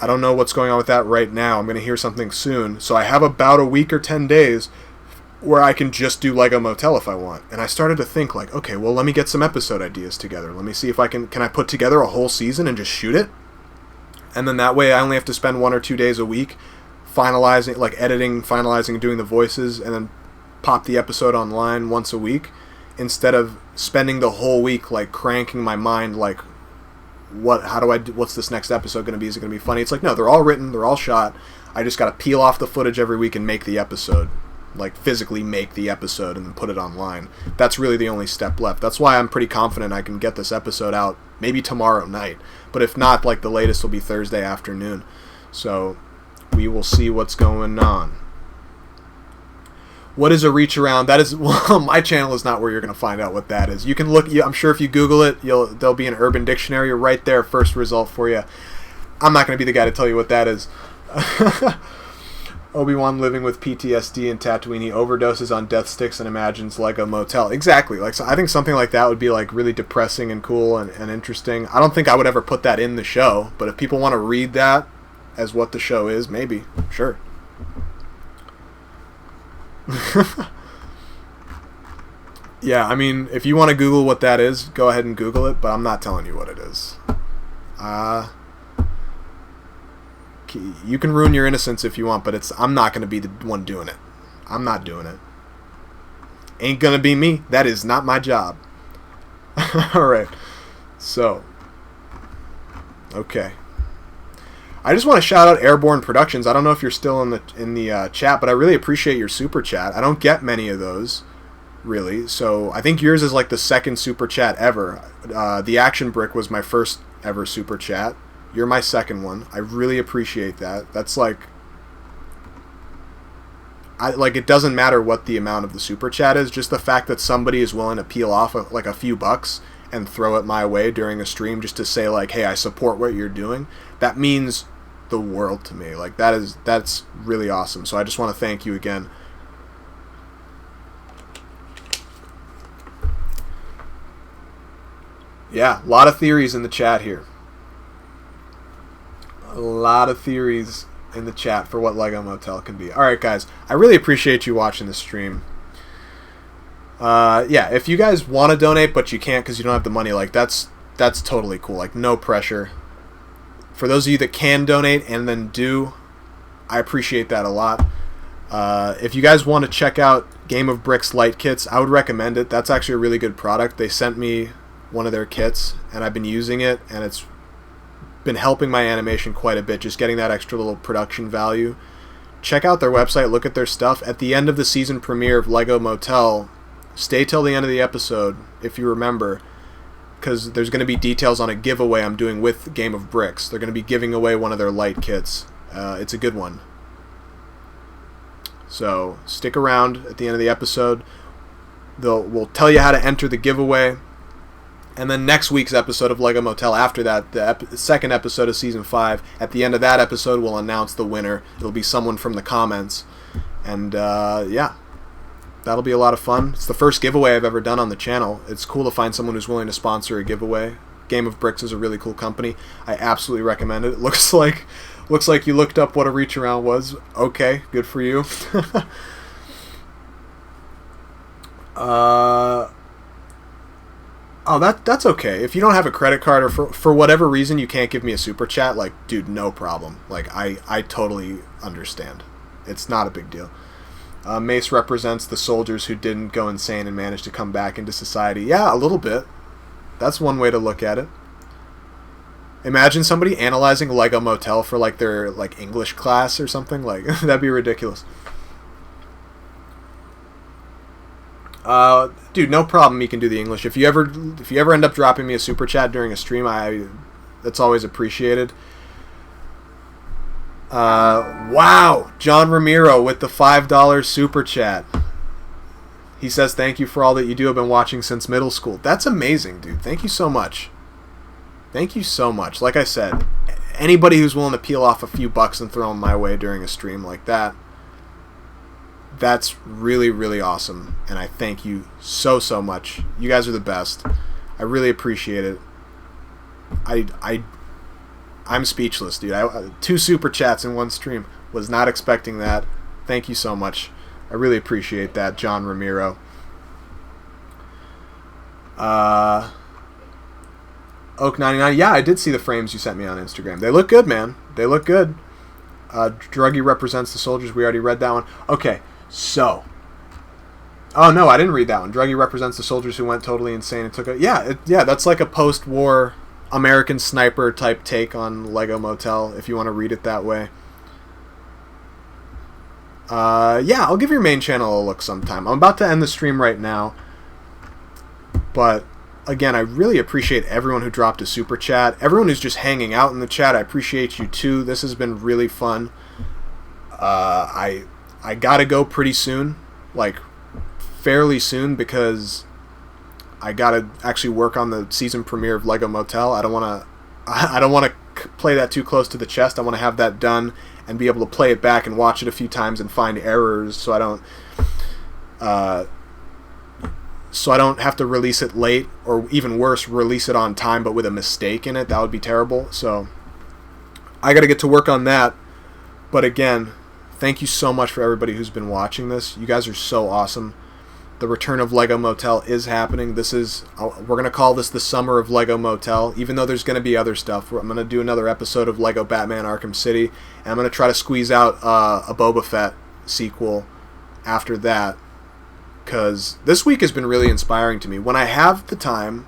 I don't know what's going on with that right now. I'm going to hear something soon. So I have about a week or 10 days where I can just do Lego Motel if I want. And I started to think like, okay, well, let me get some episode ideas together. Let me see if I can I put together a whole season and just shoot it? And then that way I only have to spend 1 or 2 days a week finalizing, like editing, finalizing, and doing the voices, and then pop the episode online once a week, instead of spending the whole week like cranking my mind like, what's this next episode going to be? Is it going to be funny? It's like, no, they're all written, they're all shot. I just got to peel off the footage every week and make the episode. Like, physically make the episode and then put it online. That's really the only step left. That's why I'm pretty confident I can get this episode out maybe tomorrow night. But if not, like, the latest will be Thursday afternoon. So we will see what's going on. What is a reach around? That is, well, my channel is not where you're going to find out what that is. You can look, I'm sure if you Google it, there'll be an Urban Dictionary right there, first result for you. I'm not going to be the guy to tell you what that is. Obi-Wan living with PTSD in Tatooine. He overdoses on death sticks and imagines Lego Motel. Exactly. Like, so I think something like that would be like really depressing and cool and interesting. I don't think I would ever put that in the show, but if people want to read that as what the show is, maybe. Sure. Yeah, I mean, if you want to Google what that is, go ahead and Google it, but I'm not telling you what it is. You can ruin your innocence if you want, but I'm not going to be the one doing it. I'm not doing it. Ain't going to be me. That is not my job. Alright. So. Okay. I just want to shout out Airborne Productions. I don't know if you're still in the chat, but I really appreciate your super chat. I don't get many of those, really. So I think yours is like the second super chat ever. The Action Brick was my first ever super chat. You're my second one. I really appreciate that. That's like, it doesn't matter what the amount of the super chat is. Just the fact that somebody is willing to peel off like a few bucks and throw it my way during a stream just to say like, hey, I support what you're doing. That means the world to me. Like, that's really awesome. So I just want to thank you again. Yeah, a lot of theories in the chat here. A lot of theories in the chat for what Lego Motel can be. Alright, guys. I really appreciate you watching the stream. Yeah, if you guys want to donate but you can't because you don't have the money, like, that's totally cool. Like, no pressure. For those of you that can donate and then do, I appreciate that a lot. If you guys want to check out Game of Bricks light kits, I would recommend it. That's actually a really good product. They sent me one of their kits, and I've been using it, and it's been helping my animation quite a bit, just getting that extra little production value. Check out their website, look at their stuff. At the end of the season premiere of Lego Motel, stay till the end of the episode, if you remember, because there's going to be details on a giveaway I'm doing with Game of Bricks. They're going to be giving away one of their light kits. It's a good one. So stick around at the end of the episode. We'll tell you how to enter the giveaway. And then next week's episode of Lego Motel, after that, the second episode of Season 5, at the end of that episode, we'll announce the winner. It'll be someone from the comments. And, yeah, that'll be a lot of fun. It's the first giveaway I've ever done on the channel. It's cool to find someone who's willing to sponsor a giveaway. Game of Bricks is a really cool company. I absolutely recommend it. It looks like you looked up what a reach around was. Okay, good for you. Oh, that's okay. If you don't have a credit card or for whatever reason you can't give me a super chat, like, dude, no problem. Like, I totally understand. It's not a big deal. Mace represents the soldiers who didn't go insane and managed to come back into society. Yeah, a little bit. That's one way to look at it. Imagine somebody analyzing Lego Motel for, like, their, like, English class or something. Like, that'd be ridiculous. Dude, no problem. You can do the English. If you ever end up dropping me a super chat during a stream, that's always appreciated. Wow, John Ramiro with the $5 super chat. He says, "Thank you for all that you do. I've been watching since middle school." That's amazing, dude. Thank you so much. Thank you so much. Like I said, anybody who's willing to peel off a few bucks and throw them my way during a stream like that, that's really, really awesome, and I thank you so much. You guys are the best. I really appreciate it. I'm speechless, dude. 2 super chats in one stream. Was not expecting that. Thank you so much. I really appreciate that, John Ramiro. Oak99. Yeah, I did see the frames you sent me on Instagram. They look good, man. They look good. Druggy represents the soldiers. We already read that one. Okay. So, oh no, I didn't read that one. Druggy represents the soldiers who went totally insane and took it. Yeah, that's like a post-war American Sniper type take on Lego Motel, if you want to read it that way. Yeah, I'll give your main channel a look sometime. I'm about to end the stream right now, but again, I really appreciate everyone who dropped a super chat. Everyone who's just hanging out in the chat, I appreciate you too. This has been really fun. I gotta go pretty soon, like fairly soon, because I gotta actually work on the season premiere of Lego Motel. I don't want to play that too close to the chest. I want to have that done and be able to play it back and watch it a few times and find errors, so I don't have to release it late, or even worse, release it on time but with a mistake in it. That would be terrible. So I gotta get to work on that. But again, thank you so much for everybody who's been watching this. You guys are so awesome. The return of Lego Motel is happening. We're going to call this the summer of Lego Motel, even though there's going to be other stuff. I'm going to do another episode of Lego Batman Arkham City, and I'm going to try to squeeze out a Boba Fett sequel after that, because this week has been really inspiring to me. When I have the time,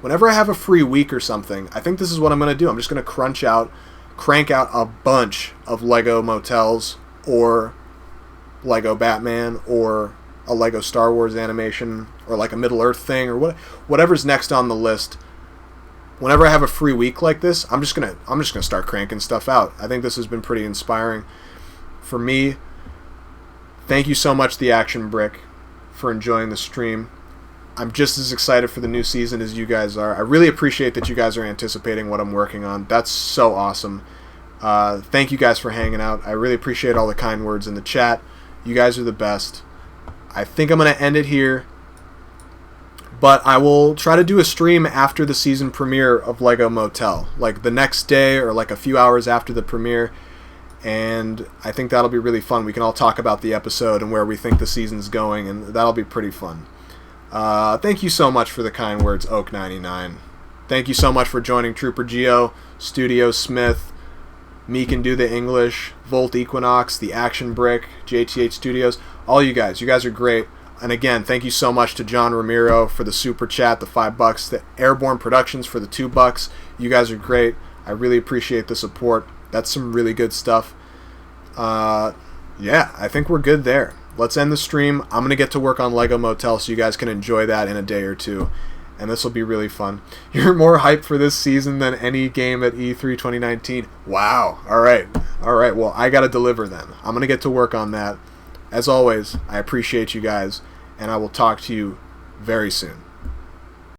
whenever I have a free week or something, I think this is what I'm going to do. I'm just going to crank out a bunch of Lego Motels, or Lego Batman, or a Lego Star Wars animation, or like a Middle-earth thing, or whatever's next on the list. Whenever I have a free week like this, I'm just gonna start cranking stuff out. I think this has been pretty inspiring for me. Thank you so much, The Action Brick, for enjoying the stream. I'm just as excited for the new season as you guys are. I really appreciate that you guys are anticipating what I'm working on. That's so awesome. Thank you guys for hanging out. I really appreciate all the kind words in the chat. You guys are the best. I think I'm going to end it here, but I will try to do a stream after the season premiere of Lego Motel, like the next day or like a few hours after the premiere, and I think that'll be really fun. We can all talk about the episode and where we think the season's going, and that'll be pretty fun. Thank you so much for the kind words, Oak99. Thank you so much for joining Trooper Geo, Studio Smith, Me Can Do the English, Volt Equinox, The Action Brick, JTH Studios, all you guys. You guys are great. And again, thank you so much to John Ramiro for the super chat, the $5, the Airborne Productions for the $2. You guys are great. I really appreciate the support. That's some really good stuff. Yeah, I think we're good there. Let's end the stream. I'm going to get to work on Lego Motel so you guys can enjoy that in a day or two. And this will be really fun. You're more hyped for this season than any game at E3 2019. Wow. All right. Well, I got to deliver then. I'm going to get to work on that. As always, I appreciate you guys, and I will talk to you very soon.